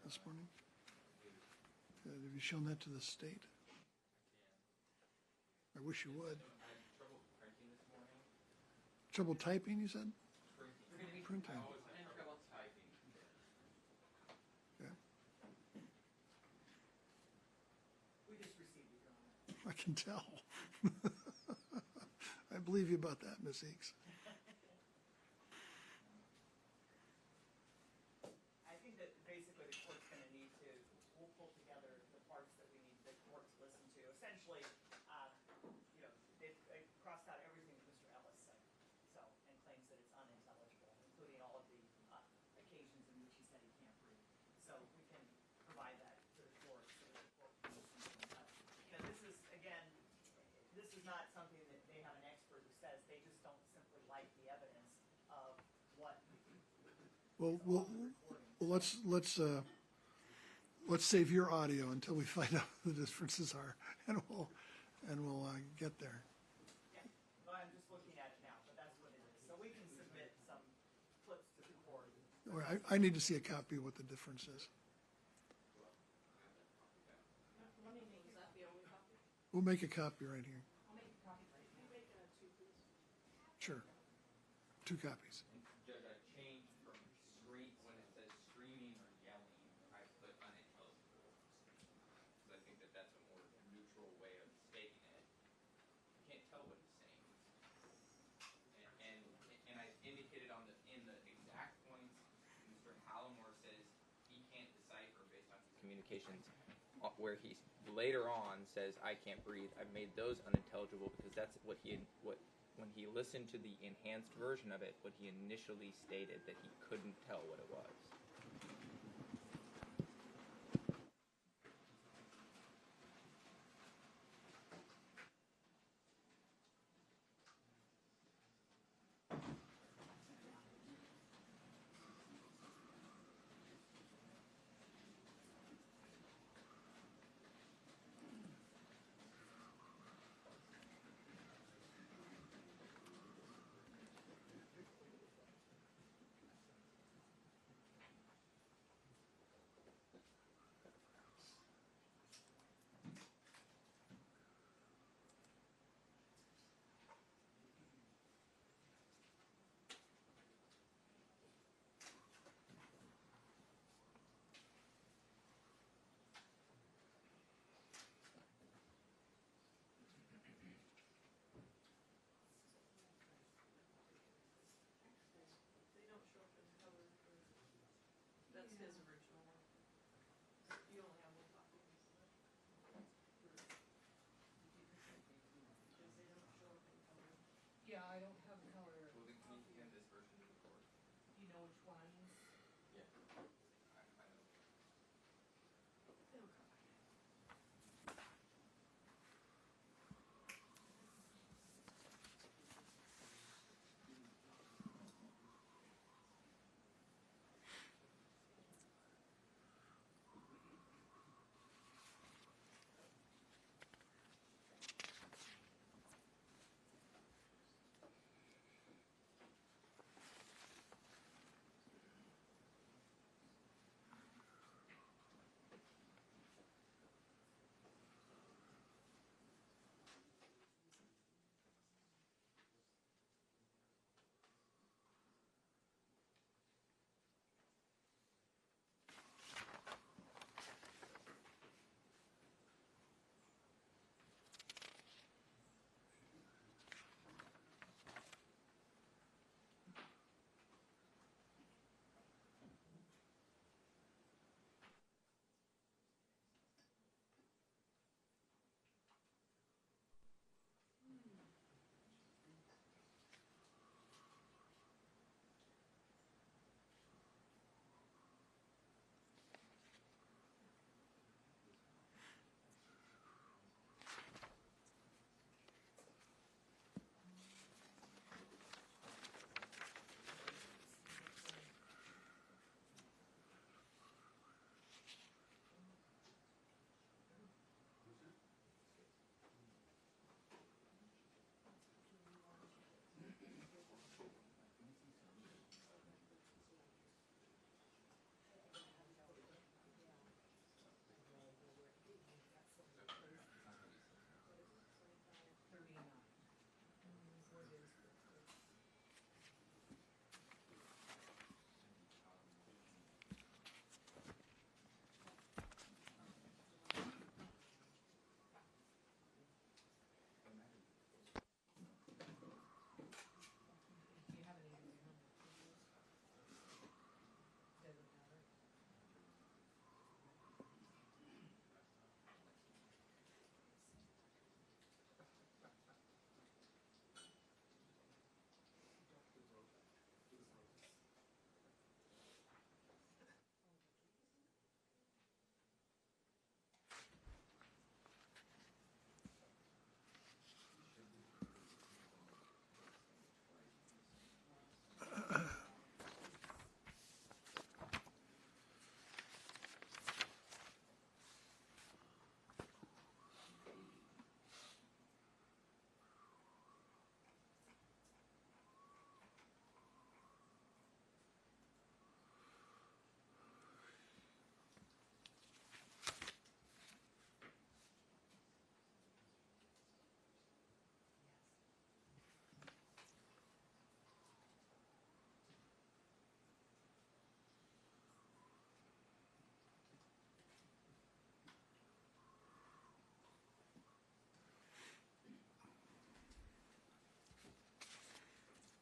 this morning? Have you shown that to the state? I wish you would. I had trouble printing this morning. Trouble typing, you said? Printing. Printing. I always had trouble typing. Yeah, We just received it, Your Honor. I can tell. I believe you about that, Ms. Eakes. I think that basically the court's gonna need to, we'll pull together the parts that we need the court to listen to. Essentially, you know, they've crossed out everything that Mr. Ellis said, so, and claims that it's unintelligible, including all of the occasions in which he said he can't read. So we can provide that to the court so that the court can listen to it. You know, this is, again, this is not something that they have an expert who says, they just don't simply like the evidence of what Well, is on the recording. let's save your audio until we find out what the differences are, and we'll get there. Yeah, well, I'm just looking at it now, but that's what it is. So we can submit some clips to the court. Or I need to see a copy of what the difference is. Let me make, is that the only copy? We'll make a copy right here. I'll make a copy right now. Make two, please. Sure. 2 copies. Judge, I changed from scream, when it says screaming or yelling, I put unintelligible. Because I think that that's a more neutral way of stating it. You can't tell what he's saying. And I indicated in the exact points, Mr. Hallamore says he can't decipher based on his communications, where he later on says, I can't breathe. I've made those unintelligible because that's what when he listened to the enhanced version of it, what he initially stated that he couldn't tell what it was.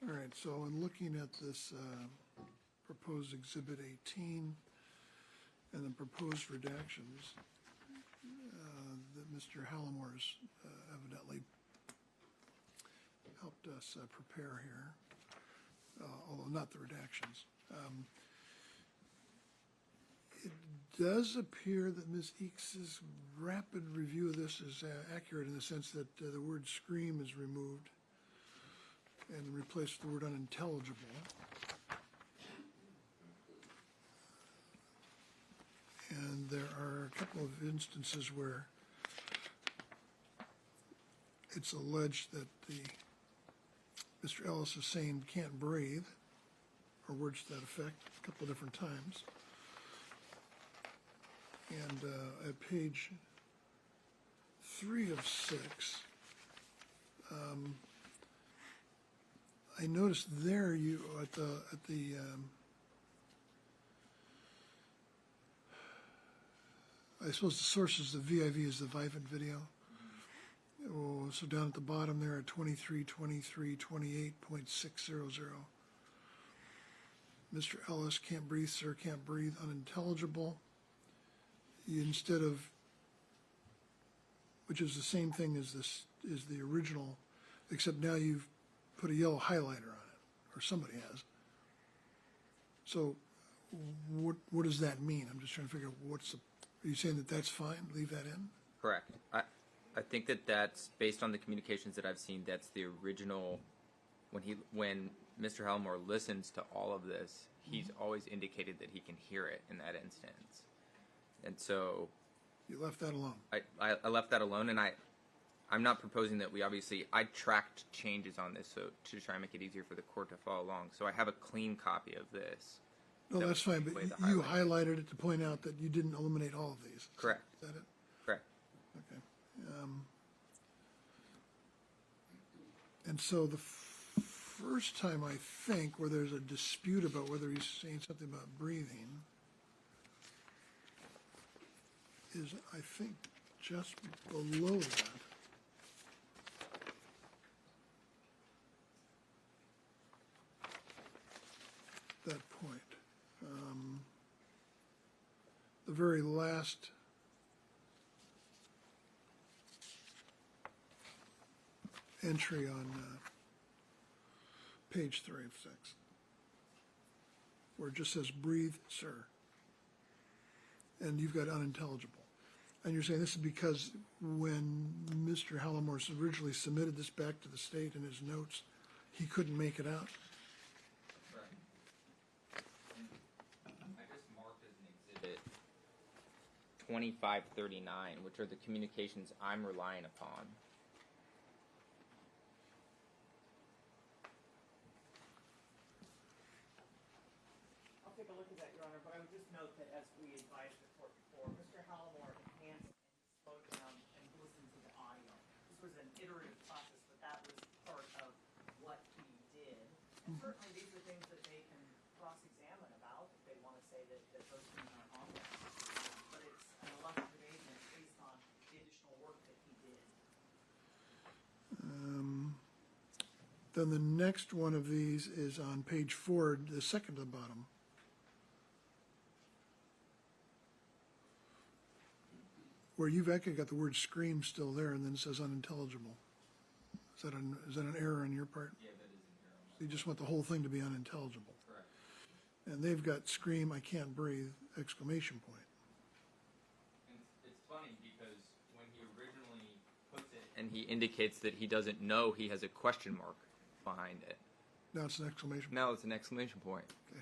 All right, so in looking at this proposed Exhibit 18 and the proposed redactions that Mr. Hallimore's evidently helped us prepare here, although not the redactions. It does appear that Ms. Eakes's rapid review of this is accurate in the sense that the word scream is removed and replaced with the word unintelligible. And there are a couple of instances where it's alleged that Mr. Ellis is saying can't breathe, or words to that effect, a couple of different times. And at page 3 of 6, I noticed there you at the I suppose the source is the VIV is the Vivint video. Oh, so down at the bottom there at 23:23:28.600. Mr. Ellis, can't breathe, sir, can't breathe, unintelligible. Instead of, which is the same thing as this, is the original, except now you've put a yellow highlighter on it, or somebody has. So what does that mean? I'm just trying to figure out are you saying that that's fine? Leave that in? Correct. I think that that's based on the communications that I've seen. That's the original. When Mr. Hallimore listens to all of this, he's always indicated that he can hear it in that instance. And so You left that alone. I left that alone, and I'm not proposing that I tracked changes on this so to try and make it easier for the court to follow along. So I have a clean copy of this. No, that's fine, but you highlighted it to point out that you didn't eliminate all of these. Correct. Is that it? Correct. Okay. And so the first time, I think, where there's a dispute about whether he's saying something about breathing is, I think, just below that point. The very last entry on page 3 of 6, where it just says, breathe, sir. And you've got unintelligible. And you're saying this is because when Mr. Hallimore originally submitted this back to the state in his notes, he couldn't make it out? Correct. I just marked as an exhibit 2539, which are the communications I'm relying upon. I'll take a look at that, Your Honor, but I would just note that as we advised the court before, Mr. Hallimore enhanced and slowed down and listened to the audio. This was an iterative process, but that was part of what he did. And certainly these are things that they can cross-examine about if they want to say that those things aren't on there. But it's an elected agent based on the additional work that he did. Then the next one of these is on page 4, the second to the bottom. Where you've actually got the word scream still there, and then it says unintelligible. Is that an error on your part? Yeah, that is an error. So you just want the whole thing to be unintelligible. Correct. And they've got scream, I can't breathe, exclamation point. And it's funny because when he originally puts it and he indicates that he doesn't know, he has a question mark behind it. Now it's an exclamation point. Now it's an exclamation point. Okay.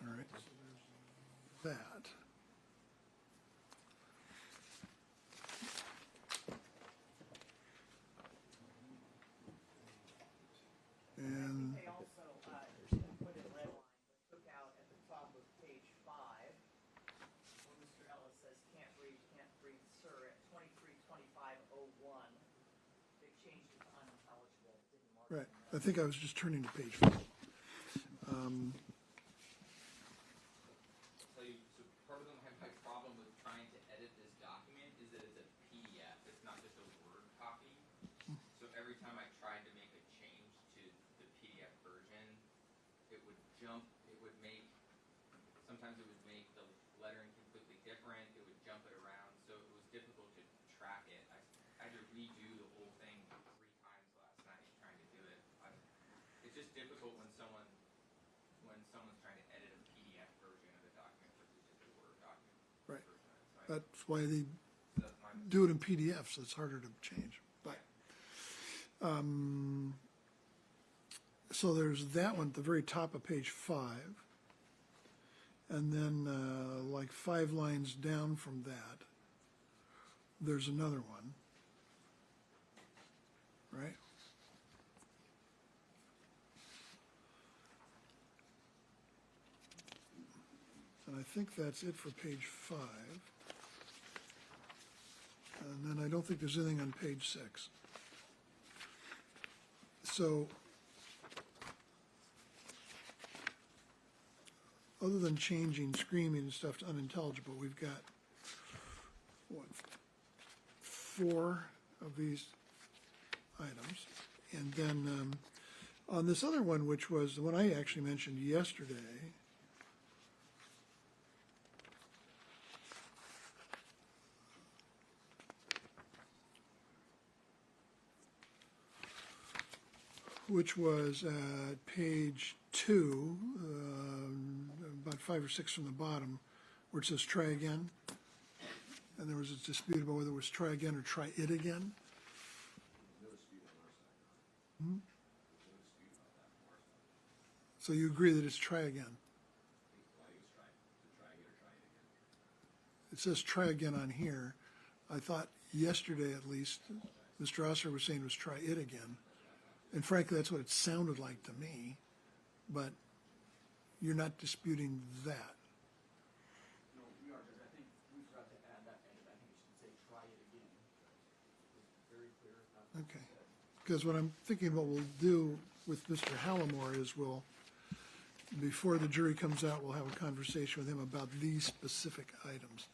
All right. So there's that. And They also put in red line, but took out at the top of page 5, where Mr. Ellis says, can't breathe, sir, at 23:25:01. They changed it to unintelligible. Didn't mark right, it. I think I was just turning to page 4. So part of my problem with trying to edit this document is that it's a PDF. It's not just a Word copy. sometimes it would make the lettering completely different, it would jump it around, so it was difficult to track it. I had to redo the whole thing 3 times last night trying to do it. It's just difficult when someone's trying to edit a PDF version of a document versus just a Word document. Right. Version of it. So That's why they that's my do it in PDF, so it's harder to change. But so there's that one at the very top of page 5, and then like 5 lines down from that, there's another one, right? And I think that's it for page 5. And then I don't think there's anything on page 6. So, other than changing screaming and stuff to unintelligible, we've got, what, 4 of these items. And then on this other one, which was the one I actually mentioned yesterday, which was page 2, about 5 or 6 from the bottom, where it says try again. And there was a dispute about whether it was try again or try it again. So you agree that it's try again? It says try again on here. I thought yesterday at least, Mr. Osser was saying it was try it again. And frankly, that's what it sounded like to me, but you're not disputing that. No, we are, because I think we forgot to add that edit. I think it should say try it again. It's very clear. Okay. Because what I'm thinking what we'll do with Mr. Hallamore is before the jury comes out, we'll have a conversation with him about these specific items.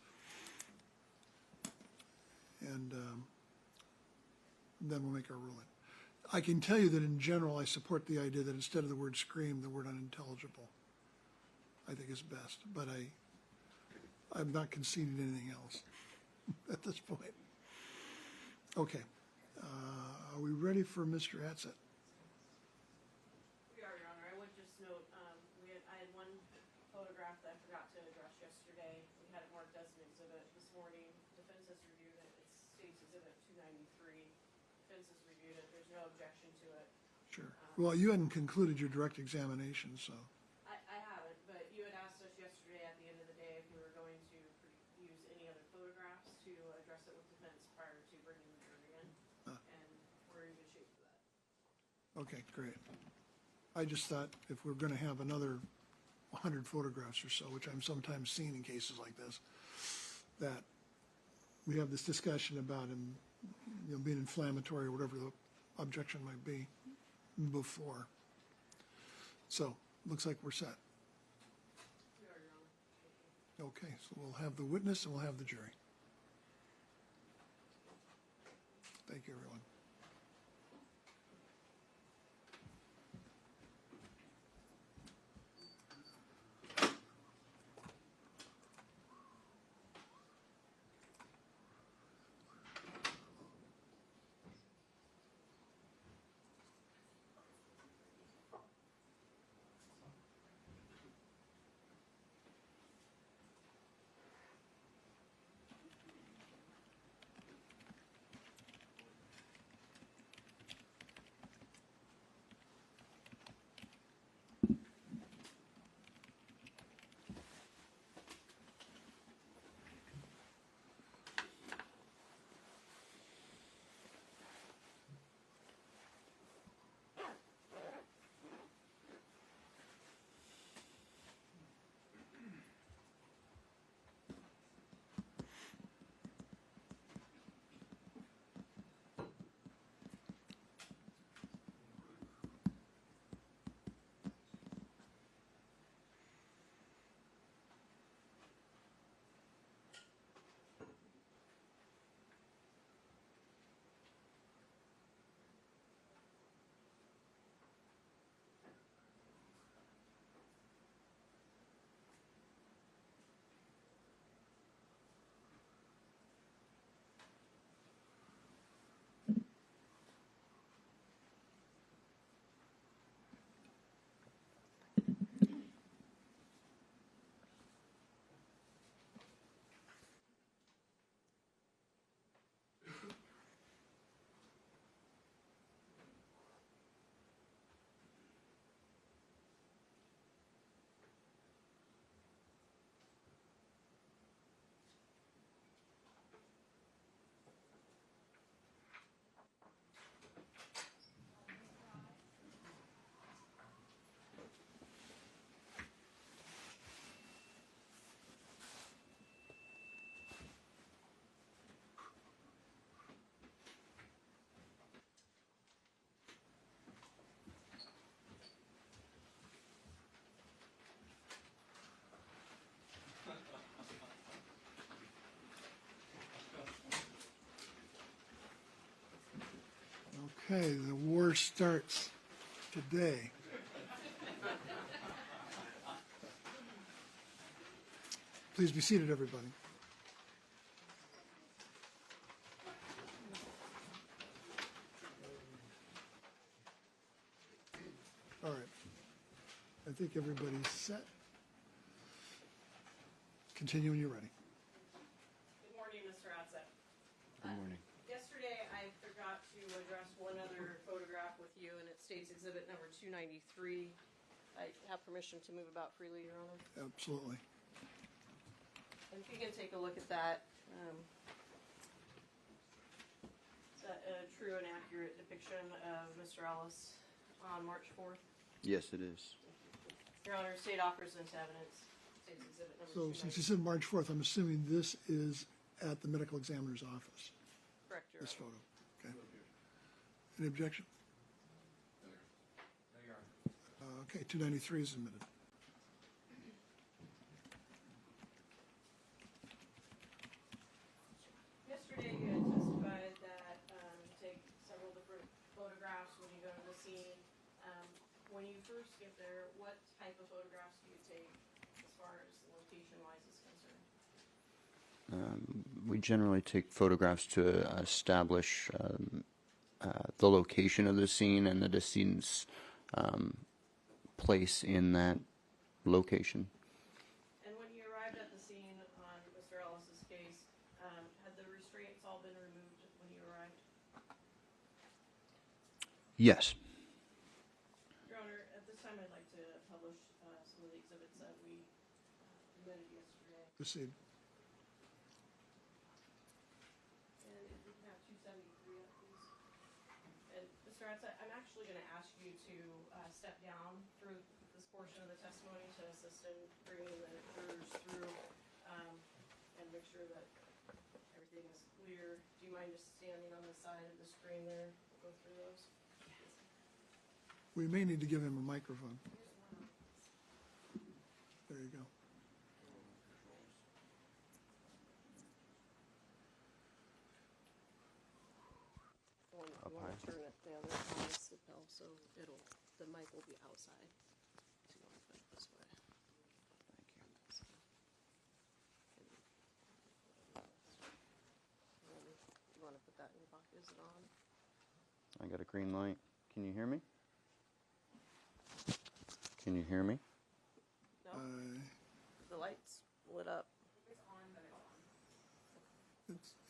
And then we'll make our ruling. I can tell you that in general, I support the idea that instead of the word scream, the word unintelligible, I think is best. But I'm not conceding anything else at this point. Okay. Are we ready for Mr. Atzett? We are, Your Honor. I would just note, I had one photograph that I forgot to address yesterday. We had it marked as an exhibit this morning. Defense has reviewed it. It states exhibit 293. Defense has reviewed it. There's no objection to it. Sure. Well, you hadn't concluded your direct examination, so. I haven't, but you had asked us yesterday at the end of the day if we were going to use any other photographs to address it with defense prior to bringing the jury in. And we're in good shape for that. Okay, great. I just thought if we're going to have another 100 photographs or so, which I'm sometimes seeing in cases like this, that we have this discussion about him, being inflammatory or whatever the objection might be before. So, looks like we're set. We are, Your Honor. Okay, so we'll have the witness and we'll have the jury. Thank you, everyone. Okay, the war starts today. Please be seated, everybody. All right. I think everybody's set. Continue when you're ready. Good morning, Mr. Atzek. Good morning. Yesterday, I forgot to address one other photograph with you, and it states exhibit number 293. I have permission to move about freely, Your Honor. Absolutely. And if you can take a look at that, it's a true and accurate depiction of Mr. Ellis on March 4th. Yes, it is. Your Honor, state offers into evidence. States exhibit number So 293. since you said March 4th, I'm assuming this is at the medical examiner's office, Correct, Your this Honor. photo. Okay. Any objection? No, Your Honor. Okay, 293 is submitted. Yesterday, you had testified that you take several different photographs when you go to the scene. When you first get there, what type of photographs do you take as far as location-wise is concerned? We generally take photographs to establish the location of the scene and the decedent's place in that location. And when you arrived at the scene on Mr. Ellis's case, had the restraints all been removed when you arrived? Yes. Your Honor, at this time, I'd like to publish some of the exhibits that we submitted yesterday. Proceed. And if we can have 273 up, please. And Mr. Atzek, I'm actually going to ask you to step down through this portion of the testimony to assist in bringing the jurors through and make sure that everything is clear. Do you mind just standing on the side of the screen there? We'll go through those. We may need to give him a microphone. There you go. You want to turn it the other on the lapel so the mic will be outside. So you want to put it this way. You want to put that in your pocket? Is it on? I got a green light. Can you hear me? Can you hear me? No? The light's lit up.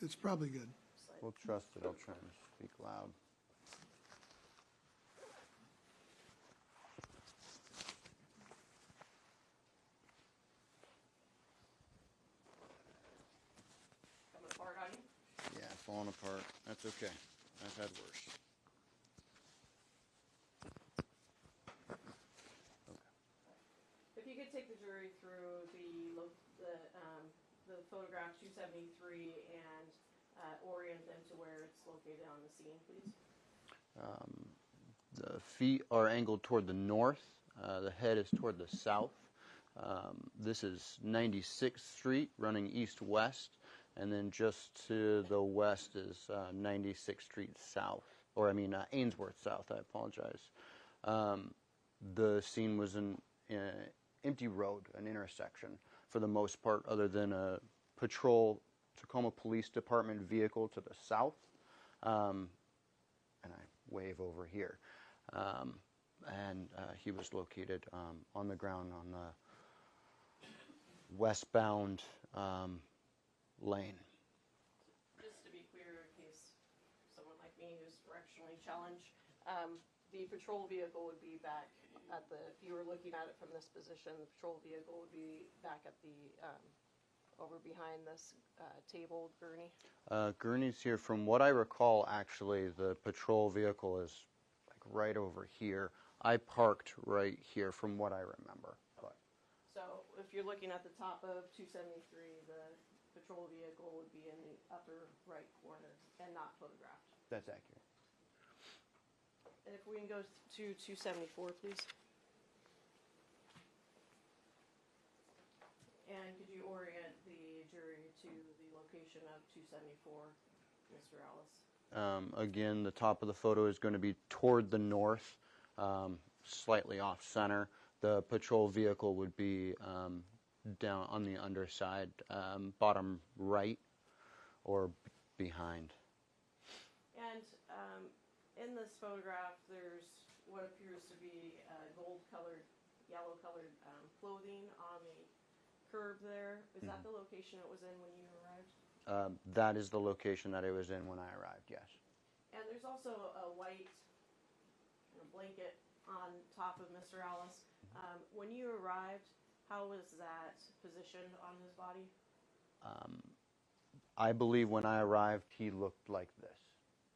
It's probably good. We'll trust it. I'll try and speak loud. Coming apart on you? Yeah, falling apart. That's okay. I've had worse. If you could take the jury through the photograph 273 and orient them to where it's located on the scene, please. The feet are angled toward the north. The head is toward the south. This is 96th Street running east-west, and then just to the west is 96th Street south, or I mean Ainsworth south, I apologize. The scene was an empty road, an intersection, for the most part, other than a Tacoma Police Department vehicle to the south, and I wave over here. And he was located on the ground on the westbound lane. Just to be clear, in case someone like me who's directionally challenged, the patrol vehicle would be back at if you were looking at it from this position, the patrol vehicle would be back at over behind this tabled gurney. Gurney's here. From what I recall, actually, the patrol vehicle is like right over here. I parked right here from what I remember. But So if you're looking at the top of 273, the patrol vehicle would be in the upper right corner and not photographed. that's accurate. And if we can go to 274, please. And could you orient the jury to the location of 274, Mr. Ellis? Again, the top of the photo is going to be toward the north, slightly off center. The patrol vehicle would be down on the underside, bottom right or behind. And in this photograph, there's what appears to be gold-colored, yellow-colored clothing on the curb there. Is that the location it was in when you arrived? That is the location that it was in when I arrived, yes. And there's also a white blanket on top of Mr. Ellis. When you arrived, how was that positioned on his body? I believe when I arrived, he looked like this.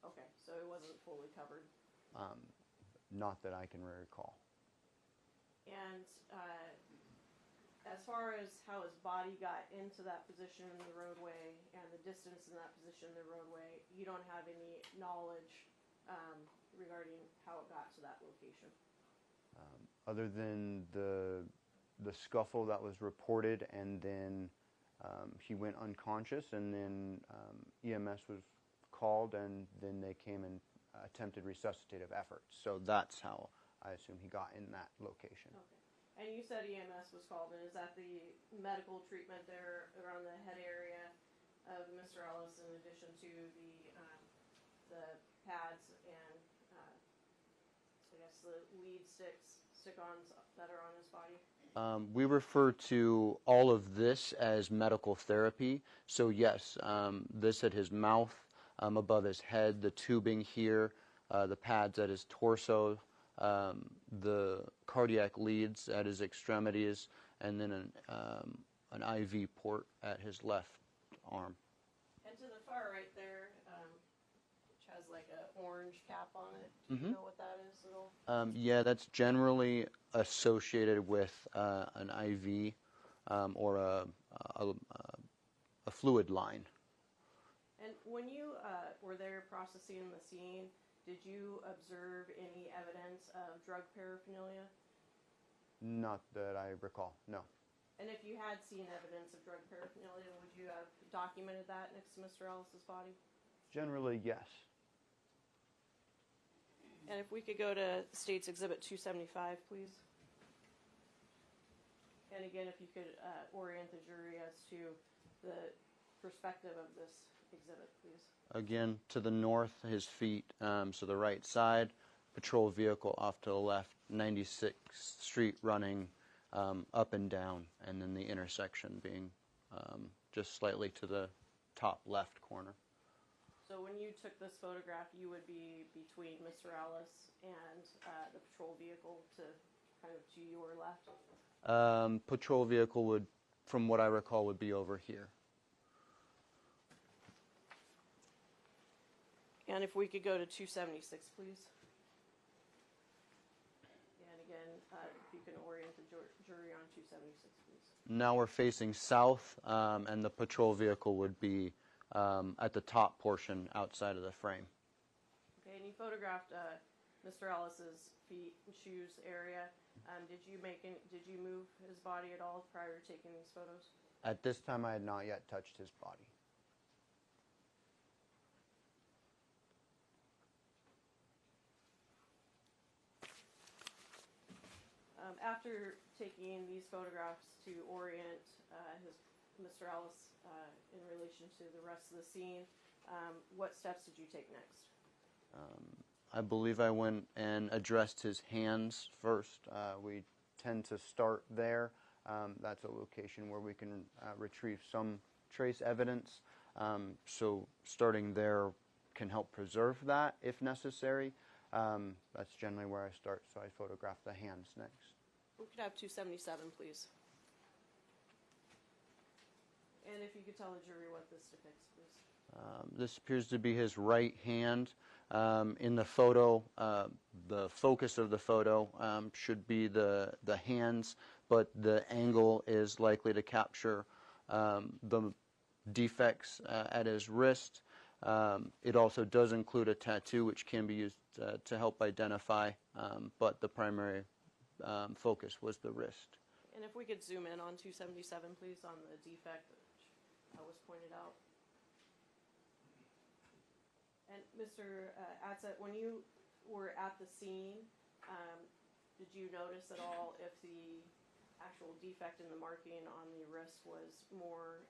Okay, so it wasn't fully covered. Not that I can recall. And as far as how his body got into that position in the roadway and the distance in that position in the roadway, you don't have any knowledge regarding how it got to that location? Other than the scuffle that was reported, and then he went unconscious, and then EMS was called, and then they came and attempted resuscitative efforts. So that's how I assume he got in that location. Okay. And you said EMS was called, and is that the medical treatment there around the head area of Mr. Ellis, in addition to the pads and I guess the lead stick-ons that are on his body? We refer to all of this as medical therapy. So yes, this at his mouth, above his head, the tubing here, the pads at his torso, the cardiac leads at his extremities, and then an IV port at his left arm. And to the far right there, which has like an orange cap on it, do you know what that is at all? Yeah, that's generally associated with an IV or a fluid line. And when you were there processing the scene, did you observe any evidence of drug paraphernalia? Not that I recall, no. And if you had seen evidence of drug paraphernalia, would you have documented that next to Mr. Ellis's body? Generally, yes. And if we could go to State's Exhibit 275, please. And again, if you could orient the jury as to the perspective of this exhibit, please. Again, to the north, his feet, so the right side, patrol vehicle off to the left, 96th Street running up and down, and then the intersection being just slightly to the top left corner. So when you took this photograph, you would be between Mr. Ellis and the patrol vehicle to kind of to your left? Patrol vehicle would, from what I recall, would be over here. And if we could go to 276, please. And again, if you can orient the jury on 276, please. Now we're facing south, and the patrol vehicle would be at the top portion outside of the frame. Okay, and you photographed Mr. Ellis's feet and shoes area. Did you move his body at all prior to taking these photos? At this time, I had not yet touched his body. After taking these photographs to orient Mr. Ellis in relation to the rest of the scene, what steps did you take next? I believe I went and addressed his hands first. We tend to start there. That's a location where we can retrieve some trace evidence. So starting there can help preserve that if necessary. That's generally where I start, so I photograph the hands next. We could have 277, please. And if you could tell the jury what this depicts, please. This appears to be his right hand. In the photo, the focus of the photo should be the hands, but the angle is likely to capture the defects at his wrist. It also does include a tattoo, which can be used to help identify, but the primary focus was the wrist. And if we could zoom in on 277, please, on the defect which was pointed out. And Mr. Atzett, when you were at the scene, did you notice at all if the actual defect in the marking on the wrist was more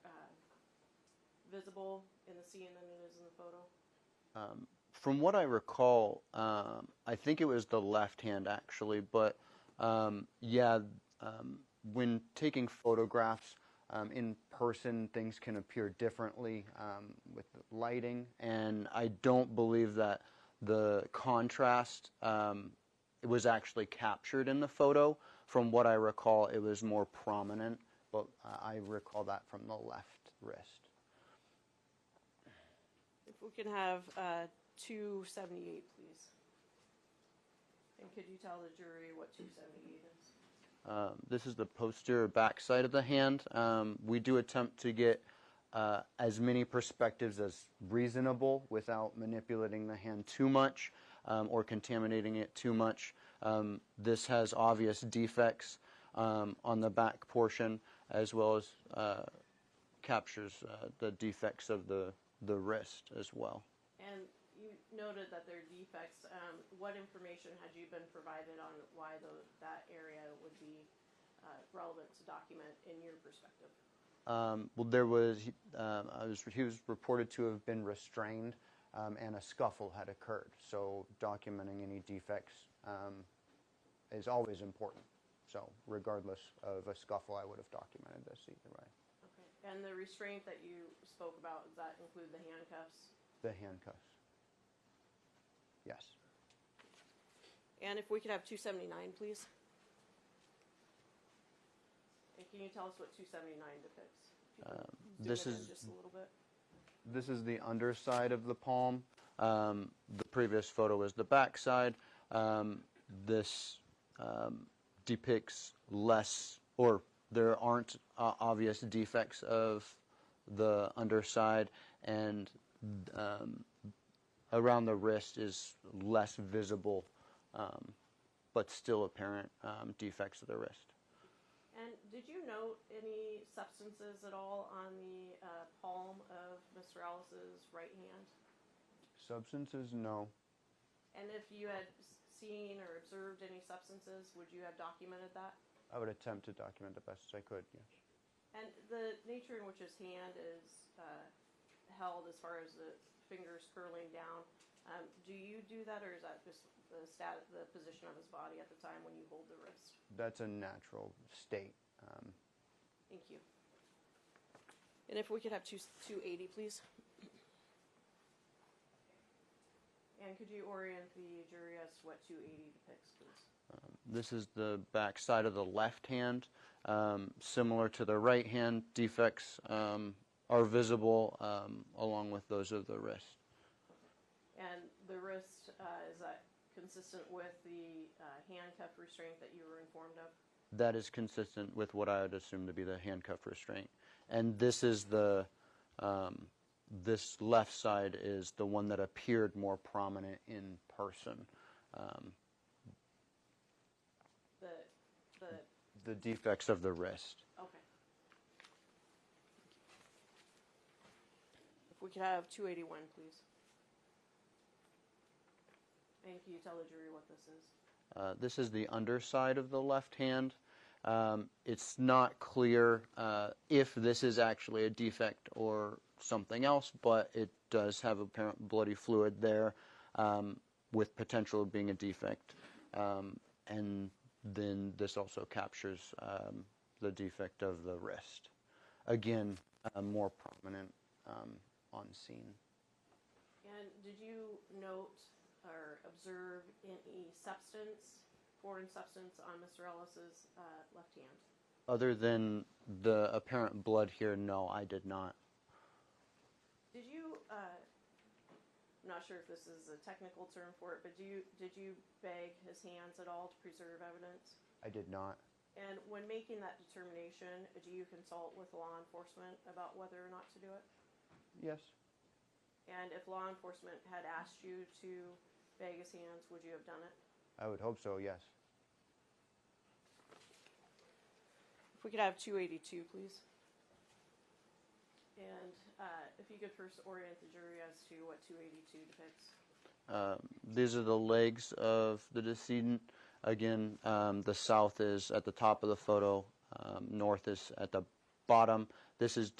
visible in the scene than it is in the photo? From what I recall, I think it was the left hand actually, but yeah, when taking photographs in person, things can appear differently with the lighting, and I don't believe that the contrast it was actually captured in the photo. From what I recall, it was more prominent, but I recall that from the left wrist. If we can have 278, please. And could you tell the jury what 278 is? This is the posterior back side of the hand. We do attempt to get as many perspectives as reasonable without manipulating the hand too much or contaminating it too much. This has obvious defects on the back portion, as well as captures the defects of the wrist as well. And you noted that there are defects. What information had you been provided on why that area would be relevant to document in your perspective? Well, there was, he was reported to have been restrained and a scuffle had occurred. So documenting any defects is always important. So regardless of a scuffle, I would have documented this either way. Okay. And the restraint that you spoke about, does that include the handcuffs? The handcuffs. Yes. And if we could have 279, please. And can you tell us what 279 depicts? This is just a little bit. This is the underside of the palm. The previous photo was the back side. This depicts less, or there aren't obvious defects of the underside, and around the wrist is less visible, but still apparent defects of the wrist. And did you note any substances at all on the palm of Mr. Ellis's right hand? Substances, no. And if you had seen or observed any substances, would you have documented that? I would attempt to document the best as I could, yes. And the nature in which his hand is held as far as the fingers curling down, do you do that, or is that just the position of his body at the time when you hold the wrist? That's a natural state. Thank you. And if we could have 280, please. And could you orient the jury as to what 280 depicts, please? This is the back side of the left hand. Similar to the right hand, defects are visible along with those of the wrist. And the wrist, is that consistent with the handcuff restraint that you were informed of? That is consistent with what I would assume to be the handcuff restraint. And this is the, this left side is the one that appeared more prominent in person. The defects of the wrist. Okay. If we could have 281, please. And can you tell the jury what this is? This is the underside of the left hand. It's not clear if this is actually a defect or something else, but it does have apparent bloody fluid there with potential of being a defect. And then this also captures the defect of the wrist. Again, more prominent on scene. And did you note or observe any substance, foreign substance, on Mr. Ellis's left hand? Other than the apparent blood here, no, I did not. Did you, I'm not sure if this is a technical term for it, but did you bag his hands at all to preserve evidence? I did not. And when making that determination, do you consult with law enforcement about whether or not to do it? Yes. And if law enforcement had asked you to bag his hands, would you have done it? I would hope so, yes. If we could have 282, please. And if you could first orient the jury as to what 282 depicts. These are the legs of the decedent. Again, the south is at the top of the photo, north is at the bottom. This is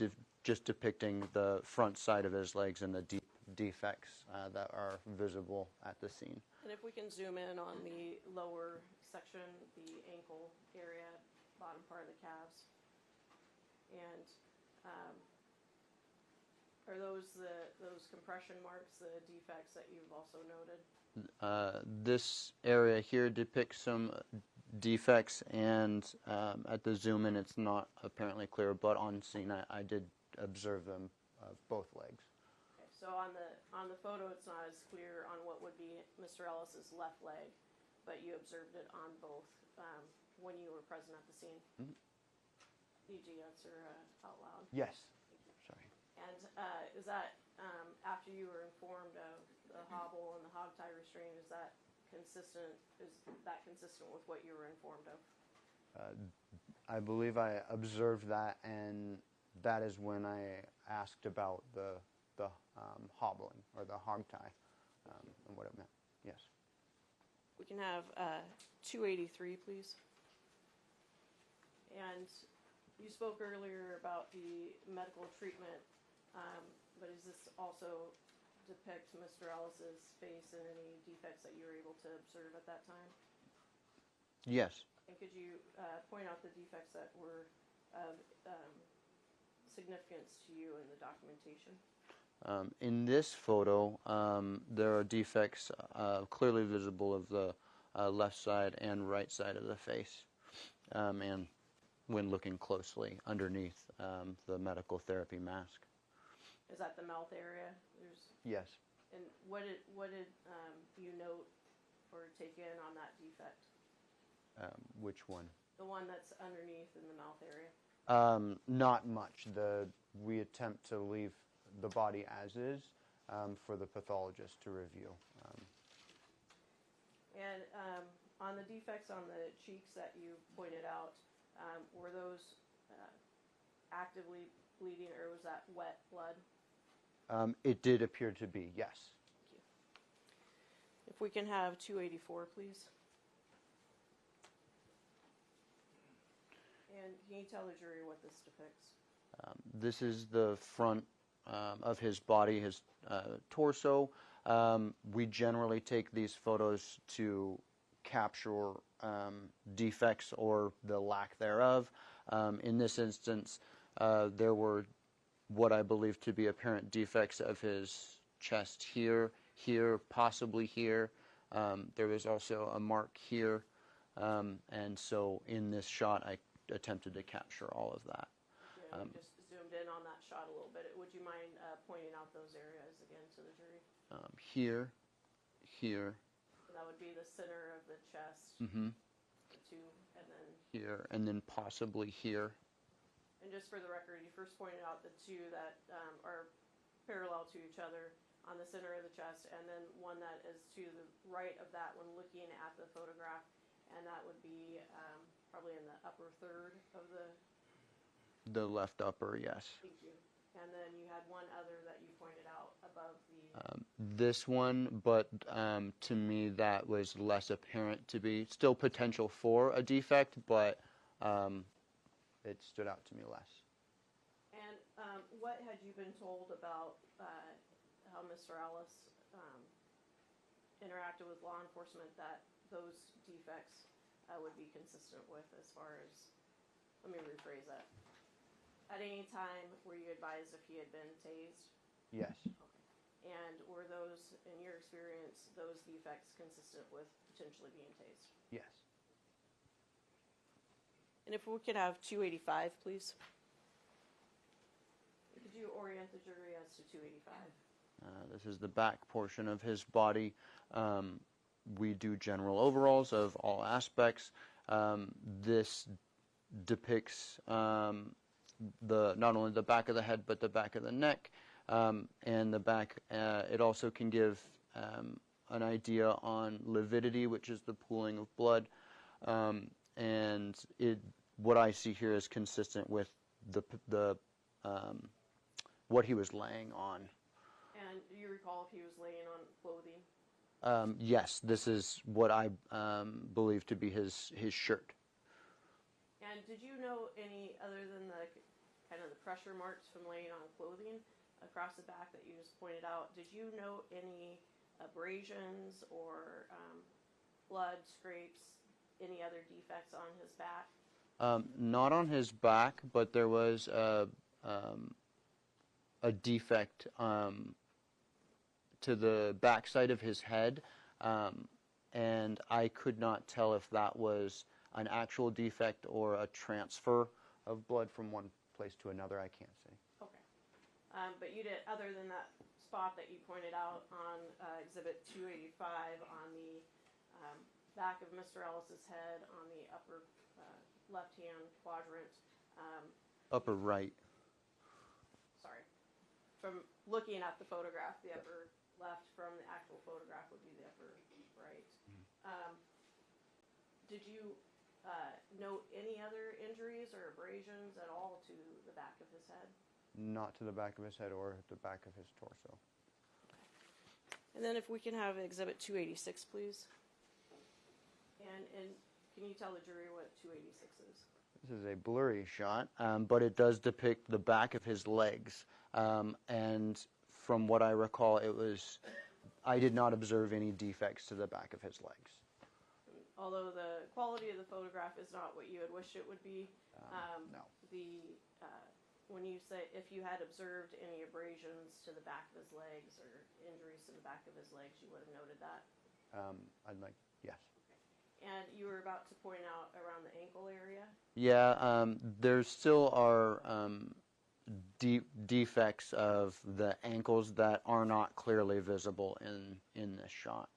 just depicting the front side of his legs and the deep defects that are visible at the scene. And if we can zoom in on the lower section, the ankle area, bottom part of the calves. And are those compression marks the defects that you've also noted? This area here depicts some defects, and at the zoom in it's not apparently clear, but on scene I did observe them both legs. Okay, so on the photo it's not as clear on what would be Mr. Ellis's left leg, but you observed it on both when you were present at the scene. Mm-hmm. E.g. answer out loud. Yes. Sorry. And is that after you were informed of the hobble and the hog tie restraint? Is that consistent? Is that consistent with what you were informed of? I believe I observed that, and that is when I asked about the hobbling or the hog tie and what it meant. Yes. We can have 283, please. And you spoke earlier about the medical treatment, but does this also depict Mr. Ellis's face and any defects that you were able to observe at that time? Yes. And could you point out the defects that were of significance to you in the documentation? In this photo, there are defects clearly visible of the left side and right side of the face, and when looking closely underneath the medical therapy mask. Is that the mouth area? Yes. And what did you note or take in on that defect? Which one? The one that's underneath in the mouth area. Not much. We attempt to leave the body as is for the pathologist to review. And on the defects on the cheeks that you pointed out, were those actively bleeding, or was that wet blood? It did appear to be, yes. Thank you. If we can have 284, please. And can you tell the jury what this depicts? This is the front of his body, his torso. We generally take these photos to capture defects or the lack thereof. In this instance, there were what I believe to be apparent defects of his chest here, possibly here. There was also a mark here, and so in this shot I attempted to capture all of that. Yeah, we just zoomed in on that shot a little bit. Would you mind pointing out those areas again to the jury? Here. And that would be the center of the chest, Mm-hmm. the two, and then... Here, and then possibly here. And just for the record, you first pointed out the two that are parallel to each other on the center of the chest, and then one that is to the right of that when looking at the photograph, and that would be probably in the upper third of The left upper, yes. Thank you. And then you had one other that you pointed out above the... This one, but to me that was less apparent to be. Still potential for a defect, but it stood out to me less. And what had you been told about how Mr. Ellis interacted with law enforcement that those defects would be consistent with as far as... Let me rephrase that. At any time, were you advised if he had been tased? Yes. Okay. And were those, in your experience, those defects consistent with potentially being tased? Yes. And if we could have 285, please. Could you orient the jury as to 285? This is the back portion of his body. We do general overalls of all aspects. This depicts not only the back of the head, but the back of the neck, and the back. It also can give an idea on lividity, which is the pooling of blood, and what I see here is consistent with the what he was laying on. And do you recall if he was laying on clothing? Yes, this is what I believe to be his shirt. And did you know any, other than the kind of the pressure marks from laying on clothing across the back that you just pointed out, did you note any abrasions or blood, scrapes, any other defects on his back? Not on his back, but there was a defect to the back side of his head, and I could not tell if that was an actual defect or a transfer of blood from one place to another. I can't say. Okay. But you did, other than that spot that you pointed out on Exhibit 285 on the back of Mr. Ellis's head on the upper left-hand quadrant. Upper right. Sorry. From looking at the photograph, the upper left from the actual photograph would be the upper right. Did you note any other injuries or abrasions at all to the back of his head? Not to the back of his head or the back of his torso. And then if we can have Exhibit 286, please. And can you tell the jury what 286 is? This is a blurry shot, but it does depict the back of his legs. And from what I recall, I did not observe any defects to the back of his legs. Although the quality of the photograph is not what you had wished it would be, No. When you say if you had observed any abrasions to the back of his legs or injuries to the back of his legs, you would have noted that. Yes. And you were about to point out around the ankle area. Yeah, there still are defects of the ankles that are not clearly visible in this shot.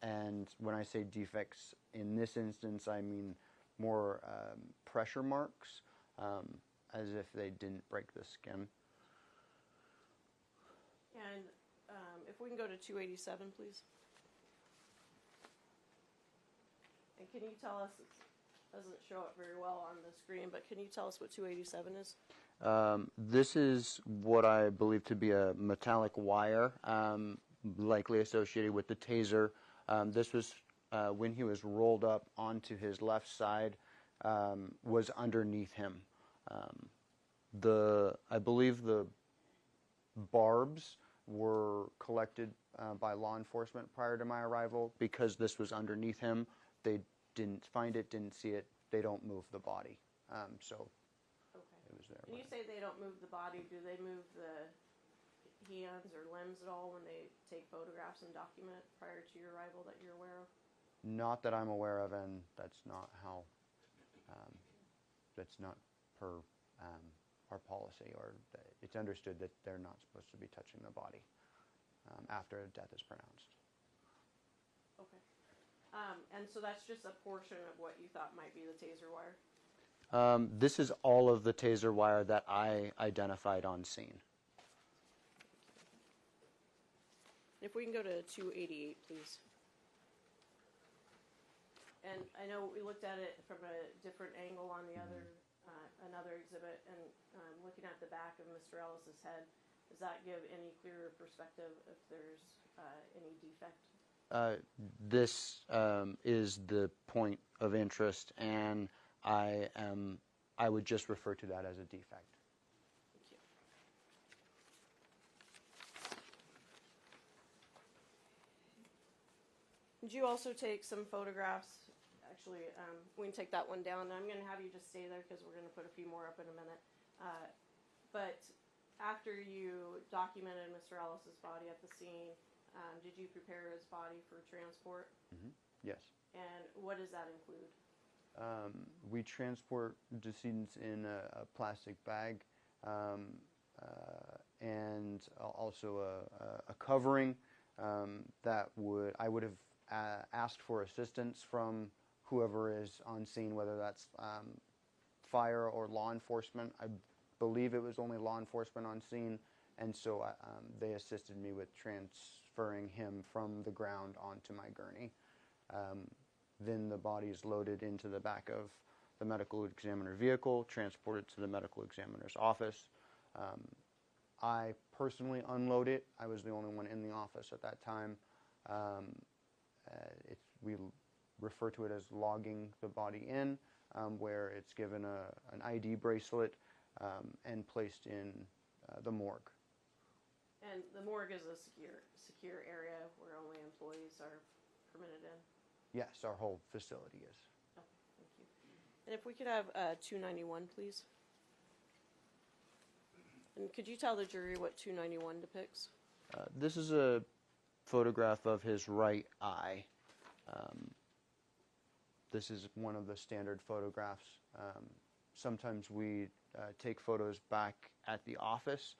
And when I say defects in this instance, I mean more pressure marks, as if they didn't break the skin. And if we can go to 287, please. And can you tell us, it doesn't show up very well on the screen, but can you tell us what 287 is? This is what I believe to be a metallic wire, likely associated with the taser. This was when he was rolled up onto his left side, was underneath him. I believe the barbs were collected by law enforcement prior to my arrival. Because this was underneath him, they didn't find it, didn't see it. They don't move the body. So Okay. it was there. When you say they don't move the body, do they move the hands or limbs at all when they take photographs and document prior to your arrival that you're aware of? Not that I'm aware of, and that's not how, that's not per our policy, or it's understood that they're not supposed to be touching the body after death is pronounced. Okay. And so that's just a portion of what you thought might be the taser wire? This is all of the taser wire that I identified on scene. If we can go to 288, please. And I know we looked at it from a different angle on the other, another exhibit, and looking at the back of Mr. Ellis's head, does that give any clearer perspective if there's any defect? This is the point of interest, and I would just refer to that as a defect. Thank you. Did you also take some photographs? Actually, we can take that one down. I'm going to have you just stay there because we're going to put a few more up in a minute. But after you documented Mr. Ellis's body at the scene, did you prepare his body for transport? Mm-hmm. Yes. And what does that include? We transport decedents in a plastic bag, and also a covering that I would have asked for assistance from whoever is on scene, whether that's fire or law enforcement. I believe it was only law enforcement on scene, and so they assisted me with transferring him from the ground onto my gurney. Then the body is loaded into the back of the medical examiner vehicle, transported to the medical examiner's office. I personally unload it. I was the only one in the office at that time. We refer to it as logging the body in, where it's given an ID bracelet and placed in the morgue. And the morgue is a secure area where only employees are permitted in? Yes, our whole facility is. Okay, thank you. And if we could have 291, please. And could you tell the jury what 291 depicts? This is a photograph of his right eye. This is one of the standard photographs. Sometimes we take photos back at the office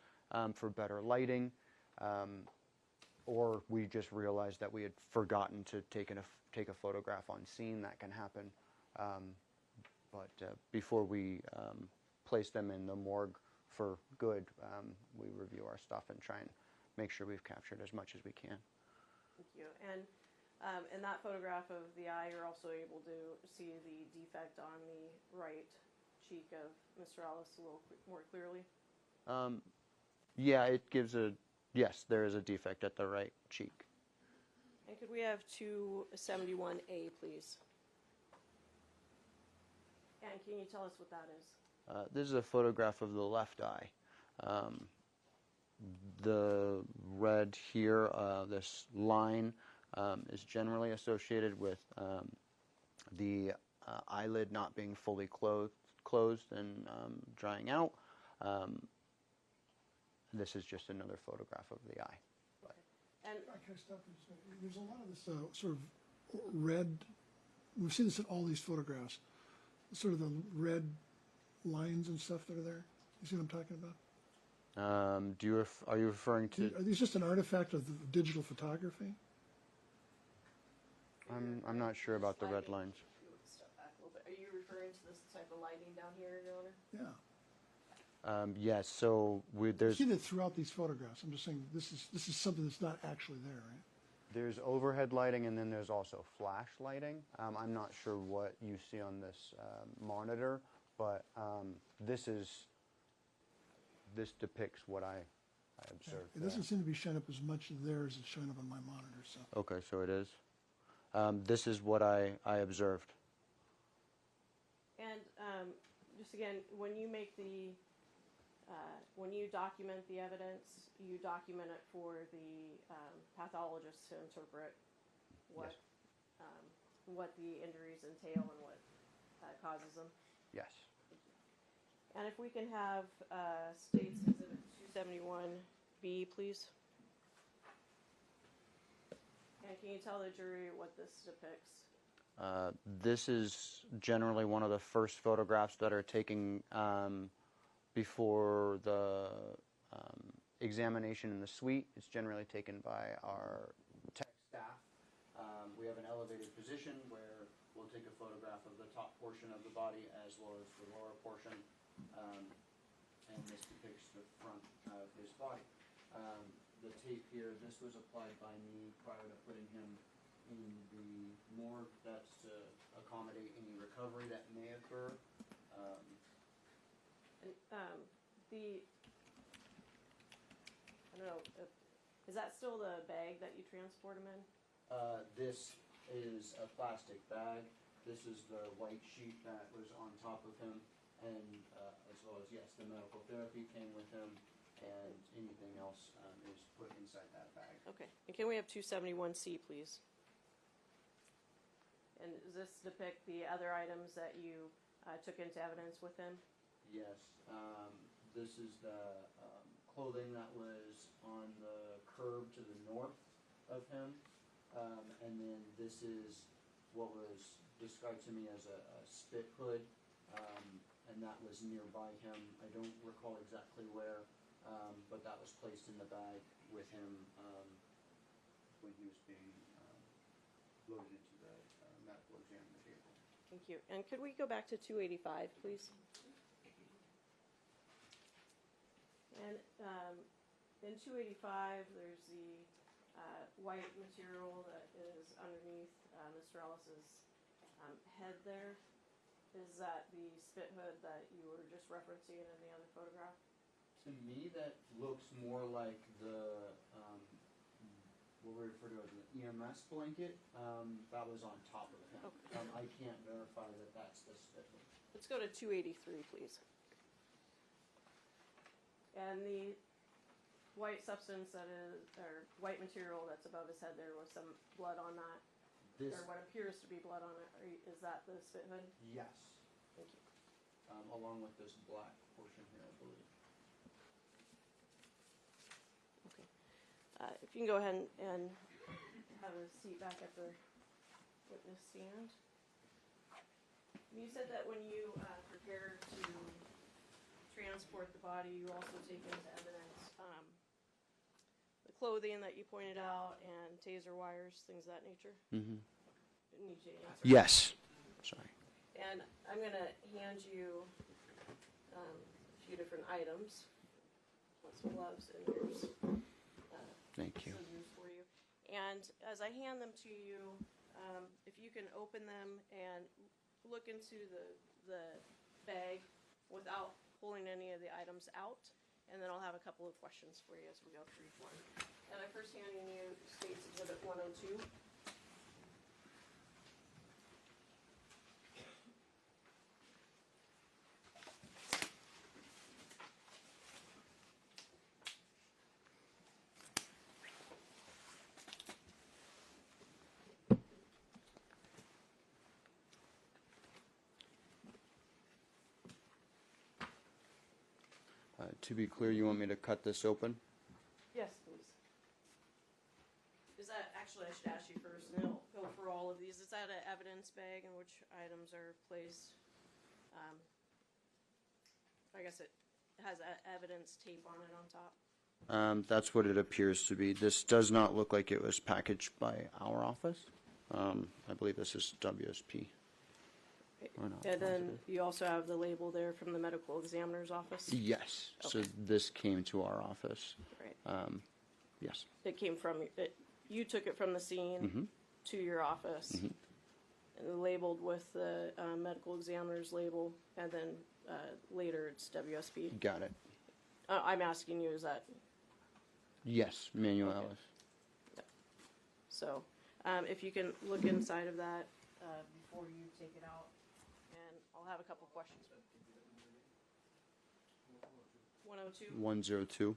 for better lighting, or we just realized that we had forgotten to take a photograph on scene. That can happen. But before we place them in the morgue for good, we review our stuff and try and make sure we've captured as much as we can. Thank you. And in that photograph of the eye, you're also able to see the defect on the right cheek of Mr. Ellis a little more clearly? Yeah, it gives yes, there is a defect at the right cheek. And could we have 271A, please? And can you tell us what that is? This is a photograph of the left eye. The red here, this line, is generally associated with the eyelid not being fully closed and drying out. This is just another photograph of the eye. And Can I stop you just a minute? There's a lot of this sort of red, we've seen this in all these photographs, sort of the red lines and stuff that are there. You see what I'm talking about? Are you referring to? Are these just an artifact of the digital photography? I'm not sure about the red lines. if you would step back a little bit. Are you referring to this type of lighting down here, Your Honor? Yeah. Yes. So You there's see that throughout these photographs. I'm just saying this is something that's not actually there, right? there's overhead lighting and then there's also flash lighting. I'm not sure what you see on this monitor, but this depicts what I observed. It doesn't seem to be showing up as much there as it's showing up on my monitor. So Okay, so it is. This is what I observed. And just again, when you make when you document the evidence, you document it for the pathologist to interpret what what the injuries entail and what causes them. Yes. And if we can have States Exhibit 271B, please. And can you tell the jury what this depicts? This is generally one of the first photographs that are taken before the examination in the suite. It's generally taken by our tech staff. We have an elevated position where we'll take a photograph of the top portion of the body as well as the lower portion, and this depicts the front of his body. The tape here, this was applied by me prior to putting him in the morgue. That's to accommodate any recovery that may occur. I don't know, is that still the bag that you transport him in? This is a plastic bag. This is the white sheet that was on top of him, and as well as, yes, the medical therapy came with him, and anything else is put inside that bag. Okay, and can we have 271C, please? And does this depict the other items that you took into evidence with him? Yes, this is the clothing that was on the curb to the north of him, and then this is what was described to me as a spit hood, and that was nearby him. I don't recall exactly where, but that was placed in the bag with him when he was being loaded into the medical examiner table. Thank you. And could we go back to 285, please? And in 285, there's the white material that is underneath Mr. Ellis's head there. Is that the spit hood that you were just referencing in the other photograph? To me, that looks more like the what we refer to as an EMS blanket that was on top of him. Okay. I can't verify that that's the spit hood. Let's go to 283, please. And the white substance that is, or white material that's above his head, there was some blood on that, This, or what appears to be blood on it. Is that the spit hood? yes, Thank you. along with this black portion here, I believe. Okay. If you can go ahead and have a seat back at the witness stand. You said that when you prepare to transport the body, you also take into evidence the clothing that you pointed out and taser wires, things of that nature? Mm-hmm. Need you to answer. Yes. Sorry. And I'm going to hand you a few different items. Some gloves and here's Thank you. scissors for you. And as I hand them to you, if you can open them and look into the bag without pulling any of the items out, and then I'll have a couple of questions for you as we go through each one. And I first handing you State's Exhibit 102. To be clear, you want me to cut this open? Yes, please. Is that, actually, I should ask you first, and I'll go for all of these. Is that an evidence bag in which items are placed? I guess it has evidence tape on it on top. That's what it appears to be. This does not look like it was packaged by our office. I believe this is WSP. Or not, And then positive. you also have the label there from the medical examiner's office? Yes. So Okay. this came to our office. Right. Yes. It came from, you took it from the scene to your office, and labeled with the medical examiner's label, and then later it's WSP. Got it. I'm asking you, is that, Yes, Manuel Okay. Ellis. so, if you can look inside of that before you take it out, and I'll have a couple questions. 102? 102.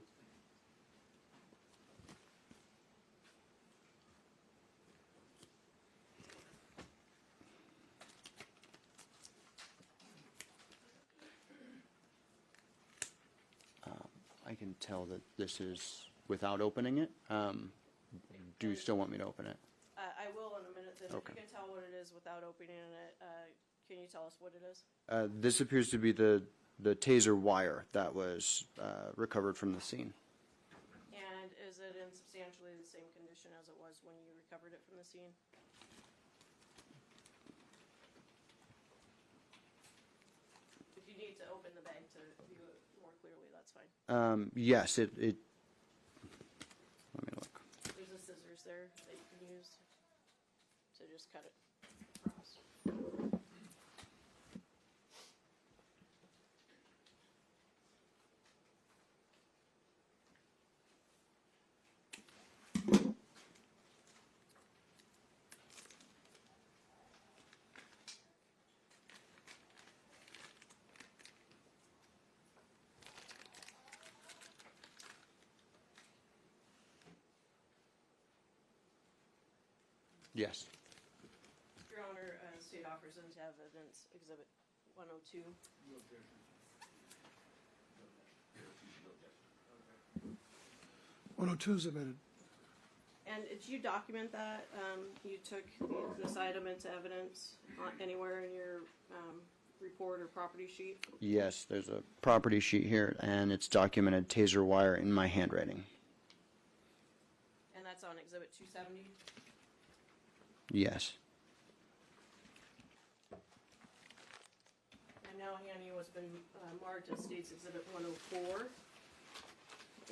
I can tell that this is without opening it. Do you still want me to open it? I will in a minute, then if Okay. you can tell what it is without opening it, can you tell us what it is? This appears to be the taser wire that was recovered from the scene. And is it in substantially the same condition as it was when you recovered it from the scene? If you need to open the bag to view it more clearly, that's fine. Yes, it. Let me look. There's the scissors there that you can use to just cut it across. Yes. Your Honor, state offers into evidence Exhibit 102. 102 is admitted. And did you document that you took this item into evidence anywhere in your report or property sheet? Yes, there's a property sheet here, and it's documented taser wire in my handwriting. And that's on Exhibit 270? Yes. I'm now handing you what's been marked as State's Exhibit 104.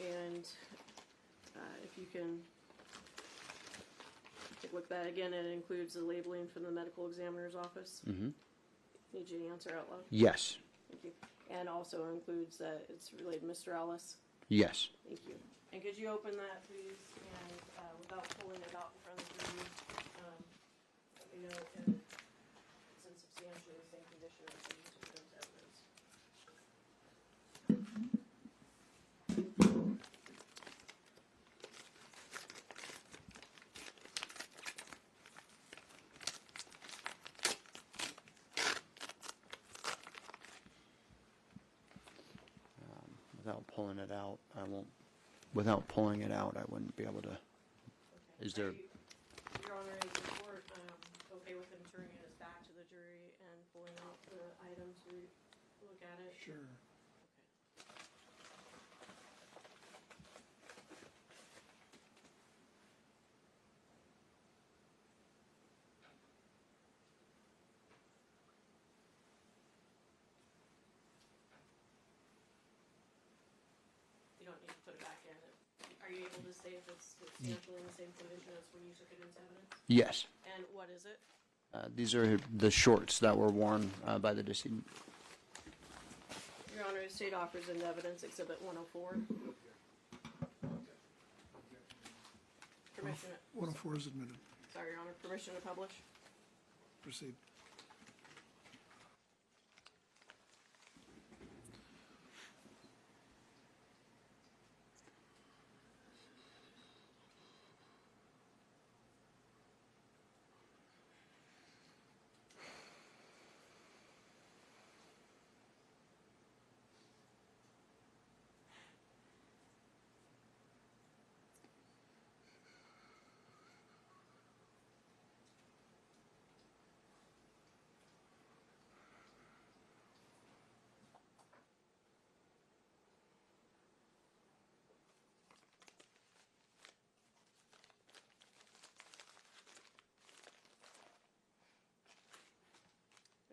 And if you can take a look at that again, it includes the labeling from the medical examiner's office. Mm-hmm. Need you to answer out loud. Yes. Thank you. And also includes that it's related to Mr. Ellis. Yes. Thank you. And could you open that, please, and without pulling it out in front of the jury, let me know if it's in substantially the same condition as the use of those evidence. Without pulling it out, I won't. Without pulling it out, I wouldn't be able to. Okay. Is there? Your Honor, is the court okay with him turning his back to the jury and pulling out the item to look at it? Sure. You don't need to put it back in. Are you able to say if it's substantially in the same condition as when you took it into evidence? Yes. And what is it? These are the shorts that were worn by the decedent. Your Honor, the state offers in evidence Exhibit 104. Permission, 104 is admitted. sorry, Your Honor, permission to publish? Proceed.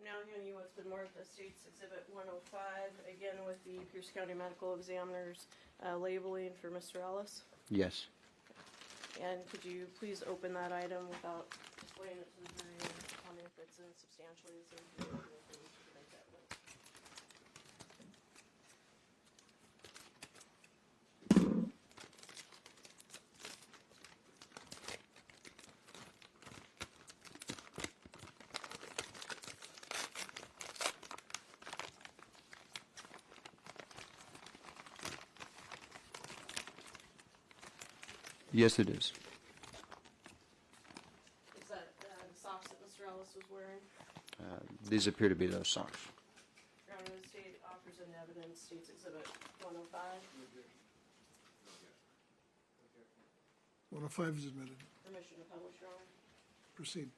Now handing you what's been marked as State's Exhibit 105, again with the Pierce County Medical Examiner's labeling for Mr. Ellis. Yes. And could you please open that item without displaying it to the jury and tell me if it's in substantially the same condition as when you took it into evidence? Yes, it is. Is that the socks that Mr. Ellis was wearing? These appear to be those socks. Your Honor, the state offers in evidence State's Exhibit 105. 105 is admitted. Permission to publish, Your Honor. Proceed.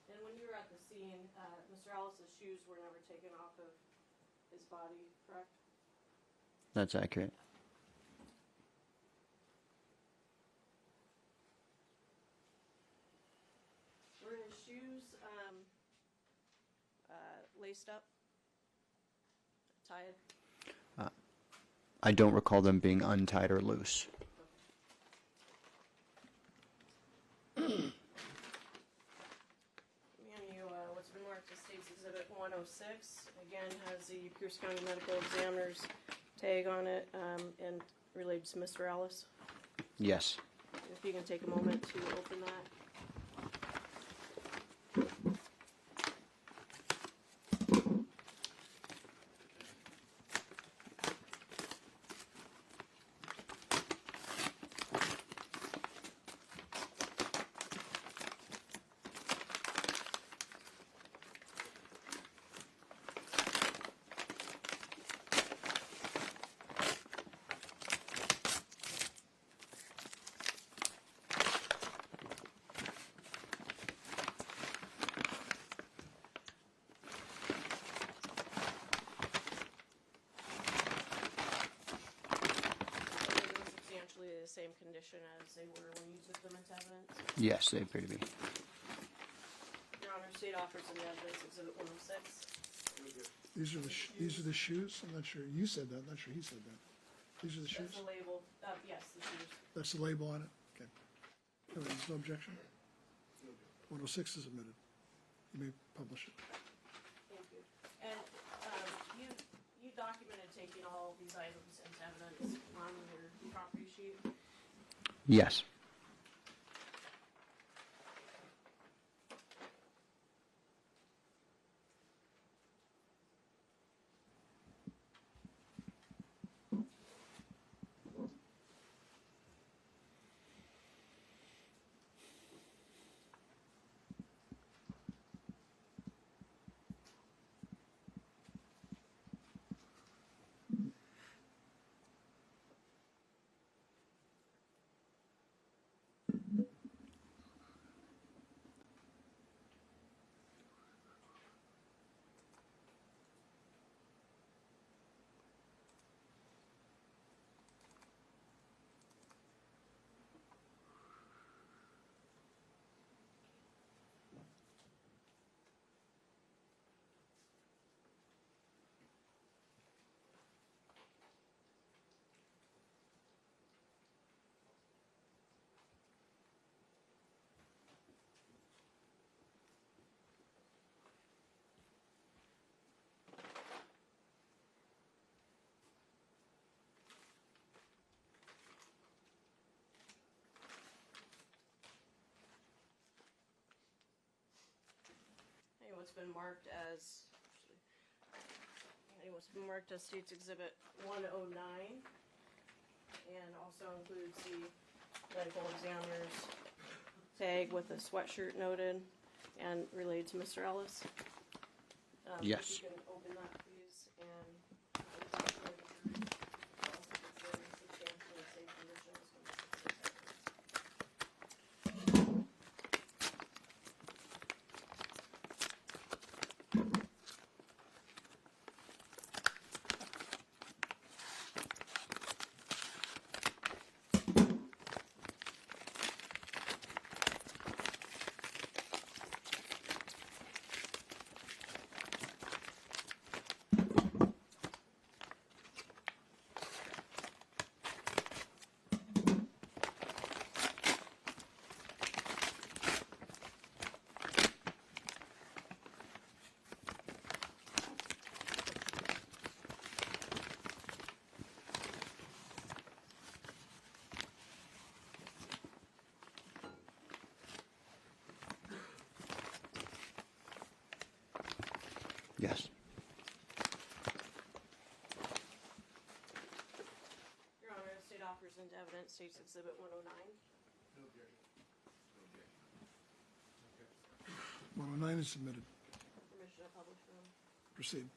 And when you were at the scene, Mr. Ellis's shoes were never taken off of his body, correct? That's accurate. Were his shoes laced up, tied? I don't recall them being untied or loose. And you, what's been marked as State's Exhibit 106, again has the Pierce County Medical Examiner's tag on it and related to Mr. Ellis. Yes. If you can take a moment to open that. Substantially the same condition as they were when you took them into evidence. Yes, they appear to be. State offers in the evidence exhibit 106. These are the shoes? I'm not sure. You said that. I'm not sure he said that. These are the shoes? That's the label, yes, the shoes. That's the label on it? Okay. No, there's no objection? 106 is admitted. You may publish it. Thank you. And you documented taking all these items into evidence on your property sheet? Yes. What's been marked as State's Exhibit 109, and also includes the medical examiner's tag with a sweatshirt noted and relayed to Mr. Ellis. Yes. If you can open that, please, and Yes. Your Honor, the state offers into evidence State's Exhibit 109. 109 is submitted. Permission to publish them. Proceed.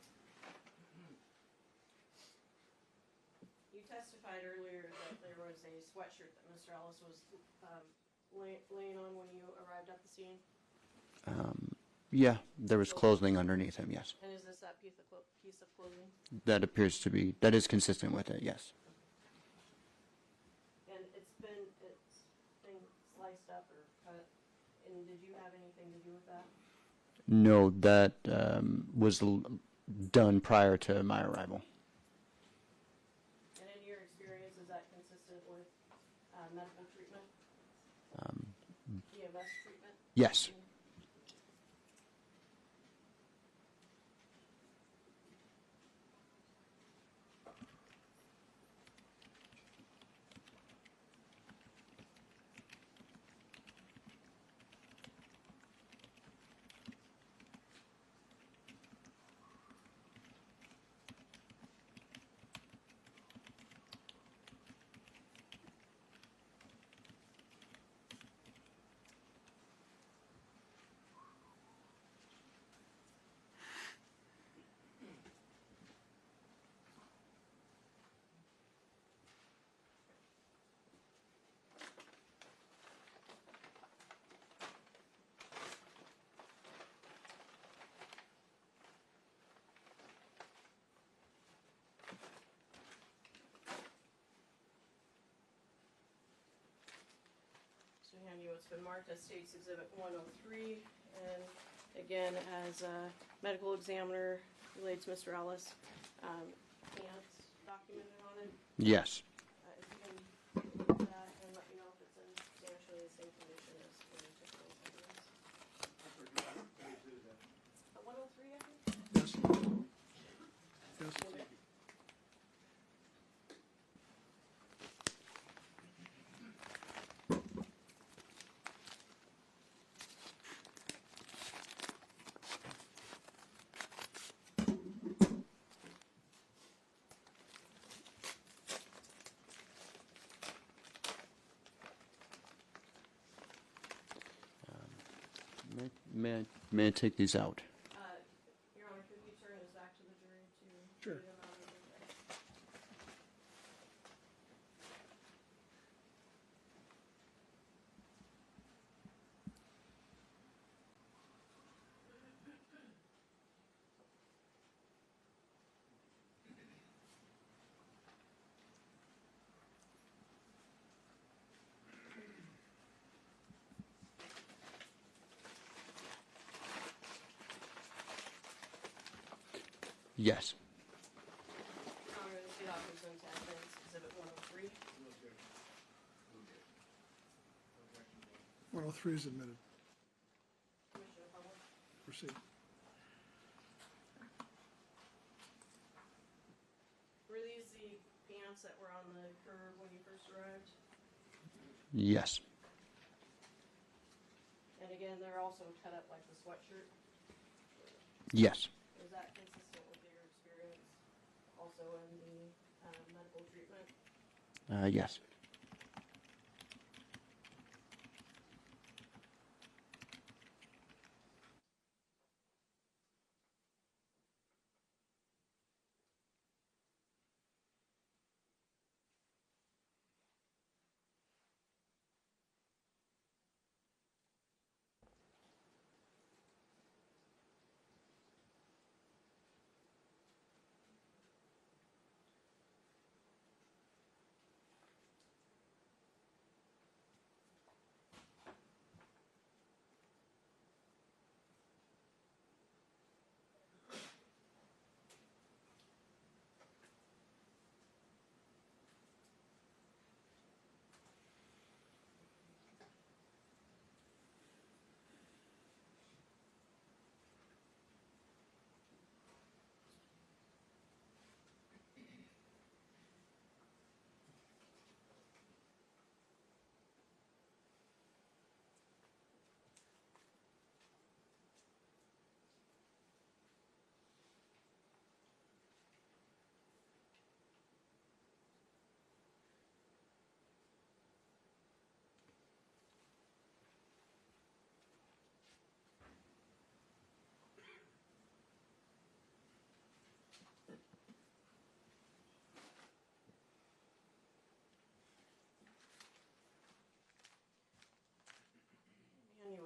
You testified earlier that there was a sweatshirt that Mr. Ellis was laying on when you arrived at the scene. Yeah, there was clothing underneath him, yes. And is this that piece of clothing? That appears to be, that is consistent with it, yes. And it's been sliced up or cut. And did you have anything to do with that? No, that was done prior to my arrival. And in your experience, is that consistent with medical treatment? EMS treatment? Yes. So hand you what's been marked as State's Exhibit 103, and again, as a medical examiner related to Mr. Ellis, pants documented on it. Yes. If you can look at that and let me know if it's in substantially the same condition as when you took those evidence. 103, I think? Yes. Yes. May I take these out? Your Honor, could you turn this back to the jury to Sure. read them out of the record? Yes. Your Honor, the state office presents evidence, Exhibit 103. 103 is admitted. Commissioner Howell. Proceed. Were these the pants that were on the curb when you first arrived? Yes. And again, they're also cut up like the sweatshirt. Yes. Is that consistent with your experience also in the medical treatment? Yes.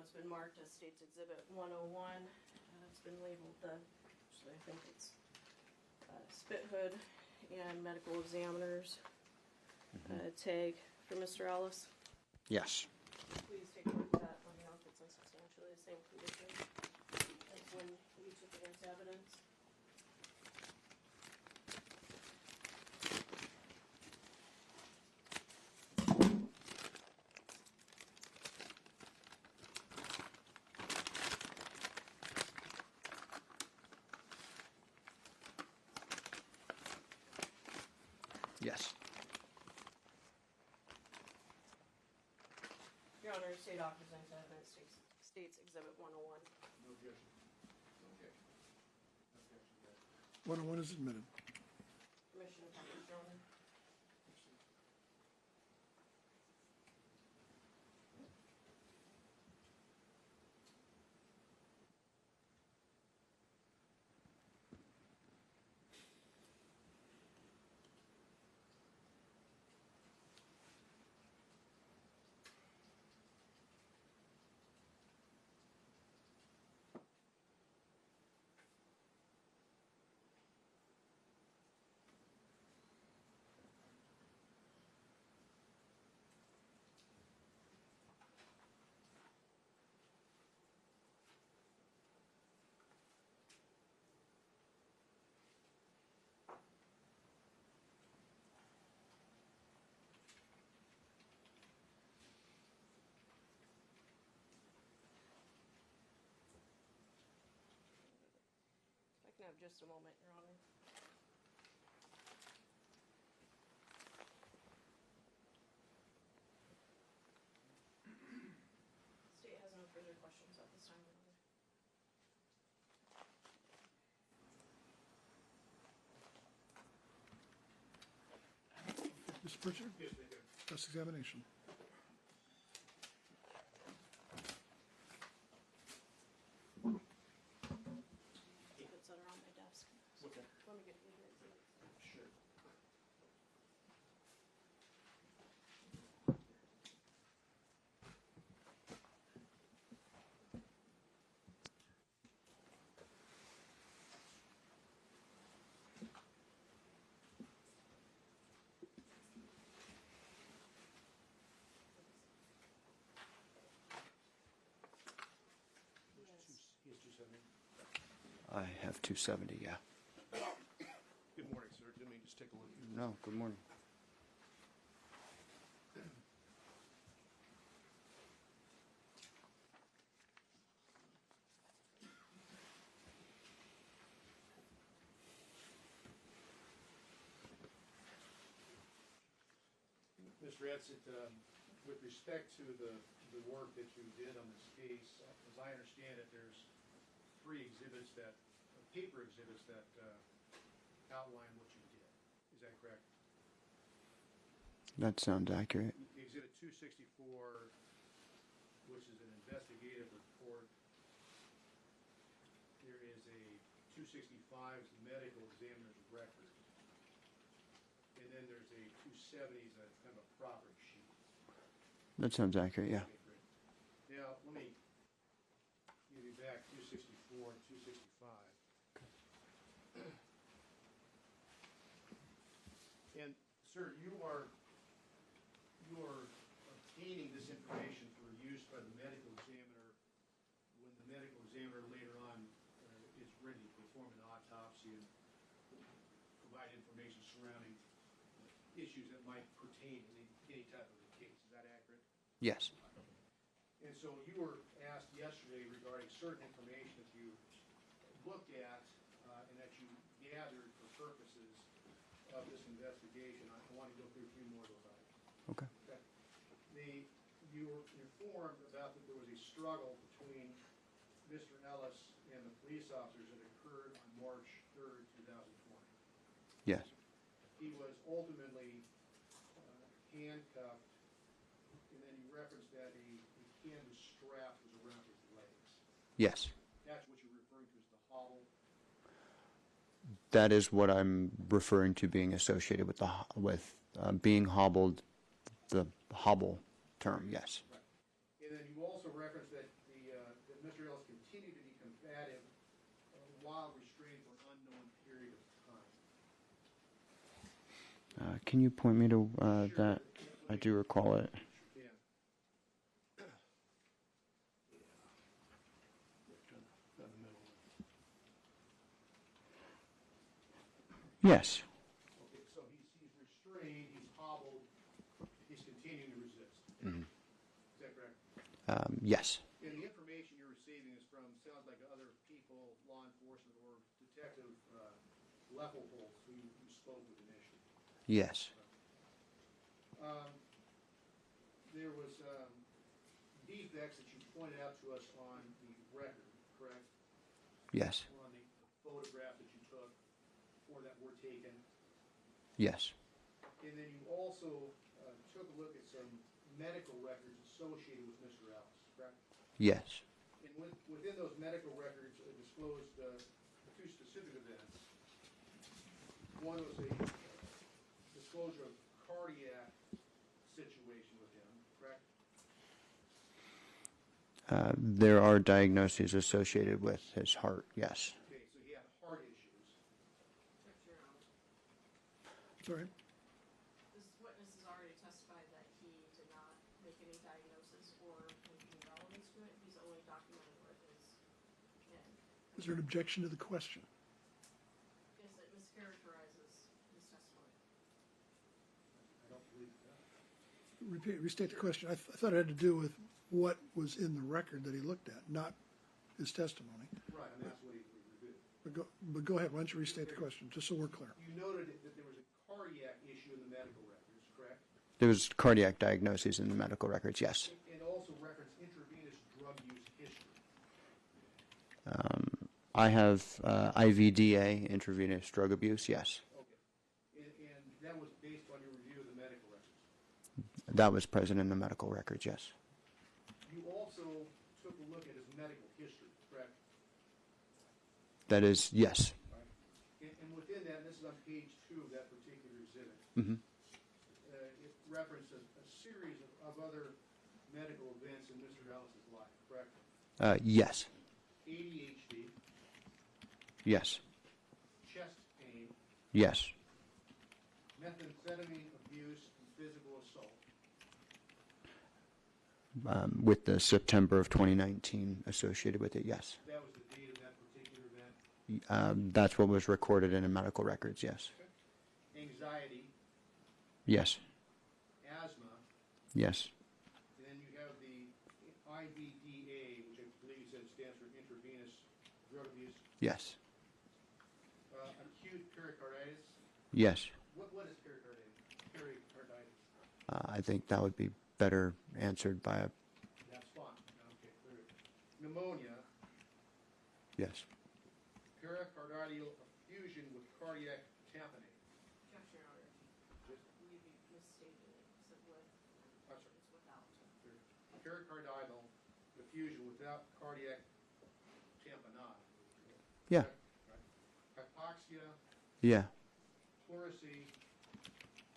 It's been marked as State's Exhibit 101. It's been labeled actually I think it's spit hood and medical examiner's tag for Mr. Ellis. Yes. Please take a look at that. Let me know if it's in substantially the same condition as when you took it into evidence. Yes. Your Honor, State Office presents evidence, State's Exhibit 101. No objection. No objection. Objection, yes. 101 is admitted. Commissioner Cummings, Your Honor. have just a moment, Your Honor. State has no further questions at this time, Your Honor. Mr. Pritchard? Yes, thank you. Cross-examination. Exhibits that are on my desk. Okay. Let me get you the exhibits. Sure. Yes. He has 270. I have 270, yeah. Good morning, sir. Let me just take a look. No, good morning. Mr. Edsett, with respect to the work that you did on this case, as I understand it, there's 3 exhibits paper exhibits that outline what you did. Is that correct? That sounds accurate. Exhibit 264, which is an investigative report. There is a 265 is the medical examiner's record. And then there's a 270 is a kind of a property sheet. That sounds accurate, yeah. Okay, great. Now, let me give you back 264 and 265. And, sir, you are obtaining this information for use by the medical examiner when the medical examiner later on is ready to perform an autopsy and provide information surrounding issues that might pertain to any type of a case. Is that accurate? Yes. And so you were asked yesterday regarding certain information that you looked at and that you gathered for purposes of this investigation. I want to go through a few more of those items. Okay. You were informed about that there was a struggle between Mr. Ellis and the police officers that occurred on March 3rd, 2020. Yes. He was ultimately handcuffed, and then you referenced that a canvas strap was around his legs. Yes. That's what you're referring to as the hobble. That is what I'm referring to being associated with being hobbled, the hobble term, yes. Right. And then you also referenced that that Mr. Ellis continued to be combative while restrained for an unknown period of time. Can you point me to Sure. that? I do recall it. Yeah. Yes. Okay, so he's restrained, he's hobbled, he's continuing to resist. Mhm. Is that correct? Yes. And the information you're receiving is from, sounds like other people, law enforcement, or Detective Leopold, who you spoke with initially. Yes. There was defects that you pointed out to us on the record, correct? Yes. Or on the photograph that you took, or that were taken. Yes. And then you also took a look at some medical records associated with Mr. Ellis, correct? Yes. And within those medical records, it disclosed 2 specific events. One was a disclosure of cardiac situation with him, correct? There are diagnoses associated with his heart, yes. Okay, so he had heart issues. Your Honor. Sorry? This witness has already testified that he did not make any diagnosis or anything relevant to it. He's only documented what is in. Is there an objection to the question? Yes, it mischaracterizes his testimony. I don't believe that. Restate the question. I thought it had to do with what was in the record that he looked at, not his testimony. Right, and that's what he reviewed. But go ahead, why don't you restate the question, just so we're clear. You noted that there was a cardiac issue in the medical records, correct? There was cardiac diagnoses in the medical records, yes. And also reference intravenous drug use history. I have IVDA, intravenous drug abuse, yes. Okay. And that was based on your review of the medical records. That was present in the medical records, yes. You also took a look at his medical history, correct? That is, yes. Right. And within that, and this is on page 2 of that particular exhibit, Hmm. It referenced a series of other medical events in Mr. Ellis's life, correct? Yes. ADHD, Yes. chest pain, Yes. methamphetamine abuse, and physical assault. With the September of 2019 associated with it, yes. That was the date of that particular event. That's what was recorded in the medical records, yes. Anxiety, Yes. asthma, Yes. and then you have the IVDA, which I believe you said stands for intravenous drug abuse, Yes. acute pericarditis. Yes. What is pericarditis? Pericarditis. I think that would be better answered by a That's fine. Okay, very good. Pneumonia, yes. pericardial effusion with cardiac tamponade. Yes, Your Honor. You misstated it. It's with, I'm sorry. it's without. Pericardial effusion without cardiac tamponade. Yeah. Right. Hypoxia, Yeah. pleurisy,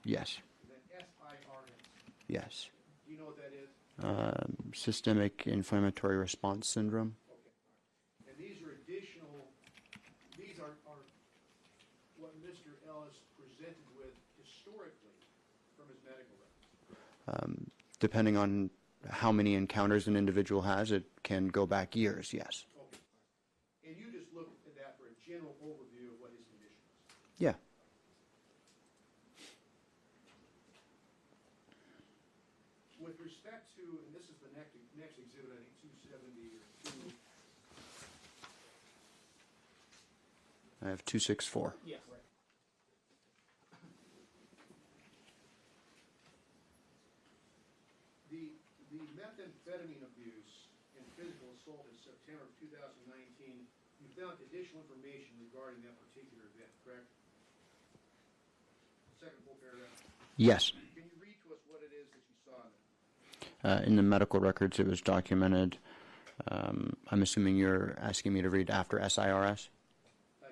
Yes. and then SIRS. Yes. Do you know what that is? Systemic inflammatory response syndrome. Okay. And these are additional, these are what Mr. Ellis presented with historically from his medical records. Depending on how many encounters an individual has, it can go back years, yes. Okay. And you just looked at that for a general overview of what his condition was. Yeah. With respect to, and this is the next exhibit, I think 270 or 2. I have 264. Yes. Right. The methamphetamine abuse and physical assault in September of 2019, you found additional information regarding that particular event, correct? Second full paragraph. Yes. Can you read to us what it is that you saw in there? In the medical records, it was documented. I'm assuming you're asking me to read after SIRS?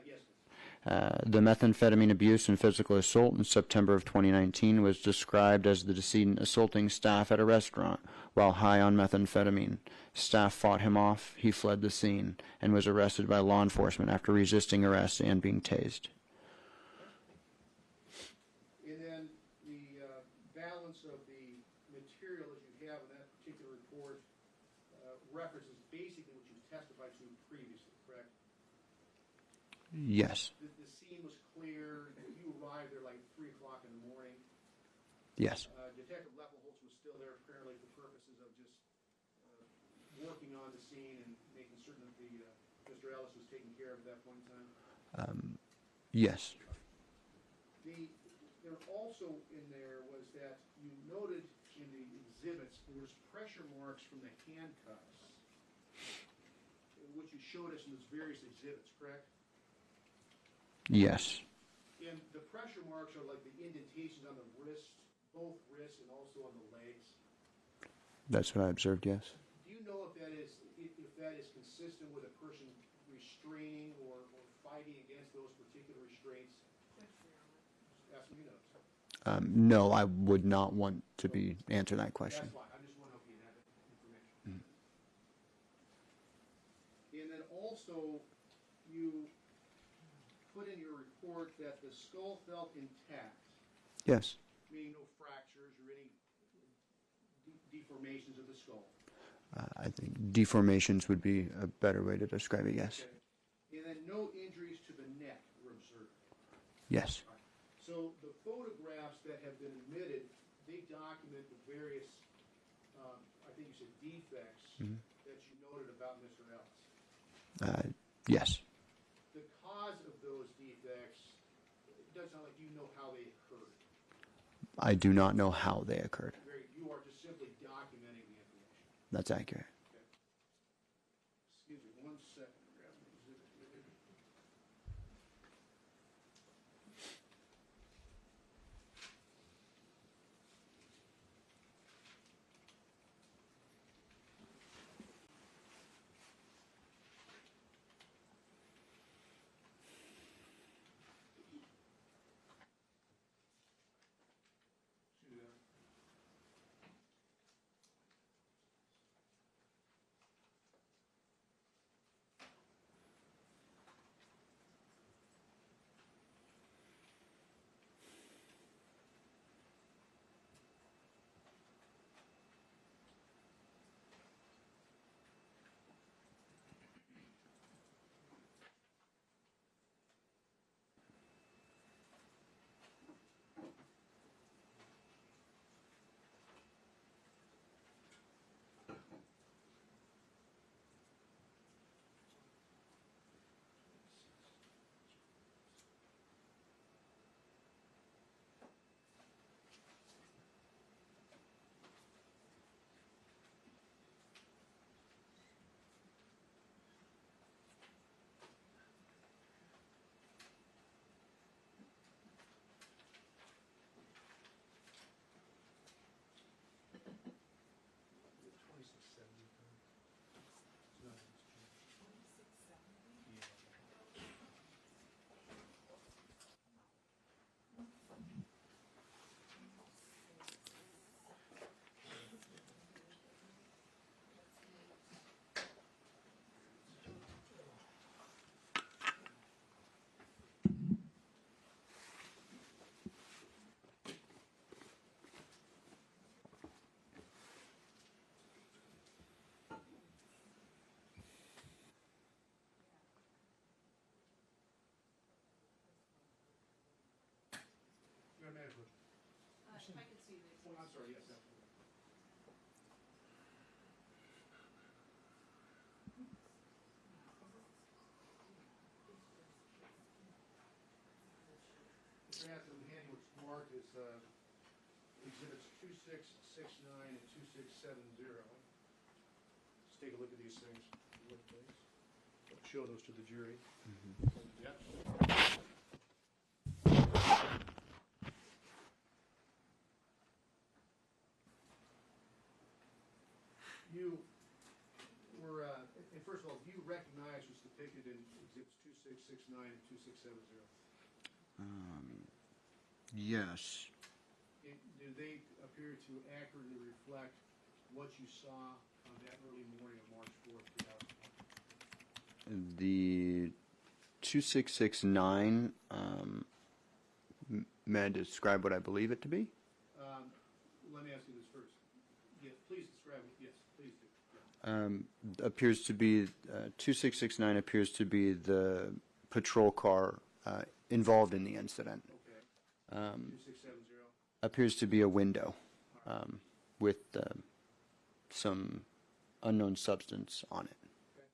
Yes. The methamphetamine abuse and physical assault in September of 2019 was described as the decedent assaulting staff at a restaurant while high on methamphetamine. Staff fought him off, he fled the scene, and was arrested by law enforcement after resisting arrest and being tased. And then the balance of the material that you have in that particular report references basically what you testified to previously, correct? Yes. The scene was clear. You arrived there like 3 o'clock in the morning. Yes. Detective Leppelholtz was still there apparently for purposes of just working on the scene and making certain that Mr. Ellis was taken care of at that point in time. Yes. There also in there was that you noted in the exhibits there was pressure marks from the handcuffs, which you showed us in those various exhibits, correct? Yes. And the pressure marks are like the indentations on the wrist, both wrists and also on the legs. That's what I observed, yes. Do you know if that is consistent with a person restraining or fighting against those particular restraints? Ask me those. No, I would not want to be answering that question. That's fine. I just want to know if you have that information. And then also, you put in your report that the skull felt intact, Yes. meaning no fractures or any deformations of the skull. I think deformations would be a better way to describe it, yes. Okay. And then no injuries to the neck were observed. Yes. So the photographs that have been admitted, they document the various, I think you said defects that you noted about Mr. Ellis. Yes. The does sound like you know how they occurred. I do not know how they occurred. You are just simply documenting the information. That's accurate. Okay. Excuse me 1 second. Grab an exhibit here. See that? Madam Manager. If I could see the. Oh, I'm sorry, yes, absolutely. Mr. Hanson, the hand what's marked is exhibits 2669 and 2670. Let's take a look at these things. Look, please. Show those to the jury. Yep. You were, and first of all, do you recognize what's depicted in exhibits 2669 and 2670? Yes. Do they appear to accurately reflect what you saw on that early morning of March 4th, 2020? The 2669, may I describe what I believe it to be? Let me ask you this first. Yes, please describe it. Yes, please do. Yeah. Appears to be, 2669 appears to be the patrol car involved in the incident. Okay. 2670? Appears to be a window with some unknown substance on it. Okay.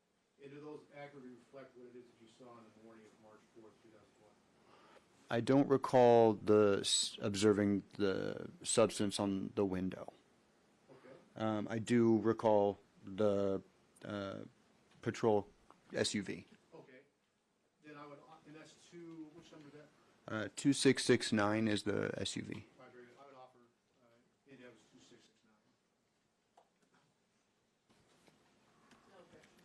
And do those accurately reflect what it is that you saw on the morning of March 4th, 2020? I don't recall observing the substance on the window. Okay. I do recall the patrol SUV. Okay. Then I would, and that's which number is that? 2669 is the SUV. I would offer, it was 2669. No objection.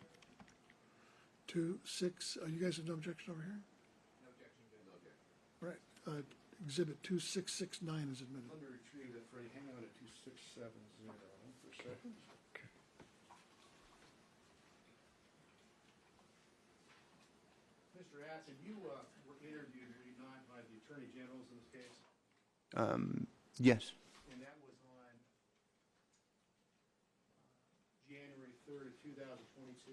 26, you guys have no objection over here? No objection, no objection. Right, exhibit 2669 is admitted. Let me retrieve that, Freddie. Hang on to 2670 for a second. Mr. Atson, you were interviewed, were you not, by the Attorney Generals in this case? Yes. And that was on January 3rd of 2022?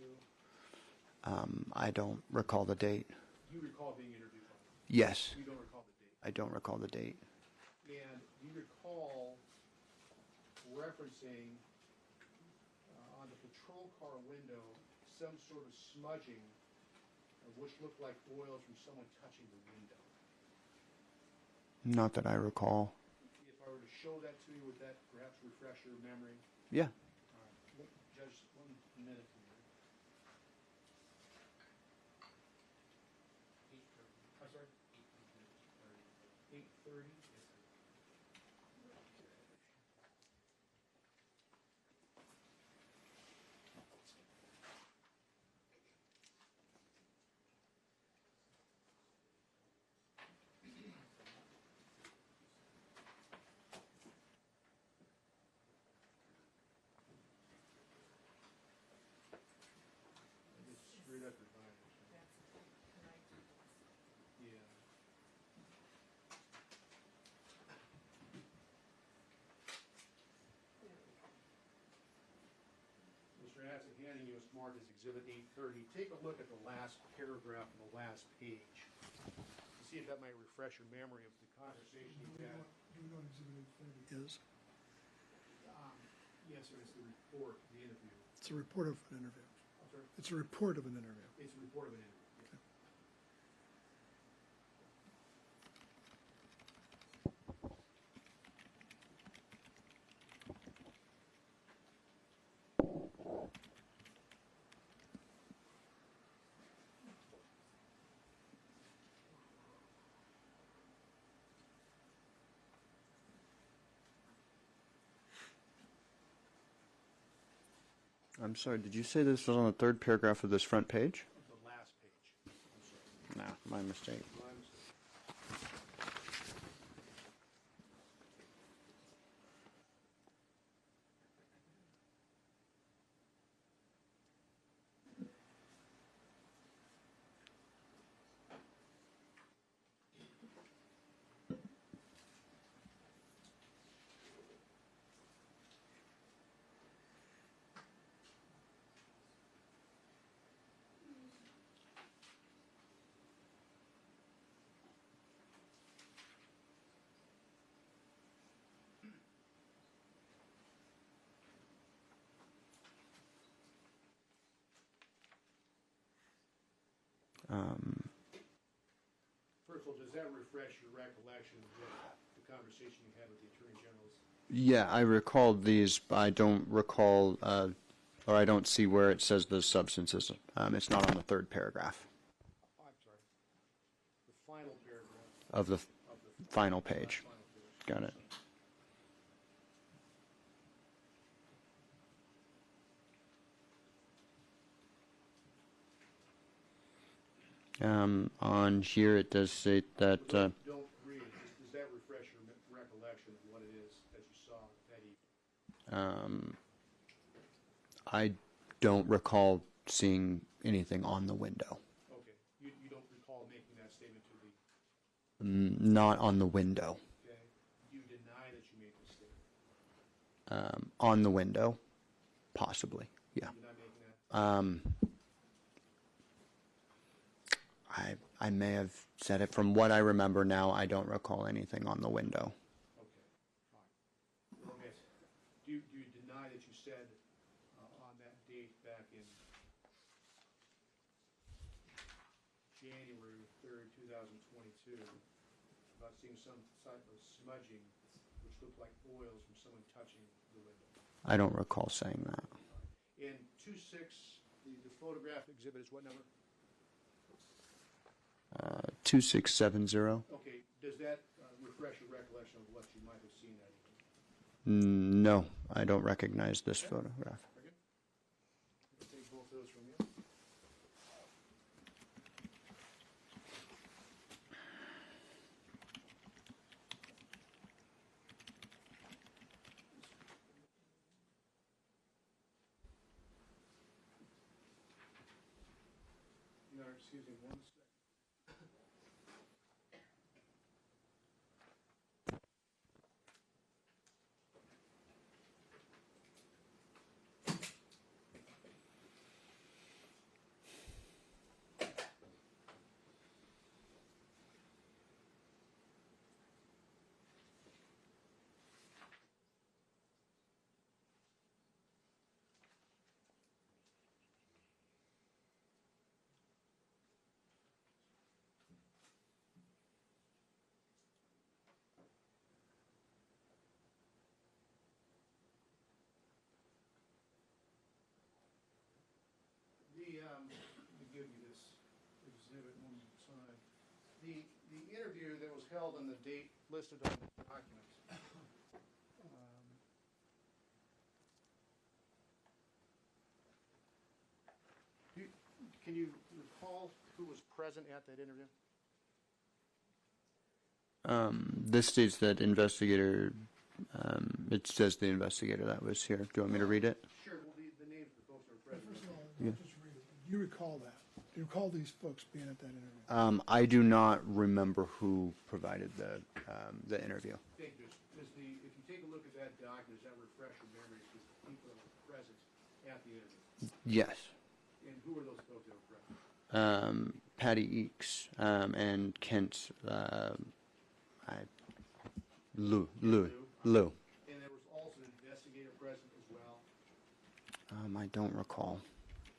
I don't recall the date. You recall being interviewed by them? Yes. You don't recall the date? I don't recall the date. And you recall referencing on the patrol car window some sort of smudging of which looked like oil from someone touching the window. Not that I recall. If I were to show that to you, would that perhaps refresh your memory? Yeah. All right, Judge, 1 minute here. I'm sorry? 8:30? Straight up your Bible. Yeah. Mr. Hanson, handing you a marked as Exhibit 830. Take a look at the last paragraph on the last page. To see if that might refresh your memory of the conversation you had. Do we know what Exhibit 830 is? Yes, sir, it's the report, the interview. It's a report of an interview. I'm sorry? It's a report of an interview. It's a report of an interview. Okay. I'm sorry, did you say this was on the third paragraph of this front page? The last page. I'm sorry. No, my mistake. My mistake. First of all, does that refresh your recollection of the conversation you had with the Attorney General's? Yeah, I recall these, but I don't recall, or I don't see where it says the substances. It's not on the third paragraph Oh, I'm sorry. The final paragraph of the of the final page. final page. Got it. On here it does say that, Don't read it. Does that refresh your recollection of what it is that you saw that evening? I don't recall seeing anything on the window. Okay. You don't recall making that statement to the, Not on the window. okay? You deny that you made the statement. On the window, possibly, yeah. You're not making that? I may have said it. From what I remember now, I don't recall anything on the window. Okay, fine. Let me ask, do you deny that you said on that date back in January 3rd, 2022, about seeing some type of smudging which looked like oils from someone touching the window? I don't recall saying that. In 2-6, the photograph exhibit is what number? 2670. Okay, does that refresh your recollection of what you might have seen that evening? No, I don't recognize this photograph. Very good. I'll take both those from you. No, excuse me, 1 second. exhibit one more time. The interview that was held on the date listed on the documents. Can you recall who was present at that interview? This states that investigator, it says the investigator that was here. Do you want me to read it? Sure, well, the names of the folks that were present. First of all, Yeah. just read it. Do you recall that? Do you recall these folks being at that interview? I do not remember who provided the interview. Thank you. If you take a look at that document, does that refresh your memories with the people that were present at the interview? Yes. And who were those folks that were present? Patty Eakes and Kent Lou. And there was also an investigator present as well. I don't recall.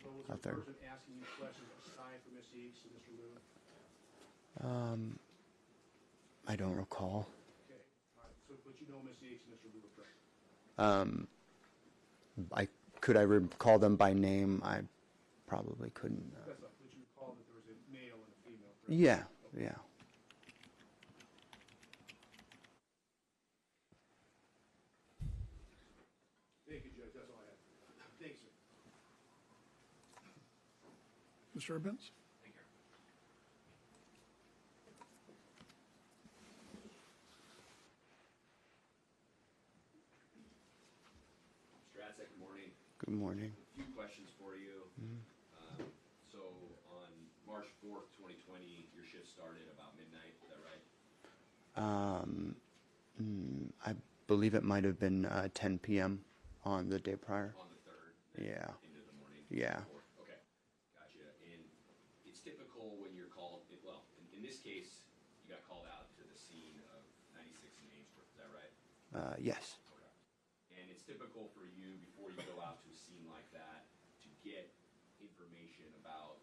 So was Out the there. person asking you questions aside from Ms. Eakes and Mr. Liu? I don't recall. Okay, all right. So, but you know Ms. Eakes and Mr. Liu were present. Could I recall them by name? I probably couldn't. That's not, but you recall that there was a male and a female present? Yeah, yeah. Thank you, Judge. That's all I have. Thanks, sir. Mr. Urbans? Thank you. Mr. Atzek, good morning. Good morning. A few questions for you. So on March 4th, 2020, your shift started about midnight, is that right? I believe it might have been 10 p.m. on the day prior. On the 3rd? Yeah. Into the morning? Yeah. 4th. Okay, gotcha. And it's typical when you're called, well, in this case, you got called out to the scene of 96 in Ainsworth, is that right? Yes. Okay. And it's typical for you, before you go out to a scene like that, to get information about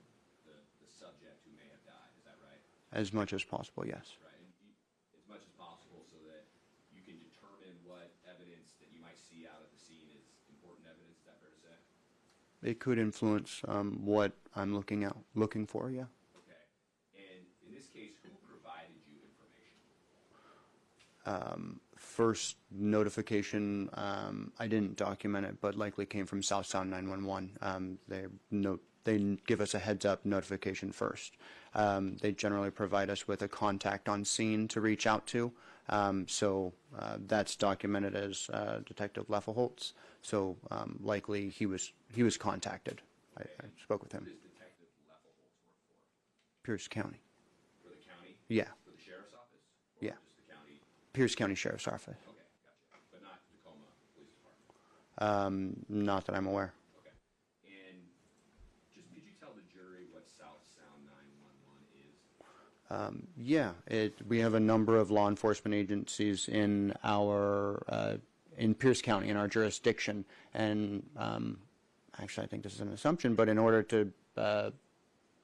the subject who may have died, is that right? As much as possible, yes. Right, and as much as possible so that you can determine what evidence that you might see out at the scene is important evidence, is that fair to say? It could influence what I'm looking for, yeah. Okay, and in this case, who provided you information? First notification, I didn't document it, but likely came from South Sound 911. They give us a heads up notification first. They generally provide us with a contact on scene to reach out to. So that's documented as Detective Leffelholtz. So likely he was contacted. I spoke with Who him. does Detective Leffelholtz work for? Pierce County. For the county? Yeah. For the sheriff's office? Or Yeah. just the county? Pierce County Sheriff's Office. Okay, gotcha. But not Tacoma Police Department? Not that I'm aware. Okay. And just, could you tell the jury what South Sound 911 is? Yeah, we have a number of law enforcement agencies in in Pierce County, in our jurisdiction, and actually I think this is an assumption, but in order to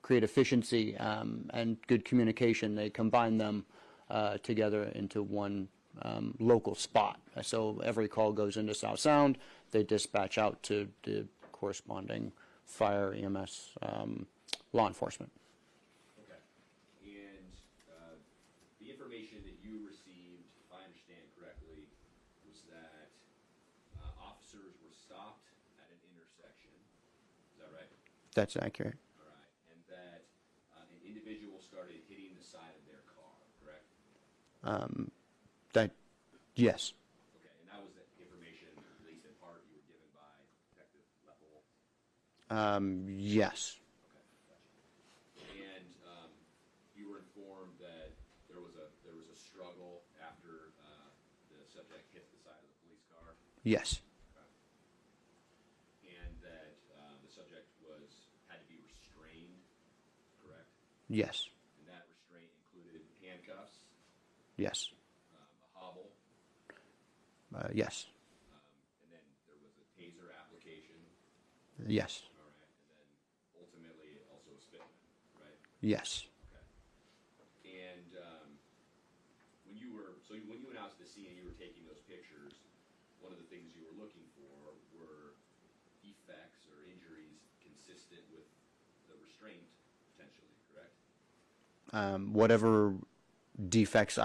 create efficiency and good communication, they combine them together into one local spot. So every call goes into South Sound, they dispatch out to the corresponding fire, EMS, law enforcement. Okay. And the information that you received, if I understand correctly, was that officers were stopped at an intersection. Is that right? That's accurate. All right. And that an individual started hitting the side of their car, correct? Yes. Okay. And that was the information, at least in part, you were given by Detective Leffelholtz? Yes. Okay, gotcha. And you were informed that there was a struggle after the subject hit the side of the police car. Yes. Okay. And that the subject had to be restrained, correct? Yes. And that restraint included handcuffs, Yes. a hobble, Yes. and then there was a taser application. Yes. All right, and then ultimately also a spit gun, right? Yes. Okay. And when you went out to the scene and you were taking those pictures, one of the things you were looking for were defects or injuries consistent with the restraint, potentially, correct? Whatever defects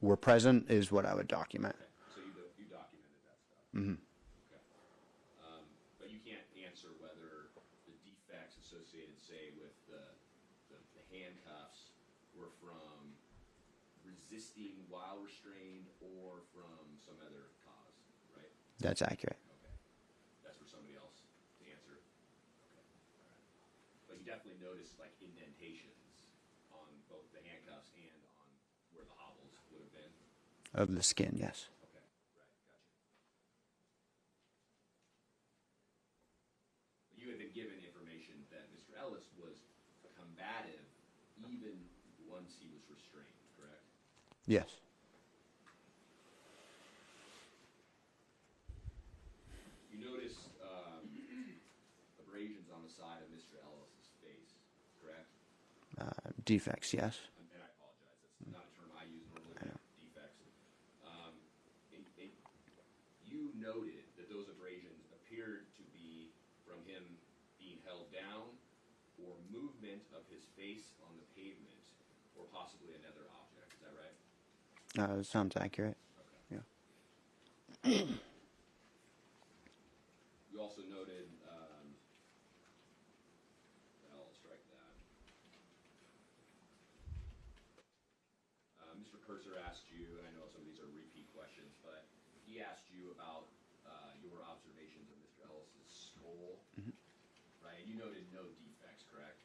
were present is what I would document. Okay, so you documented that stuff. Mm-hmm. Okay. But you can't answer whether the defects associated, say, with the handcuffs were from resisting while restrained or from some other cause, right? That's accurate. Okay. That's for somebody else to answer. Okay. All right. But you definitely noticed like indentations on both the handcuffs and on where the hobbles would have been. Of the skin, yes. Okay. Right. Gotcha. You had been given information that Mr. Ellis was combative even once he was restrained, correct? Yes. You noticed abrasions on the side of Mr. Ellis's face, correct? Defects, yes. And I apologize, that's not a term I use normally, defects. You noted that those abrasions appeared to be from him being held down or movement of his face on the pavement or possibly another object, is that right? Sounds accurate. Okay. Yeah. You also noted, well, I'll strike that. Mr. Purser asked you, and I know some of these are repeat questions, but he asked you about your observations of Mr. Ellis's skull, right? You noted no defects, correct?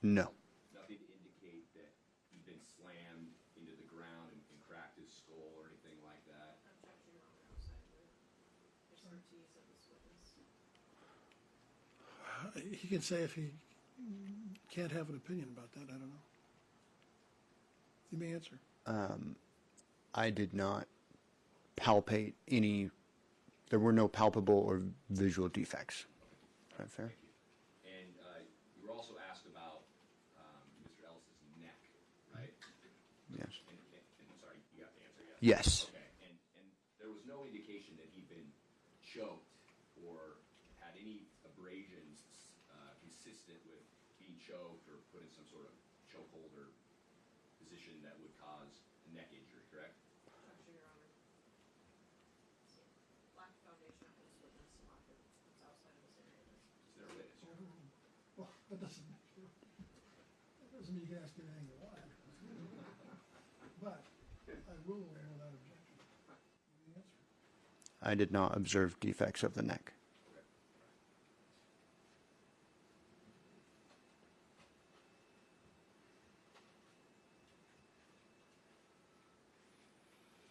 No. Nothing to indicate that he'd been slammed into the ground and cracked his skull or anything like that. Objection, Your Honor, outside the expertise of this witness. He can say if he can't have an opinion about that, I don't know. You may answer. I did not palpate any, there were no palpable or visual defects. Is that fair? Thank you. And you were also asked about Mr. Ellis's neck, right? Yes. And I'm sorry, you got the answer, yes? Yes. Okay, and there was no indication that he'd been choked or had any abrasions consistent with being choked or put in some sort of chokehold or position that would cause a neck injury, correct? Objection, Your Honor. Lack of foundation for this witness, lack of, it's outside of this area. Is there a witness here? Well, that doesn't mean you can ask anything you want. But I will without objection. The answer. I did not observe defects of the neck.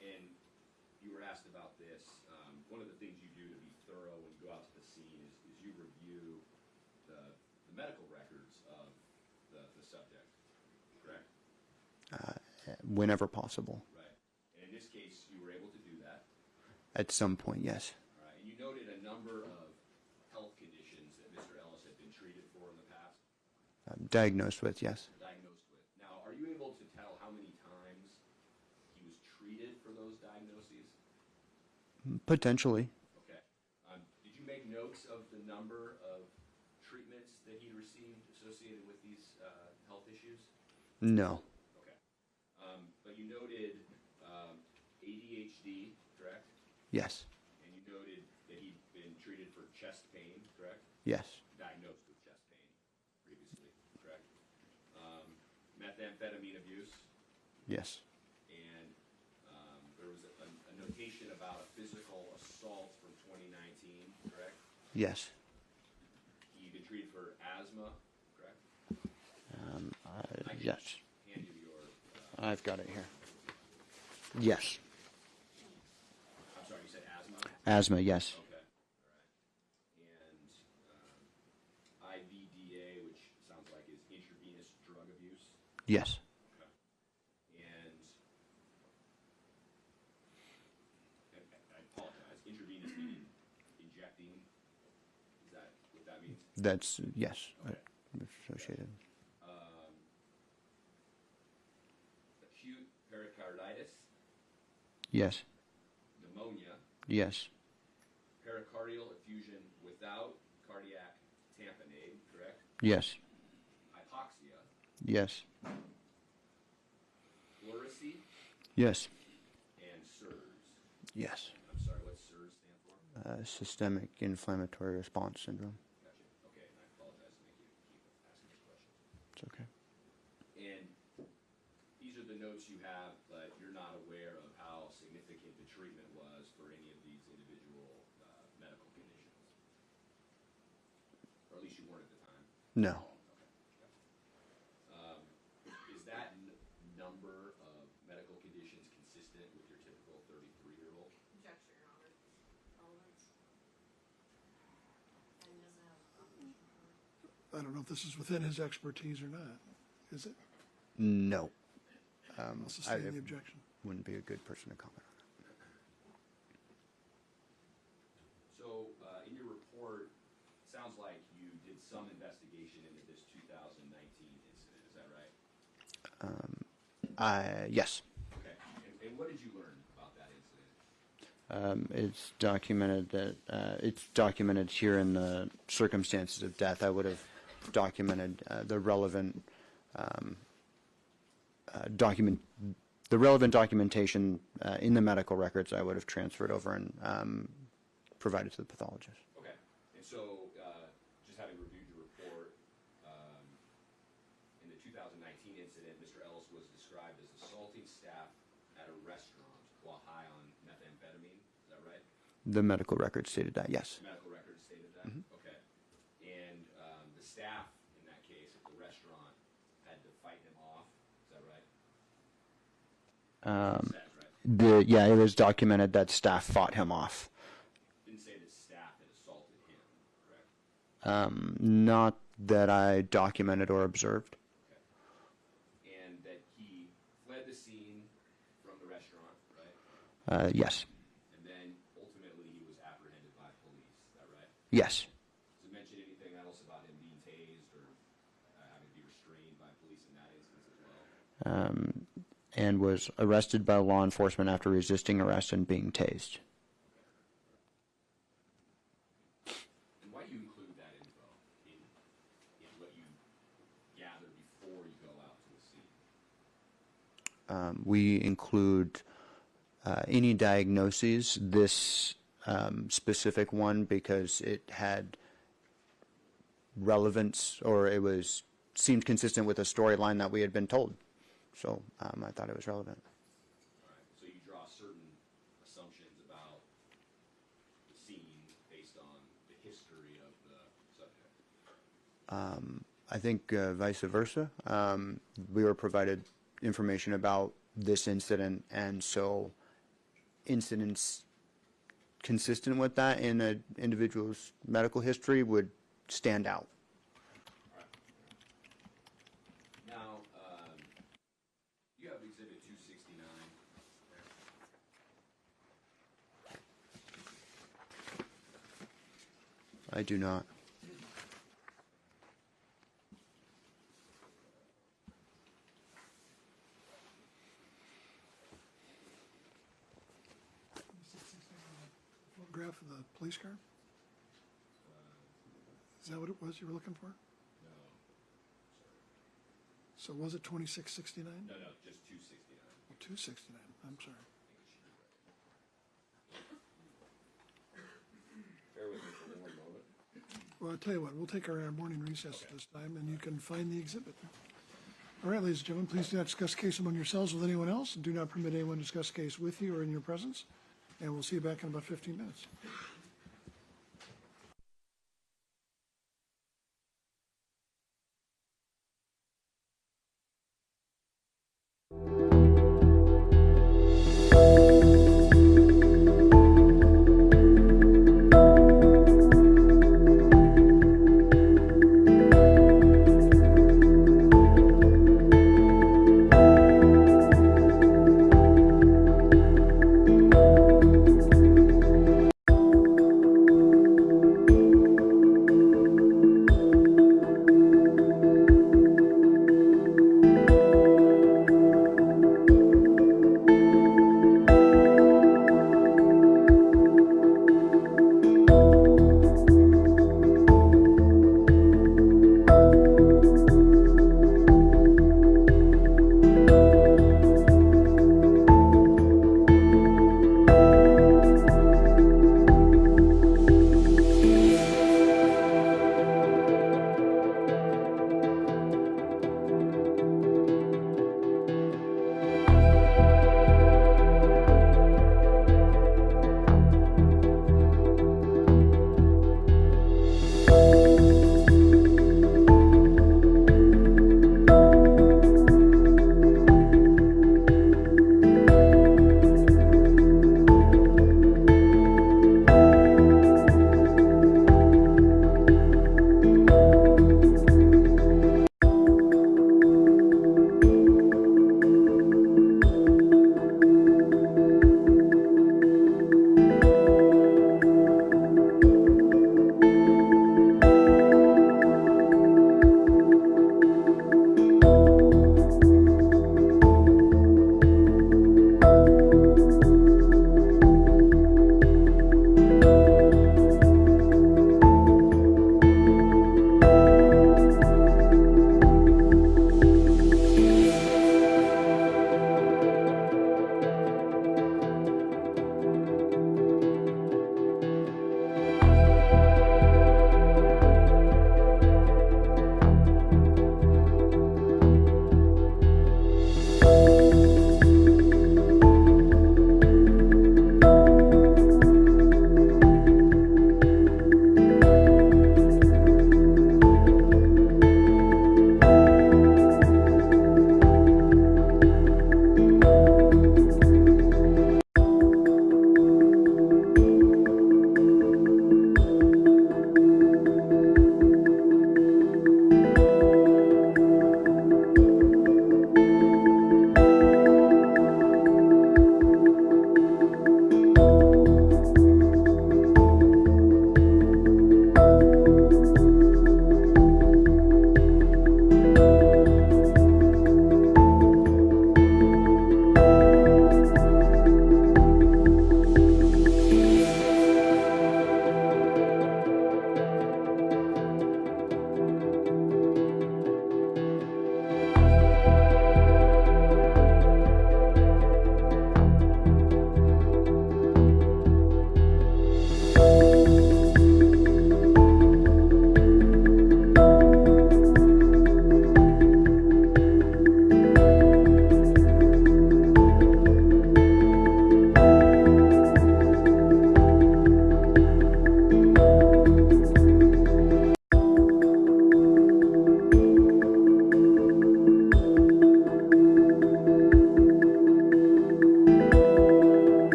And you were asked about this. One of the things you do to be thorough when you go out to the scene is you review the medical records of the subject, correct? Whenever possible. Right. And in this case, you were able to do that. At some point, yes. All right. And you noted a number of health conditions that Mr. Ellis had been treated for in the past, Diagnosed with, yes. diagnosed with. Now, are you able to tell how many times he was treated for those diagnoses? Potentially. Okay. Did you make notes of the number of treatments that he received associated with these health issues? No. Okay. But you noted ADHD, correct? Yes. And you noted that he'd been treated for chest pain, correct? Yes. Diagnosed with chest pain previously, correct? Methamphetamine abuse, Yes. and there was a notation about a physical assault from 2019, correct? Yes. You've been treated for asthma, correct? I can Yes. just hand you your, I've got it here. Yes. I'm sorry, you said asthma? Asthma, yes. Okay, all right. And IVDA, which sounds like is intravenous drug abuse. Yes. Okay. And I apologize, intravenous meaning injecting, is that what that means? That's, yes. Okay. Associated. Acute pericarditis, Yes. pneumonia, Yes. pericardial effusion without cardiac tamponade, correct? Yes. Hypoxia, Yes. pleurisy, Yes. and SIRS. Yes. I'm sorry, what's SIRS stand for? Systemic inflammatory response syndrome. Gotcha. Okay, and I apologize to make you keep asking this question. It's okay. And these are the notes you have, but you're not aware of how significant the treatment was for any of these individual medical conditions? Or at least you weren't at the time? No. Is that number of medical conditions consistent with your typical 33-year-old? Objection, Your Honor. Relevance. And he doesn't have a confirmation report. I don't know if this is within his expertise or not, is it? No. I'll sustain the objection. Wouldn't be a good person to comment on it. So, in your report, it sounds like you did some investigation into this 2019 incident, is that right? Yes. Okay, and what did you learn about that incident? It's documented that it's documented here in the circumstances of death. I would have documented the relevant documentation in the medical records. I would have transferred over and provided to the pathologist. Okay, and so, just having reviewed your report, in the 2019 incident, Mr. Ellis was described as assaulting staff at a restaurant while high on methamphetamine, is that right? The medical records stated that, yes. The medical records stated that? Okay. And the staff in that case at the restaurant had to fight him off, is that right? It says, right? Yeah, it was documented that staff fought him off. Didn't say that staff had assaulted him, correct? Not that I documented or observed. Okay. And that he fled the scene from the restaurant, right? Yes. And then ultimately he was apprehended by police, is that right? Yes. Does it mention anything else about him being tased or having to be restrained by police in that instance as well? And was arrested by law enforcement after resisting arrest and being tased. And why do you include that info in what you gather before you go out to the scene? We include any diagnoses, this specific one, because it had relevance, or it seemed consistent with a storyline that we had been told. So I thought it was relevant. All right. So you draw certain assumptions about the scene based on the history of the subject? I think vice versa. We were provided information about this incident, and so incidents consistent with that in an individual's medical history would stand out. Now, you have Exhibit 269. I do not. Photograph of the police car? Is that what it was you were looking for? No. So was it 2669? No, just 269. Well, 269, I'm sorry. Bear with me for one moment. Well, I'll tell you what, we'll take our morning recess this time, and you can find the exhibit. All right, ladies and gentlemen, please do not discuss case among yourselves with anyone else, and do not permit anyone to discuss case with you or in your presence. And we'll see you back in about 15 minutes.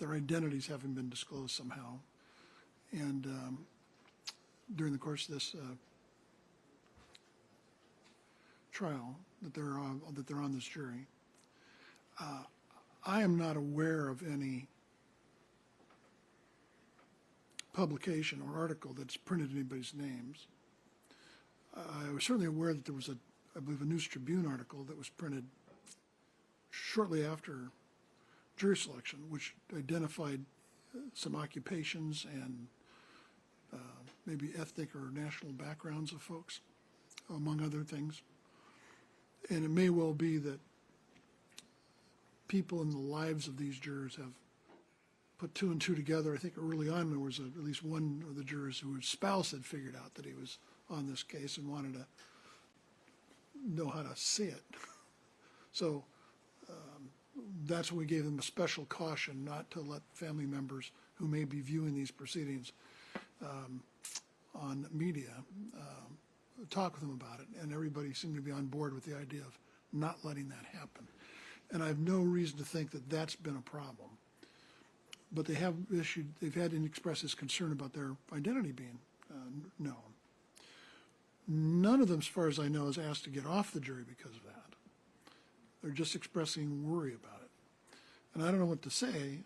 their identities having been disclosed somehow. And during the course of this trial, that they're on this jury. I am not aware of any publication or article that's printed anybody's names. I was certainly aware that there was I believe, a News Tribune article that was printed shortly after jury selection, which identified some occupations and maybe ethnic or national backgrounds of folks, among other things. And it may well be that people in the lives of these jurors have put two and two together. I think early on there was at least one of the jurors whose spouse had figured out that he was on this case and wanted to know how to see it. So that's when we gave them a special caution not to let family members who may be viewing these proceedings on media talk with them about it. And everybody seemed to be on board with the idea of not letting that happen. And I have no reason to think that that's been a problem. But they've had to express this concern about their identity being known. None of them, as far as I know, is asked to get off the jury because of that. They're just expressing worry about it. And I don't know what to say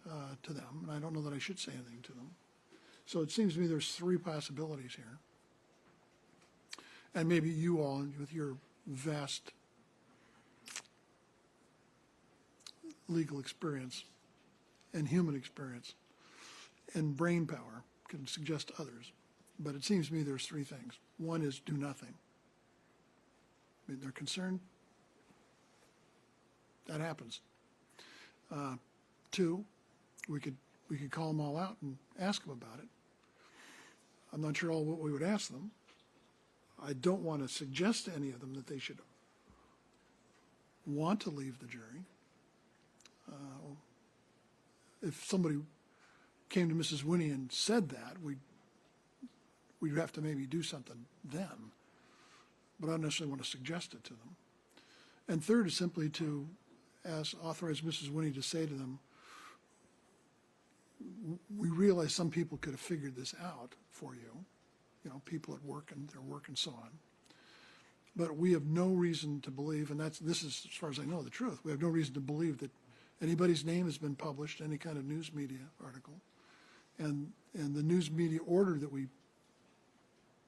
to them, and I don't know that I should say anything to them. So it seems to me there's three possibilities here. And maybe you all, with your vast legal experience and human experience and brain power, can suggest others. But it seems to me there's three things. One is do nothing. I mean, they're concerned. That happens. Two, we could call them all out and ask them about it. I'm not sure all what we would ask them. I don't want to suggest to any of them that they should want to leave the jury. If somebody came to Mrs. Winnie and said that, we'd have to maybe do something then. But I don't necessarily want to suggest it to them. And third is simply to authorize Mrs. Winnie to say to them, we realize some people could have figured this out for you, people at work and their work and so on. But we have no reason to believe, and this is, as far as I know, the truth. We have no reason to believe that anybody's name has been published, any kind of news media article. And the news media order that we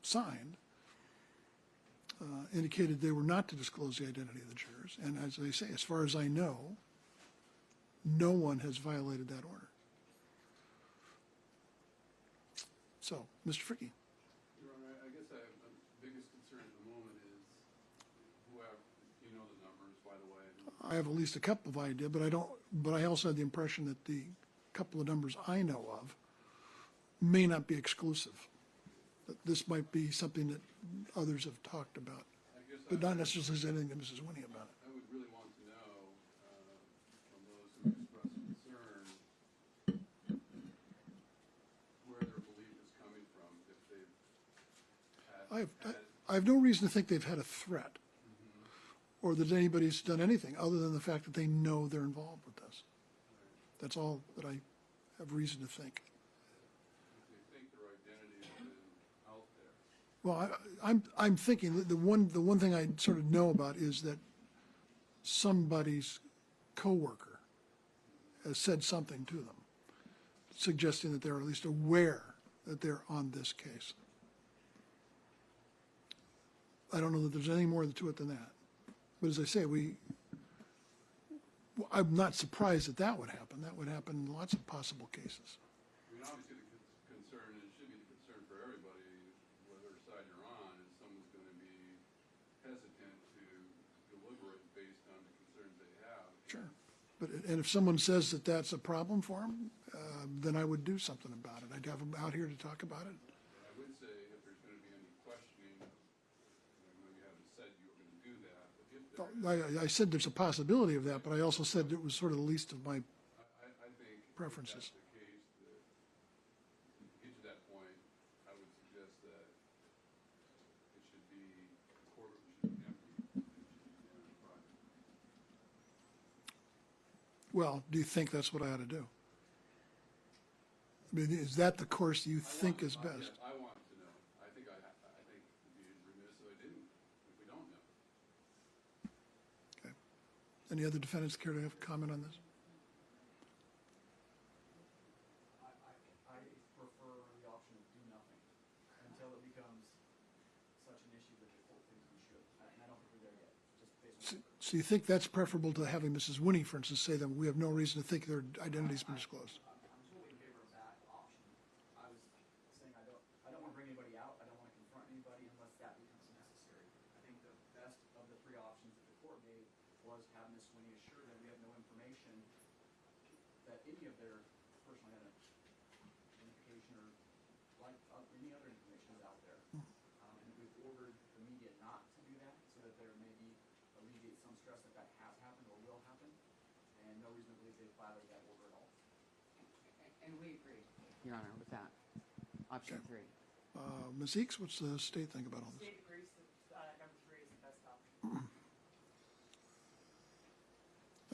signed indicated they were not to disclose the identity of the jurors. And as I say, as far as I know, no one has violated that order. So, Mr. Fricke. Your Honor, I guess the biggest concern at the moment is whoever, you know the numbers, by the way. I have at least a couple of ideas, but I also had the impression that the couple of numbers I know of may not be exclusive. That this might be something that others have talked about, but not necessarily said anything to Mrs. Winnie about it. I would really want to know from those who express concern where their belief is coming from, if they've I have no reason to think they've had a threat or that anybody's done anything other than the fact that they know they're involved with this. That's all that I have reason to think. they think their identity has been out there. Well, I'm thinking that the one thing I sort of know about is that somebody's coworker has said something to them, suggesting that they're at least aware that they're on this case. I don't know that there's any more to it than that. But as I say, I'm not surprised that would happen. That would happen in lots of possible cases. I mean, obviously the concern, and it should be the concern for everybody, whether side you're on, is someone's going to be hesitant to deliberate based on the concerns they have. Sure. And if someone says that that's a problem for them, then I would do something about it. I'd have them out here to talk about it. I would say if there's going to be any questioning, I know you haven't said you were going to do that, but if there I said there's a possibility of that, but I also said it was sort of the least of my I think preferences. if that's the case, that to get to that point, I would suggest that it should be, the courtroom should be empty, and it should be done in private. Well, do you think that's what I ought to do? mean, is that the course you think is best? I want to know. I think I think it'd be remiss if I didn't, if we don't know. Okay. Any other defendants care to have a comment on this? I prefer the option of do nothing until it becomes such an issue that the court thinks we should. And I don't think we're there yet, just based on. So you think that's preferable to having Mrs. Winnie, for instance, say that we have no reason to think their identity's been disclosed? I'm totally in favor of that option. I was saying I don't want to bring anybody out. I don't want to confront anybody unless that becomes necessary. I think the best of the three options that the court gave was have Miss Winnie assure that we have no information that any of their personal identification or like any other information is out there. And we've ordered the media not to do that so that there may be alleviate some stress that that has happened or will happen. And no reason to believe they've violated that order at all. And we agree, Your Honor, with that. Option Okay. 3. Ms. Eakes, what's the state think about all this? State agrees that, number 3 is the best option.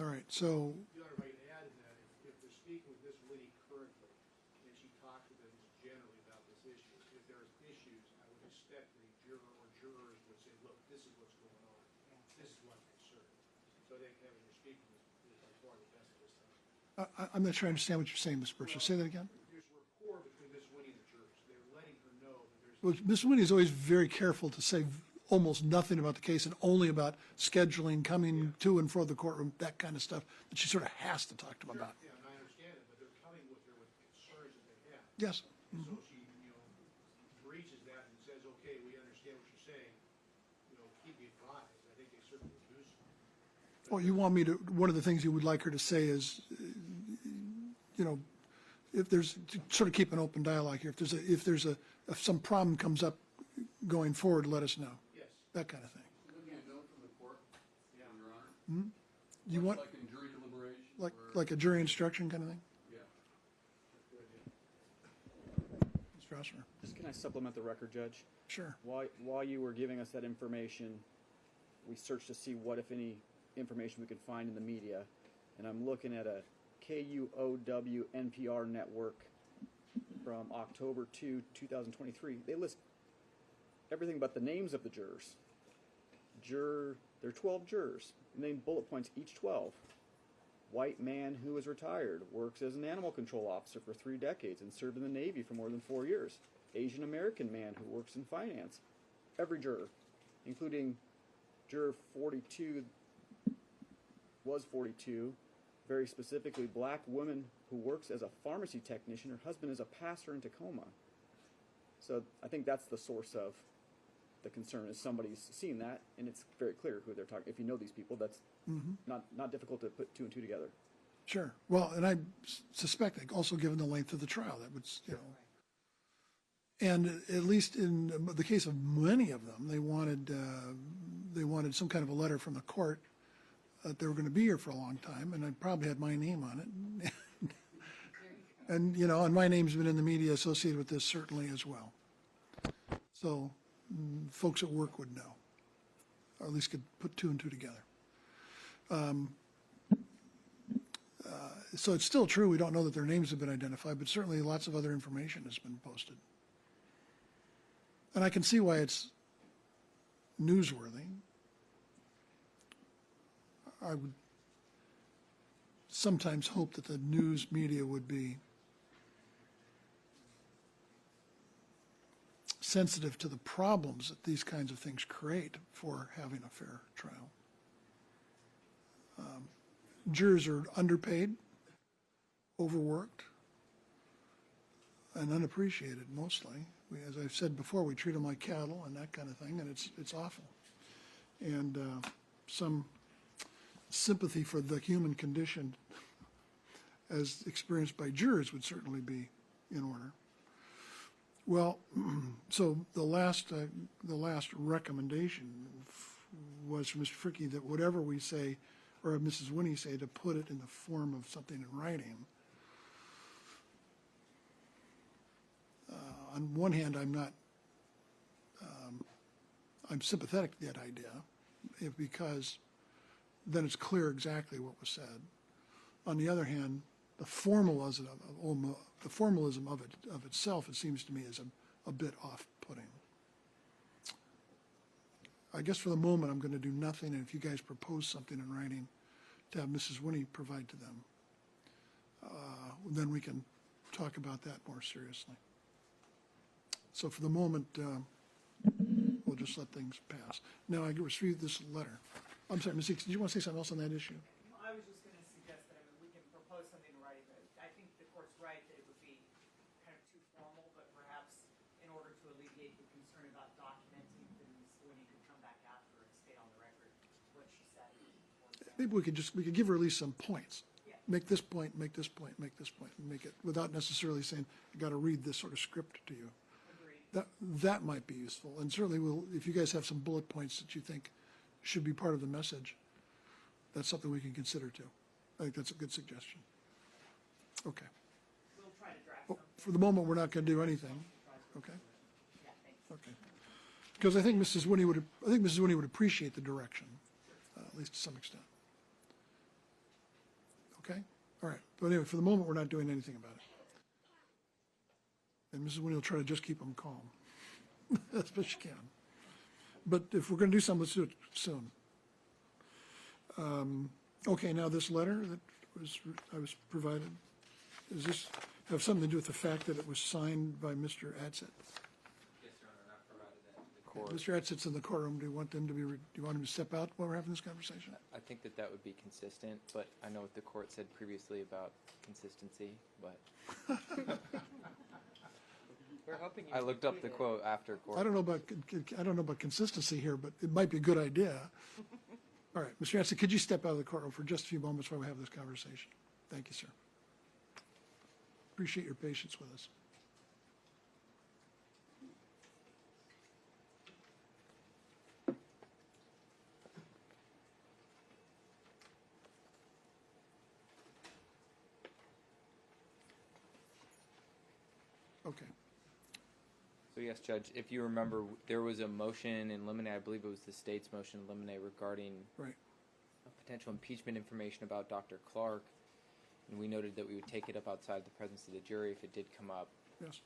All right, so, Your Honor, if I can add to that, if they're speaking with Miss Winnie currently, and she talks to them just generally about this issue, if there's issues, I would expect the juror or jurors would say, look, this is what's going on. This is what's concerned. So I think having her speaking is by far the best at this time. I'm not sure I understand what you're saying, Ms. Birch. Say that again? There's rapport between Miss Winnie and the jurors. They're letting her know that there's. Well, Ms. Winnie is always very careful to say almost nothing about the case and only about scheduling, coming to and from the courtroom, that kind of stuff that she sort of has to talk to them about. Yeah, and I understand it, but they're coming with her with concerns that they have. Yes. So she, breaches that and says, okay, we understand what you're saying, keep me advised. I think they certainly do so. Well, you want me to, one of the things you would like her to say is, if there's, to sort of keep an open dialogue here, if some problem comes up going forward, let us know. Yes. That kind of thing. Looking at a note from the court, Your Honor. You want, Like in jury deliberation? like a jury instruction kind of thing? Yeah. Mr. Osmer? Just can I supplement the record, Judge? Sure. While you were giving us that information, we searched to see what, if any, information we could find in the media, and I'm looking at a KUOW NPR network from October 2, 2023. They list everything but the names of the jurors. There are 12 jurors, named bullet points, each 12. White man who is retired, works as an animal control officer for 3 decades and served in the Navy for more than 4 years. Asian American man who works in finance. Every juror, including juror 42, was 42, very specifically black woman who works as a pharmacy technician. Her husband is a pastor in Tacoma. So I think that's the source of the concern, is somebody's seen that, and it's very clear who they're talking. If you know these people, that's not difficult to put 2 and 2 together. Sure. Well, and I suspect, also given the length of the trial, that would, and at least in the case of many of them, they wanted some kind of a letter from the court that they were going to be here for a long time, and I probably had my name on it. And, and my name's been in the media associated with this certainly as well. So folks at work would know, or at least could put 2 and 2 together. So it's still true, we don't know that their names have been identified, but certainly lots of other information has been posted. And I can see why it's newsworthy. I would sometimes hope that the news media would be sensitive to the problems that these kinds of things create for having a fair trial. Jurors are underpaid, overworked, and unappreciated mostly. As I've said before, we treat them like cattle and that kind of thing, and it's awful. And some sympathy for the human condition as experienced by jurors would certainly be in order. Well, so the last recommendation was from Mr. Fricke that whatever we say, or Mrs. Winnie say, to put it in the form of something in writing. On one hand, I'm sympathetic to that idea, because then it's clear exactly what was said. On the other hand, the formalism of it, of itself, it seems to me, is a bit off-putting. I guess for the moment, I'm going to do nothing, and if you guys propose something in writing to have Mrs. Winnie provide to them, then we can talk about that more seriously. So for the moment, we'll just let things pass. Now, I received this letter. I'm sorry, Ms. Eakes, did you want to say something else on that issue? I was just going to suggest that, I mean, we can propose something in writing, but I think the court's right that it would be kind of too formal, but perhaps in order to alleviate the concern about documenting things, when you could come back after and state on the record what she said. Maybe we could give her at least some points. Yeah. Make this point, make this point, make this point, and make it, without necessarily saying, I got to read this sort of script to you. Agreed. That might be useful, and certainly if you guys have some bullet points that you think should be part of the message, that's something we can consider too. I think that's a good suggestion. Okay. We'll try to draft Well, something. for the moment, we're not going to do anything. Okay. Yeah, thanks. Okay. Because I think Mrs. Winnie would appreciate the direction, at least to some extent. Okay. All right. But anyway, for the moment, we're not doing anything about it. And Mrs. Winnie will try to just keep them calm as best she can. But if we're going to do something, let's do it soon. Okay, now this letter that I was provided, does this have something to do with the fact that it was signed by Mr. Adsett? Yes, Your Honor, I've provided that to the court. Mr. Adsett's in the courtroom. Do you want him to step out while we're having this conversation? I think that would be consistent, but I know what the court said previously about consistency, but We're hoping you I looked up the tweeted. quote after court. I don't know about consistency here, but it might be a good idea. All right, Mr. Adsett, could you step out of the courtroom for just a few moments while we have this conversation? Thank you, sir. Appreciate your patience with us. Okay. So yes, Judge, if you remember, there was a motion in limine, I believe it was the state's motion in limine regarding Right. potential impeachment information about Dr. Clark, and we noted that we would take it up outside the presence of the jury if it did come up. Yes.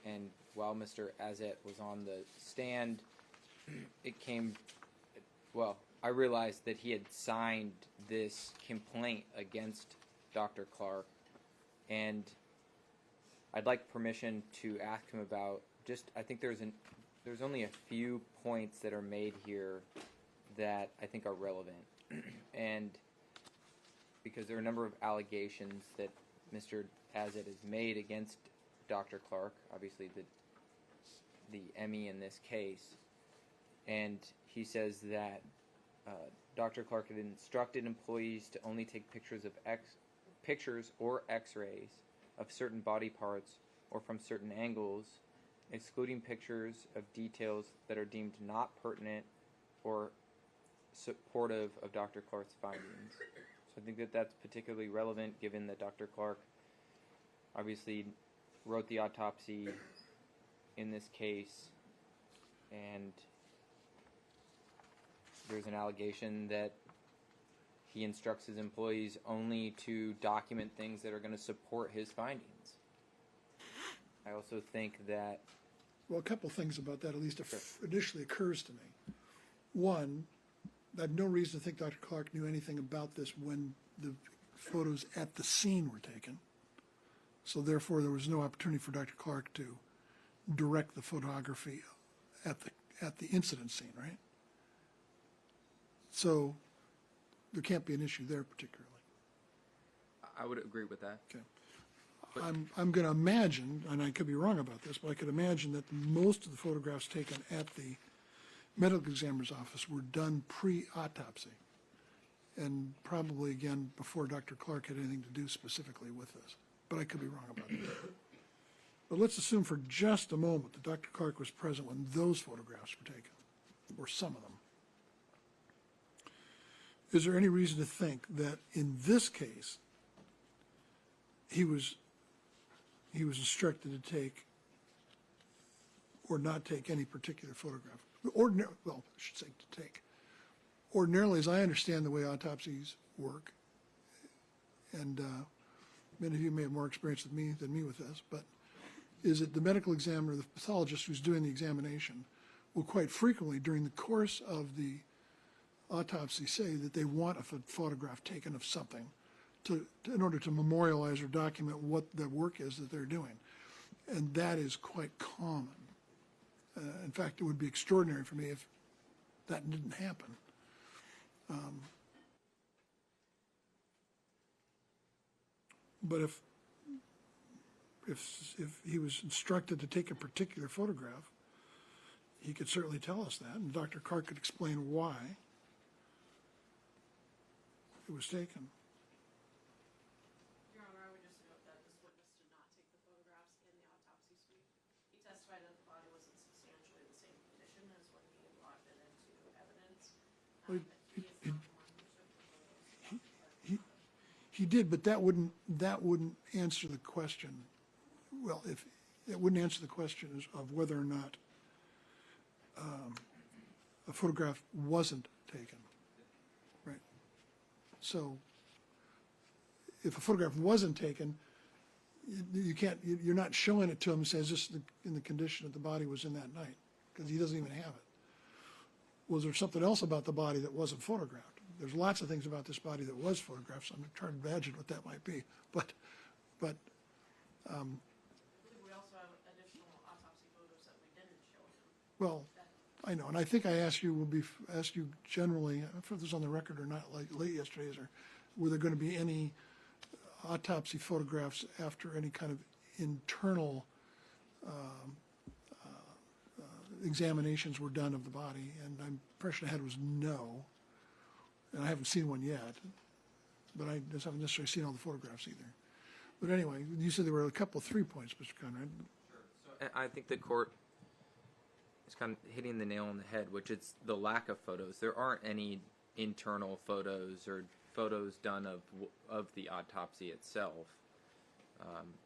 And while Mr. Adsett was on the stand, I realized that he had signed this complaint against Dr. Clark, and I'd like permission to ask him about I think there's only a few points that are made here that I think are relevant. And because there are a number of allegations that Mr. Adsett has made against Dr. Clark, obviously the Emmy in this case, and he says that Dr. Clark had instructed employees to only take pictures or X-rays of certain body parts or from certain angles, excluding pictures of details that are deemed not pertinent or supportive of Dr. Clark's findings. So I think that that's particularly relevant given that Dr. Clark obviously wrote the autopsy in this case, and there's an allegation that he instructs his employees only to document things that are going to support his findings. I also think that... Well, a couple things about that, at least initially occurs to me. One, I have no reason to think Dr. Clark knew anything about this when the photos at the scene were taken. So therefore, there was no opportunity for Dr. Clark to direct the photography at the incident scene, right? So there can't be an issue there particularly. I would agree with that. Okay. I'm going to imagine, and I could be wrong about this, but I could imagine that most of the photographs taken at the medical examiner's office were done pre-autopsy, and probably, again, before Dr. Clark had anything to do specifically with this. But I could be wrong about that. But let's assume for just a moment that Dr. Clark was present when those photographs were taken, or some of them. Is there any reason to think that in this case, he was instructed to take or not take any particular photograph? I should say to take. Ordinarily, as I understand the way autopsies work, and many of you may have more experience than me with this, but is that the medical examiner, the pathologist who's doing the examination, will quite frequently during the course of the autopsy say that they want a photograph taken of something in order to memorialize or document what the work is that they're doing. And that is quite common. In fact, it would be extraordinary for me if that didn't happen. But if he was instructed to take a particular photograph, he could certainly tell us that, and Dr. Clark could explain why it was taken. Your Honor, I would just note that this witness did not take the photographs in the autopsy suite. He testified that the body was in substantially the same condition as when he had brought it into evidence. Well, He is not the one who took the photos. He did, but that wouldn't answer the question. Well, if it wouldn't answer the question of whether or not a photograph wasn't taken, right? So, if a photograph wasn't taken, you're not showing it to him and says this is in the condition that the body was in that night, because he doesn't even have it. Was there something else about the body that wasn't photographed? There's lots of things about this body that was photographed, so I'm trying to imagine what that might be. But I believe we also have additional autopsy photos that we didn't show him. well, I know, and I think I asked you generally, I don't know if it was on the record or not, like late yesterday, were there going to be any autopsy photographs after any kind of internal examinations were done of the body? And the impression I had was no, and I haven't seen one yet, but I just haven't necessarily seen all the photographs either. But anyway, you said there were a couple, 3 points, Mr. Conrad. So I think the court is kind of hitting the nail on the head, which is the lack of photos. There aren't any internal photos or photos done of the autopsy itself.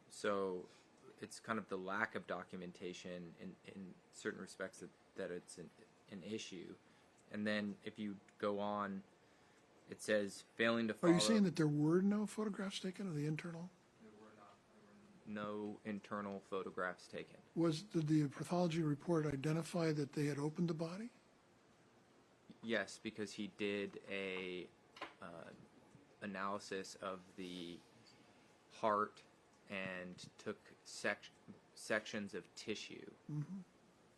So it's kind of the lack of documentation in certain respects that it's an issue. And then if you go on, it says failing to follow. Are you saying that there were no photographs taken of the internal? No internal photographs taken. Did the pathology report identify that they had opened the body? Yes, because he did a analysis of the heart and took sections of tissue. Mm-hmm.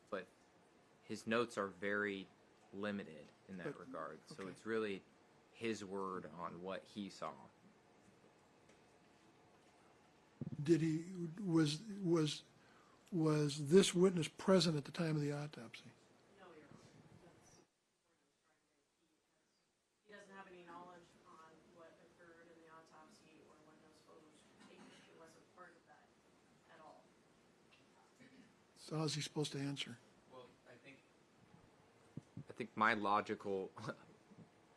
But his notes are very limited in that regard. So okay. it's really his word on what he saw. Was this witness present at the time of the autopsy? No, Your Honor. He doesn't have any knowledge on what occurred in the autopsy or when those photos were taken. He wasn't part of that at all. So how's he supposed to answer? Well, I think my logical,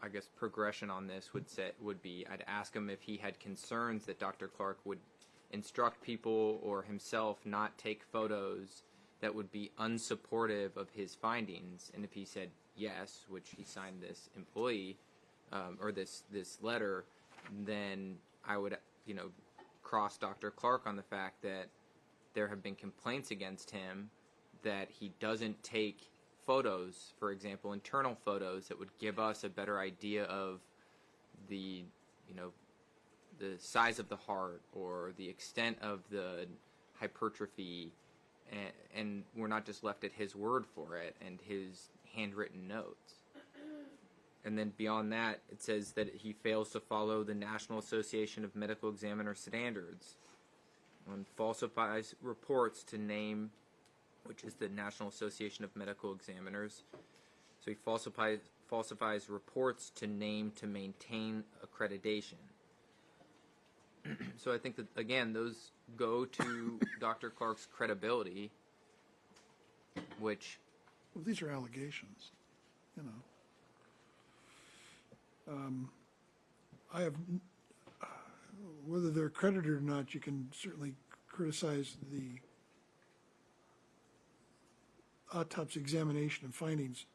I guess, progression on this would be I'd ask him if he had concerns that Dr. Clark would instruct people or himself not take photos that would be unsupportive of his findings, and if he said yes, which he signed this employee or this letter, then I would cross Dr. Clark on the fact that there have been complaints against him that he doesn't take photos, for example, internal photos that would give us a better idea of the size of the heart or the extent of the hypertrophy, and we're not just left at his word for it and his handwritten notes. And then beyond that, it says that he fails to follow the National Association of Medical Examiners standards and falsifies reports to name, which is the National Association of Medical Examiners. So he falsifies reports to name to maintain accreditation. So I think that, again, those go to Dr. Clark's credibility, which... Well, these are allegations, I have, whether they're credited or not, you can certainly criticize the autopsy examination and findings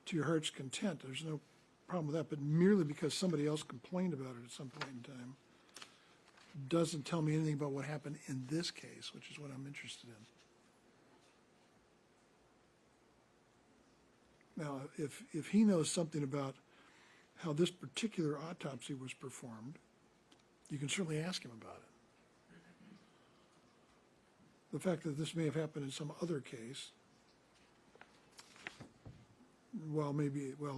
to your heart's content. There's no problem with that, but merely because somebody else complained about it at some point in time, doesn't tell me anything about what happened in this case, which is what I'm interested in. Now, if he knows something about how this particular autopsy was performed, you can certainly ask him about it. The fact that this may have happened in some other case, while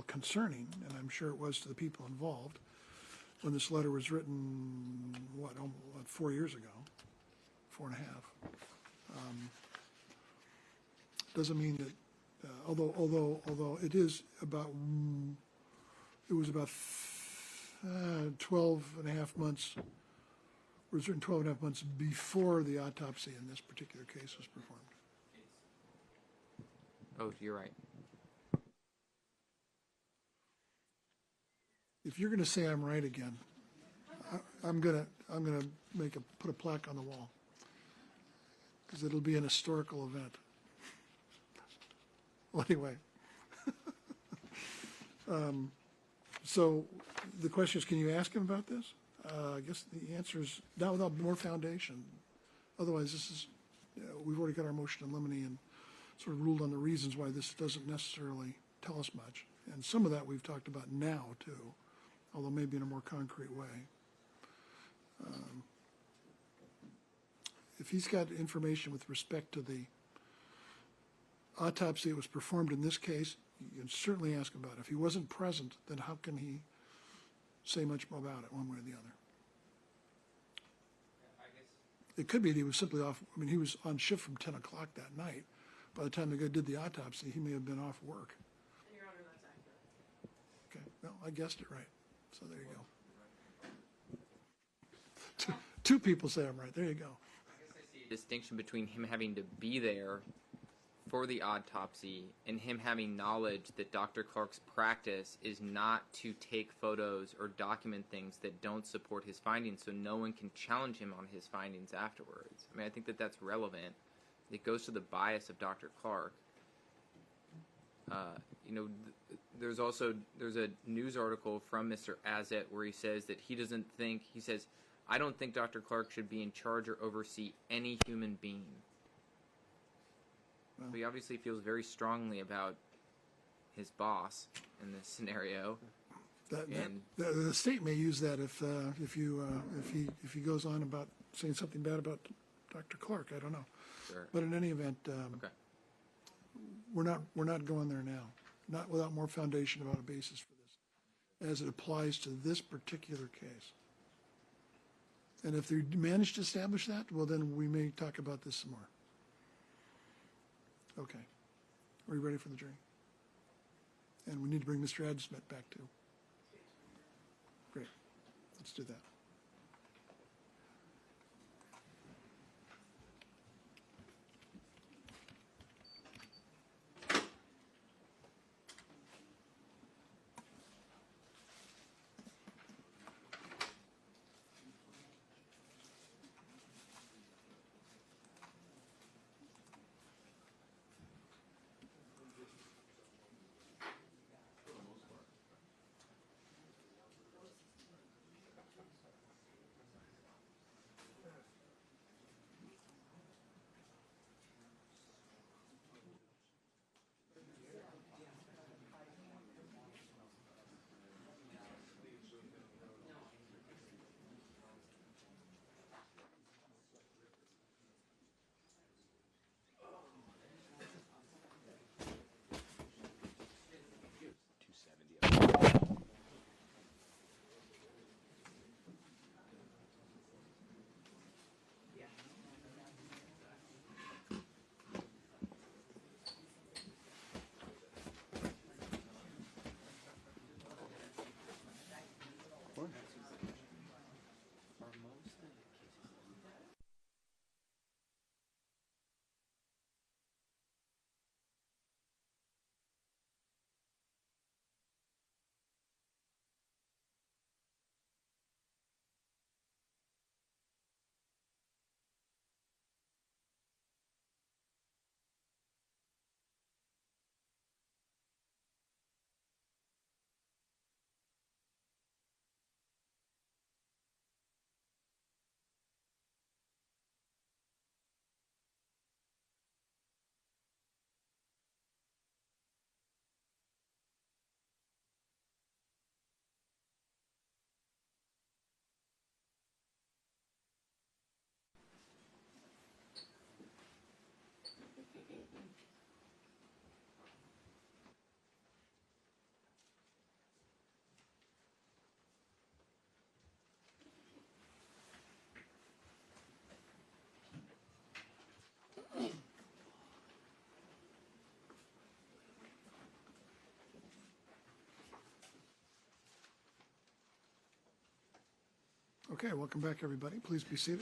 concerning, and I'm sure it was to the people involved, when this letter was written, what 4 years ago, 4.5. Doesn't mean that, although it is about, it was about 12.5 months, was written 12.5 months before the autopsy in this particular case was performed. Oh, you're right. If you're going to say I'm right again, I'm gonna put a plaque on the wall because it'll be an historical event. Well, anyway, so the question is, can you ask him about this? I guess the answer is not without more foundation. Otherwise, this is we've already got our motion in limine and sort of ruled on the reasons why this doesn't necessarily tell us much, and some of that we've talked about now too, although maybe in a more concrete way. If he's got information with respect to the autopsy that was performed in this case, you can certainly ask about it. If he wasn't present, then how can he say much more about it one way or the other? I guess. It could be that he was simply off. I mean, he was on shift from 10 o'clock that night. By the time the guy did the autopsy, he may have been off work. And Your Honor, that's accurate. Okay, well, I guessed it right. So there you go. Two people say I'm right. There you go. I guess I see a distinction between him having to be there for the autopsy and him having knowledge that Dr. Clark's practice is not to take photos or document things that don't support his findings, so no one can challenge him on his findings afterwards. I mean, I think that that's relevant. It goes to the bias of Dr. Clark. There's a news article from Mr. Azet where he says that he says, I don't think Dr. Clark should be in charge or oversee any human being. Well, So he obviously feels very strongly about his boss in this scenario. The state may use that if he goes on about saying something bad about Dr. Clark. I don't know. Sure. But in any event, Okay. we're not going there now. Not without more foundation about a basis for this, as it applies to this particular case. And if they manage to establish that, well, then we may talk about this some more. Okay. Are you ready for the jury? And we need to bring Mr. Adsmith back too. Great. Let's do that. Okay, welcome back, everybody. Please be seated.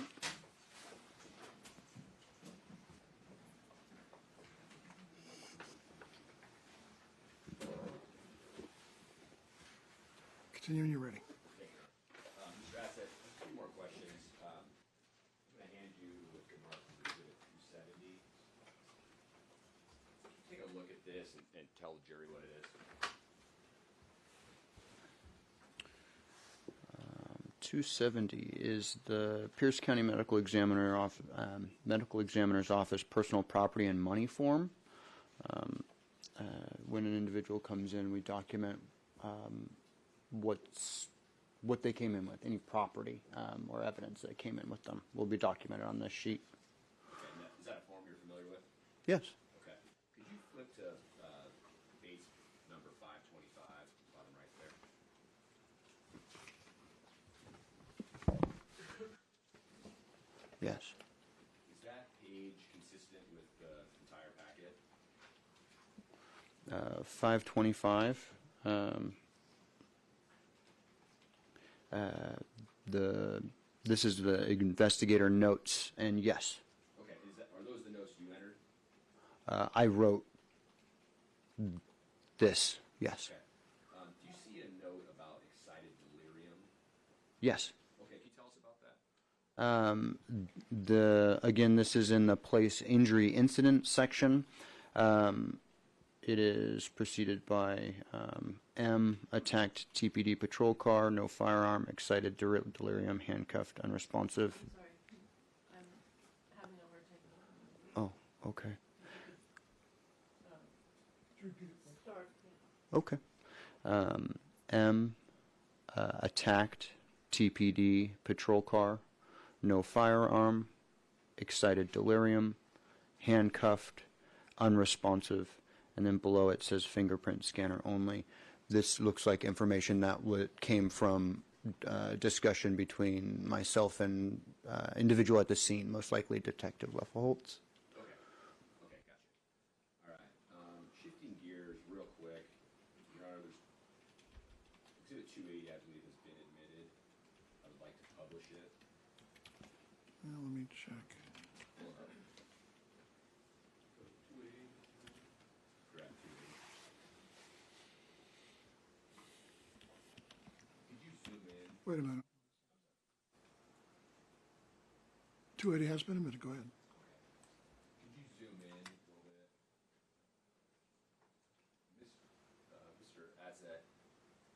Continue when you're ready. Mr. Asset, a few more questions. I'm going to hand you with the mark for Exhibit 270. Take a look at this and tell the jury what it is. 270 is the Pierce County Medical Examiner's Office personal property and money form. When an individual comes in, we document what they came in with, any property or evidence that came in with them will be documented on this sheet. Okay, and is that a form you're familiar with? Yes. Okay. Could you flip to base number 525, bottom right there? Yes. Is that page consistent with the entire packet? 525. This is the investigator notes, and yes, Okay, are those the notes you entered? I wrote this. Yes. Okay. Do you see a note about excited delirium? Yes. Okay, can you tell us about that? Again, this is in the place injury incident section. It is preceded by M, attacked TPD patrol car, no firearm, excited delirium, handcuffed, unresponsive. Sorry, I'm having a hard time. Oh, okay. Start. Okay. M, attacked TPD patrol car, no firearm, excited delirium, handcuffed, unresponsive, and then below it says fingerprint scanner only. This looks like information that came from discussion between myself and individual at the scene, most likely Detective Leffelholtz. Okay. Okay, gotcha. All right. Shifting gears real quick. Your Honor, there's Exhibit 280, I believe, has been admitted. I would like to publish it. Well, let me check. Correct, 280. Could you zoom in? Wait a minute. 280 has been admitted. Go ahead. Could you zoom in a little bit? Mr. Azet,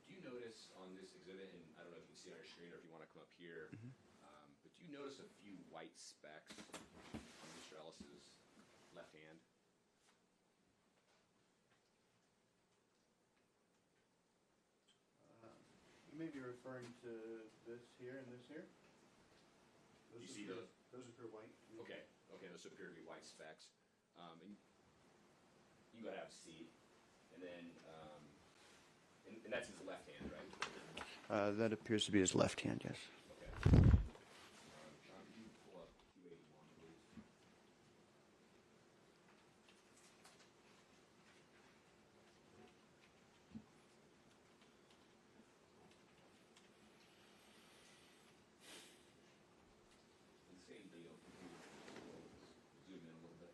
do you notice on this exhibit, and I don't know if you can see it on your screen or if you want to come up here, but do you notice a few white specks on Mr. Ellis's left hand? You may be referring to this here and this here? Do you see those? Those appear white. Okay, those appear to be white specks. And you gotta have a seat, and then, and that's his left hand, right? That appears to be his left hand, yes. Okay. John, could you pull up 281, please? And same deal. Zoom in a little bit.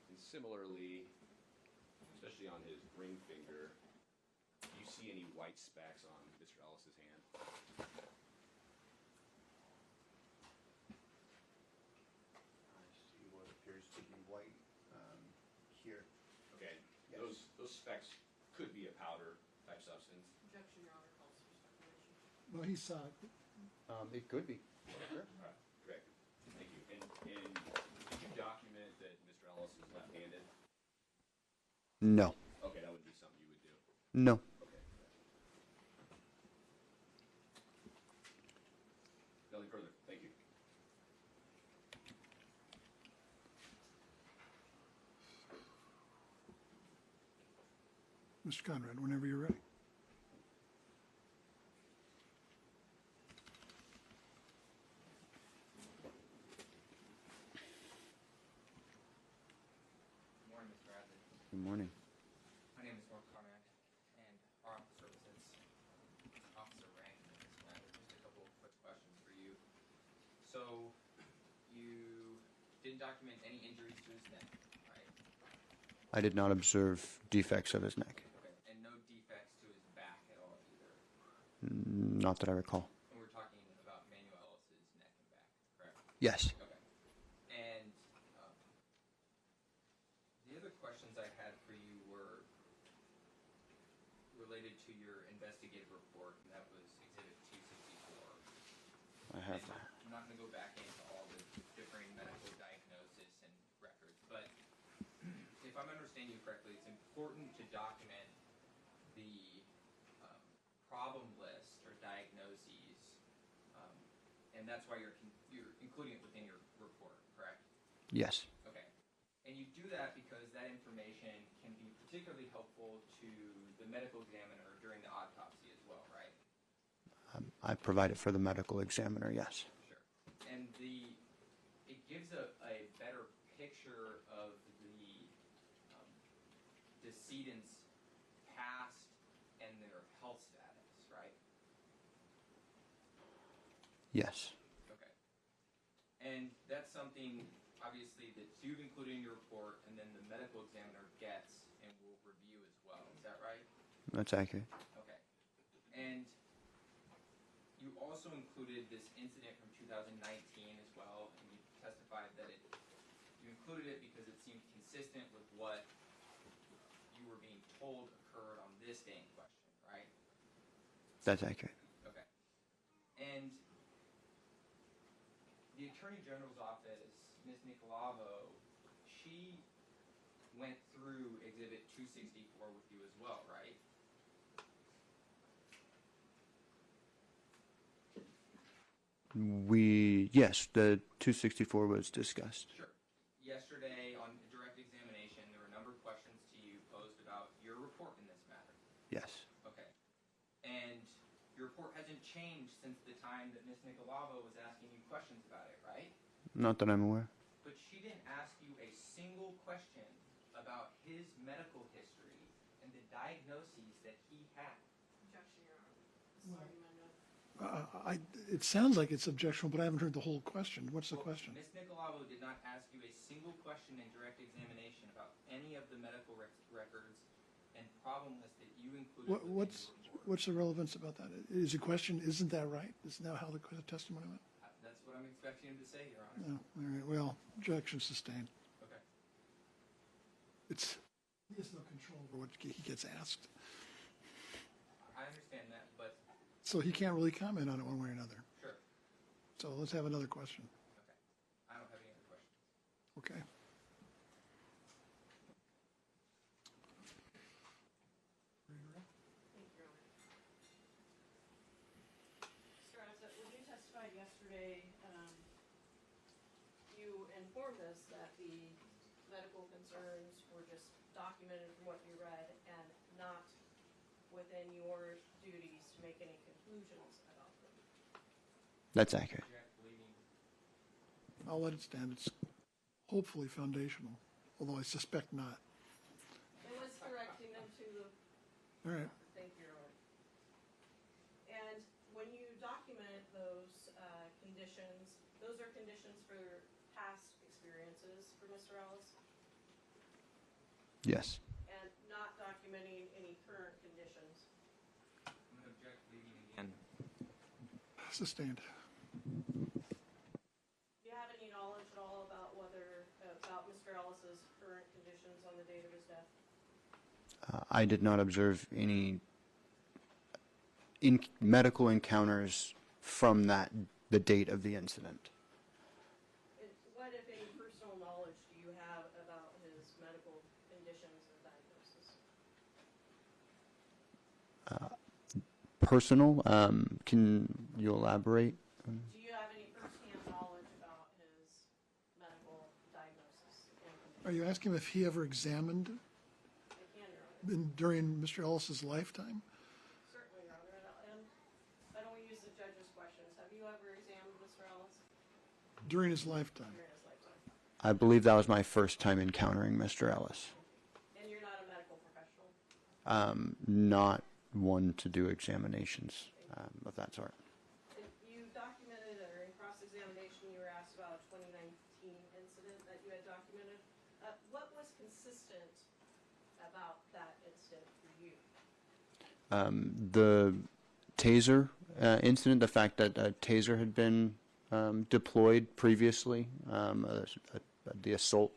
And similarly, especially on his ring finger, do you see any white specks on Mr. Ellis's hand? I see what appears to be white here. Okay, Yes. those specks could be a powder type substance. Objection, Your Honor, calls for speculation. Well, he saw it. It could be. Sure. All right, correct. Thank you. And did you document that Mr. Ellis is left-handed? No. Okay, that would be something you would do. No. Okay. Mr. Conrad, whenever you're ready. Good morning, Mr. Radley. Good morning. My name is Norm Conrad, and our office represents Officer Rank in this matter. Just a couple of quick questions for you. So, you didn't document any injuries to his neck, right? I did not observe defects of his neck. Okay, and no defects to his back at all either. Not that I recall. And we're talking about Manuel Ellis's neck and back, correct? Yes. Okay. And the other questions I had for you were related to your investigative report, and that was Exhibit 264. I have And that. I'm not going to go back into all the differing medical diagnosis and records, but if I'm understanding you correctly, it's important to document the problem list or diagnoses, and that's why you're including it within your report, correct? Yes. Okay. And you do that because that information can be particularly helpful to the medical examiner during the autopsy as well, right? I provide it for the medical examiner, yes. Sure. And it gives a better picture of the decedent's past and their health status, right? Yes. Okay. And that's something, obviously, that you've included in your report and then the medical examiner gets and will review as well. Is that right? That's accurate. Okay. And you also included this incident from 2019 as well, and you testified that you included it because it seemed consistent with what you were being told occurred on this day in question, right? That's accurate. Okay. And the Attorney General's office, Ms. Nicolavo, she went through Exhibit 264 with you as well, right? Yes, the 264 was discussed. Sure. Yesterday, on direct examination, there were a number of questions to you posed about your report in this matter. Yes. Okay. And your report hasn't changed since the time that Ms. Nicolavo was asking you questions about it, right? Not that I'm aware. But she didn't ask you a single question about his medical history and the diagnoses that he had. Objection, Your Honor. This is argument of It sounds like it's objectionable, but I haven't heard the whole question. What's the question? Ms. Nicolavo did not ask you a single question in direct examination about any of the medical records and problem list that you included. What's the relevance about that? Is the question, isn't that right? Isn't that how the testimony went? That's what I'm expecting him to say, Your Honor. No. All right. Well, objection sustained. Okay. He has no control over what he gets asked, I understand that, but so he can't really comment on it one way or another. sure. So let's have another question. Okay. I don't have any other questions. Okay. Thank you, Your Honor. Mr. Isaac, when you testified yesterday, you informed us that the medical concerns were just documented from what you read and not within your duties to make any conclusions about them. That's accurate. Jack, believing I'll let it stand. It's hopefully foundational, although I suspect not. It was directing them to the. All right. Thank you, Your Honor. And when you document those conditions, those are conditions for past experiences for Mr. Ellis, Yes. and not documenting any current conditions. I'm going to object leaving again. Sustained. Do you have any knowledge at all about about Mr. Ellis's current conditions on the date of his death? I did not observe any medical encounters from the date of the incident. What, if any, personal knowledge do you have about his medical conditions and diagnosis? Personal? Can you elaborate? Do you have any firsthand knowledge about his medical diagnosis and conditions? Are you asking if he ever examined? I can, Your during Mr. Ellis's lifetime? Certainly, Your Honor, and I don't use the judge's questions. Have you ever examined Mr. Ellis During his lifetime? during his lifetime? I believe that was my first time encountering Mr. Ellis. And you're not a medical professional? Not one to do examinations of that sort. And you documented, or in cross-examination, you were asked about a 2019 incident that you had documented. What was consistent about that incident for you? The taser incident, the fact that a taser had been deployed previously, the assault.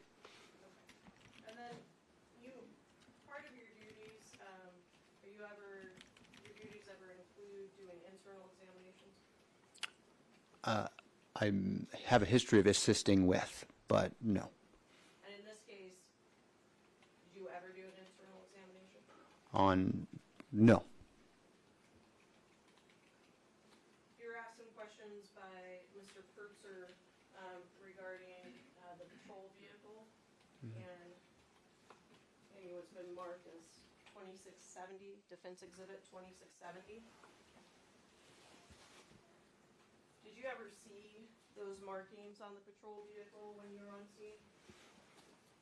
And then part of your duties, your duties ever include doing internal examinations? I have a history of assisting with, but no. And in this case, did you ever do an internal examination? No. You were asked some questions by Mr. Kurtzer regarding the patrol vehicle and what's been marked as 2670, Defense Exhibit 2670. Did you ever see those markings on the patrol vehicle when you were on scene?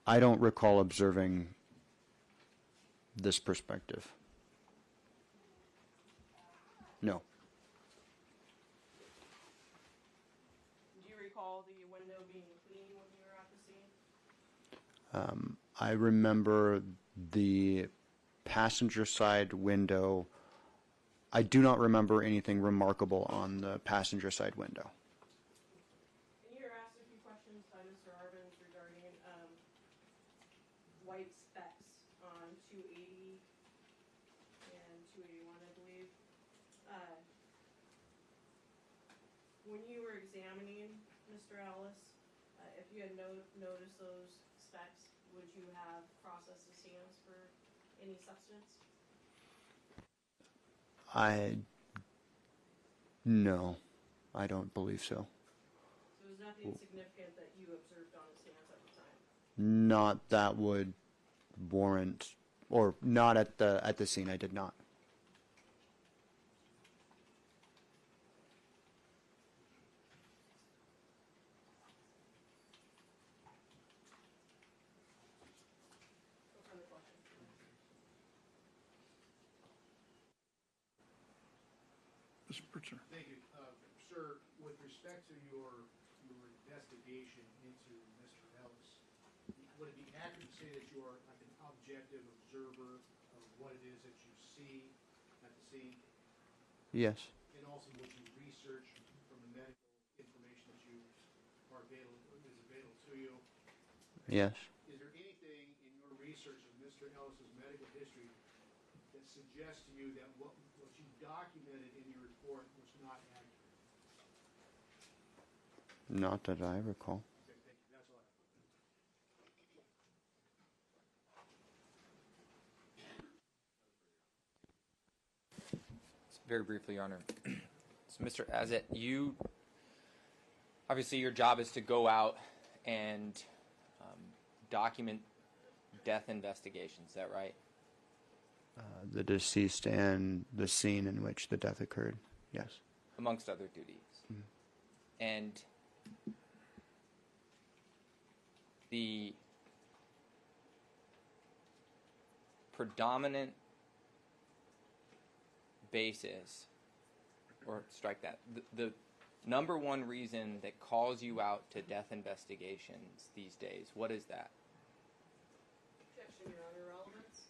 I don't recall observing this perspective. No. Do you recall the window being clean when you were at the scene? I remember the passenger side window. I do not remember anything remarkable on the passenger side window. And you were asked a few questions by Mr. Arvins regarding white specks on 280 and 281, I believe. When you were examining Mr. Ellis, if you had noticed those specks, would you have processed his hands for any substance? No, I don't believe so. So there's nothing significant that you observed on his hands at the time? Not that would warrant, or not at the scene. I did not. No further questions. Mr. Pritchard. Thank you. Sir, with respect to your investigation into Mr. Ellis, would it be accurate to say that you are like an objective observer of what it is that you see at the scene? Yes. And also, would you research from the medical information that is available to you? Yes. Is there anything in your research of Mr. Ellis's medical history that suggests to you that what you documented in your report was not accurate? Not that I recall. Okay, thank you. That's all I have. Very briefly, Your Honor. So, Mr. Azet, obviously your job is to go out and document death investigations. Is that right? The deceased and the scene in which the death occurred. Yes. Amongst other duties. And the predominant basis, or strike that, the number one reason that calls you out to death investigations these days, what is that? Objection, Your Honor. Relevance?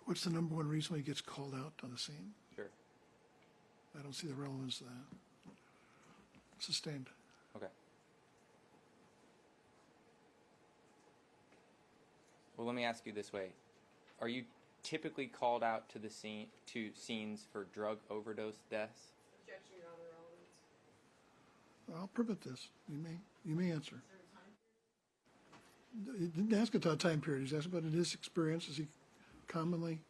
What's the number one reason he gets called out on the scene? Sure. I don't see the relevance of that. Sustained. Okay. Well, let me ask you this way. Are you typically called out to the scenes for drug overdose deaths? Objection, Your Honor. Relevance? I'll permit this. You may answer. Is there a time period? He didn't ask about time period. He's asked about in his experience. Is he commonly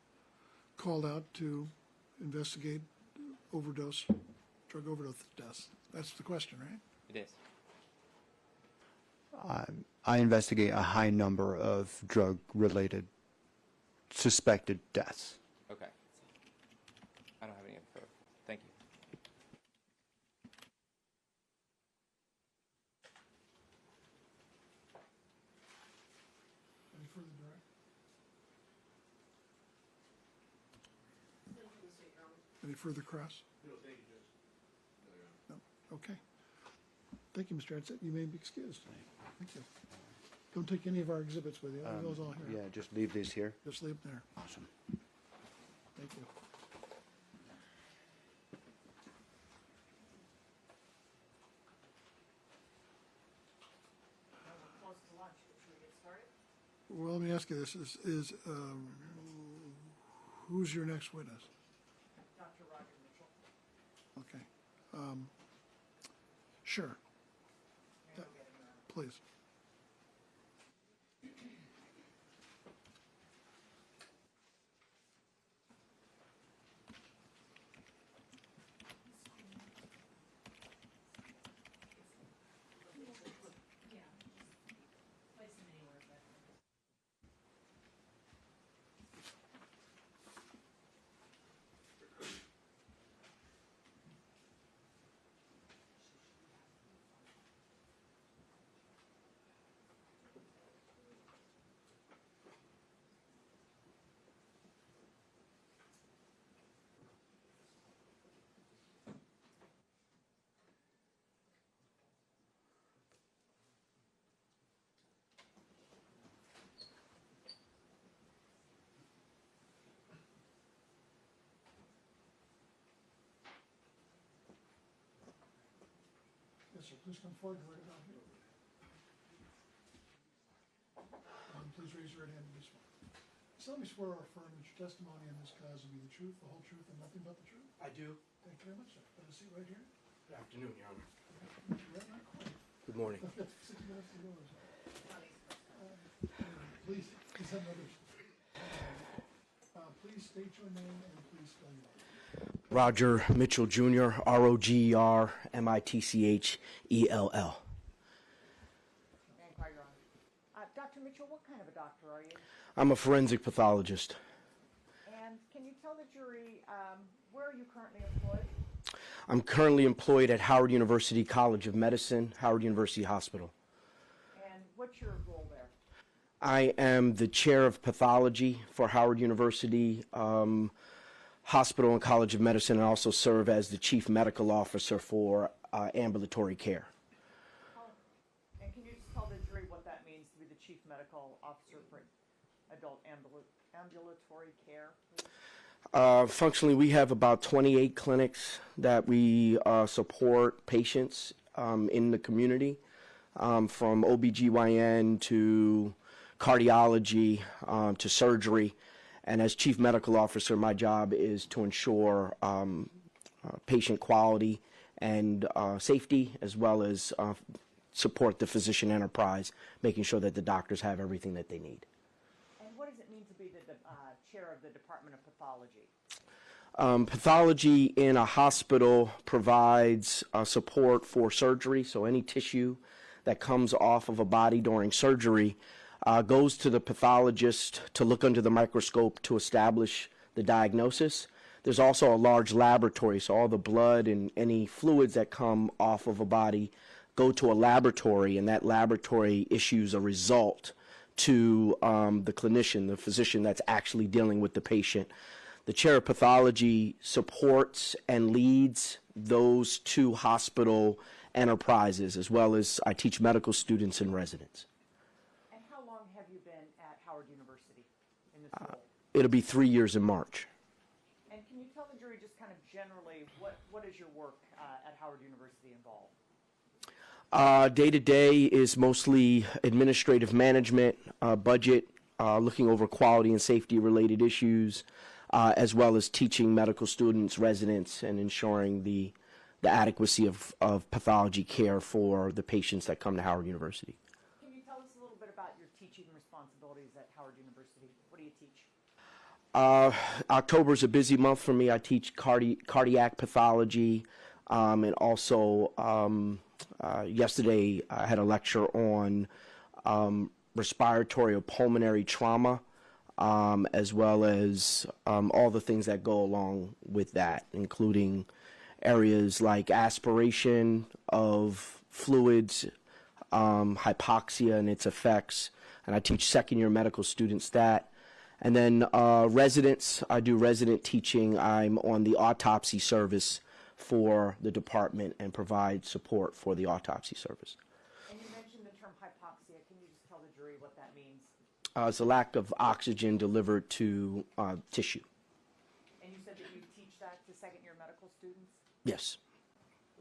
called out to investigate drug overdose deaths? That's the question, right? It is. I investigate a high number of drug-related suspected deaths. Okay. I don't have any further. Thank you. Any further direct? Any further cross? No, thank you, Judge. No? Okay. Thank you, Mr. Edsett. You may be excused. Thank you. Don't take any of our exhibits with you. Leave those all here. Yeah, just leave these here. Just leave them there. Awesome. Thank you. We're close to lunch, should we get started? Well, let me ask you this. Who's your next witness? Dr. Roger Mitchell. Okay. Sure. May I go get him, Your Honor? Please. Yes, sir. Please come forward and write it down here. Please raise your right hand and be sworn. Solemnly swear or affirm that your testimony in this cause will be the truth, the whole truth, and nothing but the truth. I do. Thank you very much, sir. Have a seat right here. Good afternoon, Your Honor. Right, not quite. Good morning. 6 minutes to go. Please have another. Please state your name and please spell your name. Roger Mitchell Jr., ROGER MITCHELL. Dr. Mitchell, what kind of a doctor are you? I'm a forensic pathologist. And can you tell the jury where are you currently employed? I'm currently employed at Howard University College of Medicine, Howard University Hospital. And what's your role there? I am the chair of pathology for Howard University Hospital and College of Medicine, and also serve as the chief medical officer for ambulatory care. And can you just tell the jury what that means to be the chief medical officer for adult ambulatory care, please? Functionally, we have about 28 clinics that we support patients in the community, from OBGYN to cardiology to surgery. And as chief medical officer, my job is to ensure patient quality and safety, as well as support the physician enterprise, making sure that the doctors have everything that they need. And what does it mean to be the chair of the Department of Pathology? Pathology in a hospital provides support for surgery, so any tissue that comes off of a body during surgery goes to the pathologist to look under the microscope to establish the diagnosis. There's also a large laboratory, so all the blood and any fluids that come off of a body go to a laboratory, and that laboratory issues a result to the clinician, the physician that's actually dealing with the patient. The chair of pathology supports and leads those two hospital enterprises, as well as I teach medical students and residents. And how long have you been at Howard University in this role? It'll be 3 years in March. And can you tell the jury just kind of generally what is your work at Howard University involved? Day-to-day is mostly administrative management, budget, looking over quality and safety related issues, as well as teaching medical students, residents, and ensuring the adequacy of pathology care for the patients that come to Howard University. Can you tell us a little bit about your teaching responsibilities at Howard University? What do you teach? October's a busy month for me. I teach cardiac pathology, And also, yesterday I had a lecture on respiratory or pulmonary trauma, as well as all the things that go along with that, including areas like aspiration of fluids, hypoxia and its effects. And I teach second-year medical students that. And then residents, I do resident teaching. I'm on the autopsy service for the department and provide support for the autopsy service. And you mentioned the term hypoxia. Can you just tell the jury what that means? It's a lack of oxygen delivered to tissue. And you said that you teach that to second-year medical students? Yes.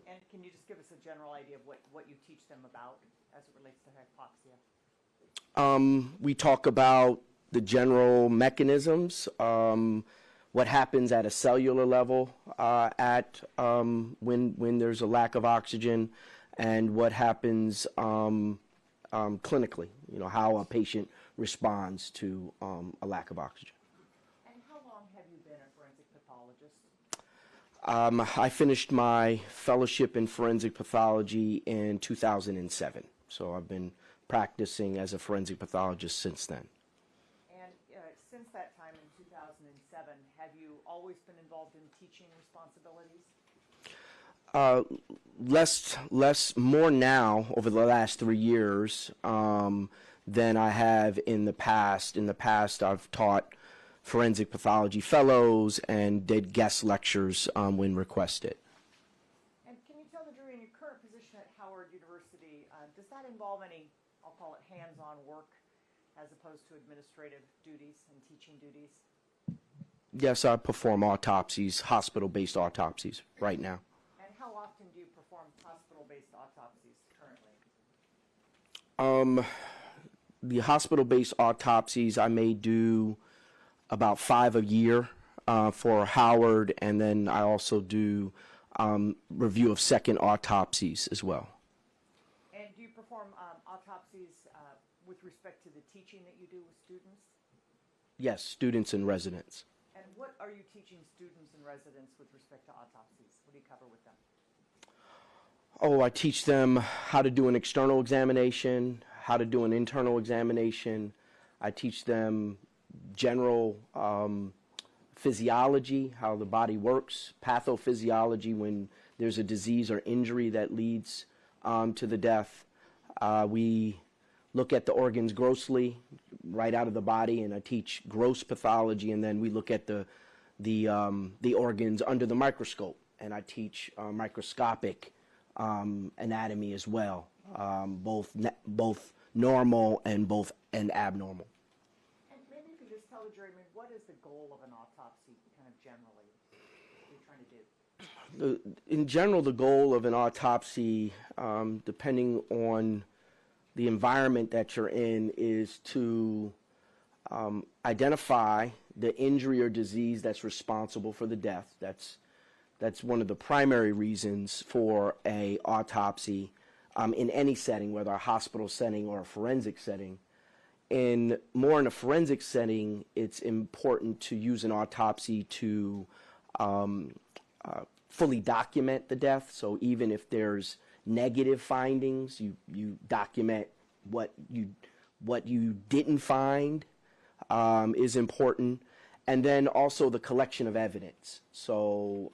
And can you just give us a general idea of what you teach them about as it relates to hypoxia? We talk about the general mechanisms, what happens at a cellular level when there's a lack of oxygen, and what happens clinically, how a patient responds to a lack of oxygen. And how long have you been a forensic pathologist? I finished my fellowship in forensic pathology in 2007, so I've been practicing as a forensic pathologist since then. And since that time in 2007, have you always been involved in teaching responsibilities? More now over the last 3 years than I have in the past. In the past, I've taught forensic pathology fellows and did guest lectures when requested. And can you tell the jury, in your current position at Howard University, does that involve any, I'll call it hands-on work, as opposed to administrative duties and teaching duties? Yes, I perform autopsies, hospital-based autopsies right now. And how often do you perform hospital-based autopsies currently? The hospital-based autopsies, I may do about 5 a year for Howard, and then I also do review of second autopsies as well. And do you perform autopsies with respect to the teaching that you do with students? Yes, students and residents. And what are you teaching students and residents with respect to autopsies? What do you cover with them? Oh, I teach them how to do an external examination, how to do an internal examination. I teach them general physiology, how the body works, pathophysiology when there's a disease or injury that leads to the death. We look at the organs grossly, right out of the body, and I teach gross pathology, and then we look at the organs under the microscope, and I teach microscopic anatomy as well, both normal and abnormal. And maybe if you just tell the jury, what is the goal of an autopsy, kind of generally? What are you trying to do? In general, the goal of an autopsy, depending on the environment that you're in, is to identify the injury or disease that's responsible for the death. That's one of the primary reasons for an autopsy in any setting, whether a hospital setting or a forensic setting. In a forensic setting, it's important to use an autopsy to fully document the death. So even if there's negative findings, you document what you didn't find is important. And then also the collection of evidence. So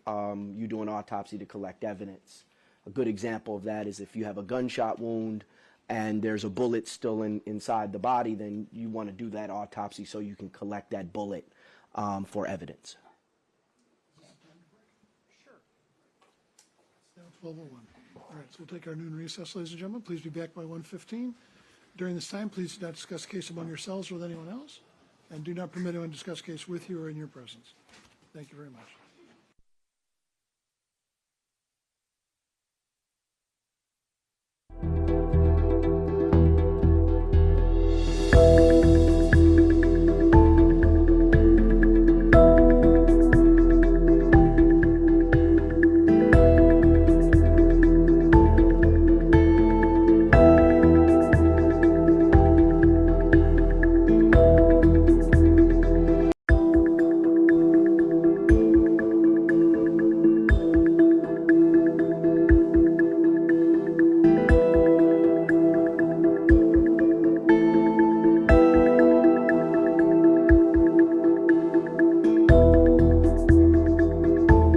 you do an autopsy to collect evidence. A good example of that is if you have a gunshot wound and there's a bullet still inside the body, then you want to do that autopsy so you can collect that bullet for evidence. Sure. It's now 12:01. All right, so we'll take our noon recess, ladies and gentlemen. Please be back by 1:15. During this time, please do not discuss case among yourselves or with anyone else, and do not permit anyone to discuss case with you or in your presence. Thank you very much.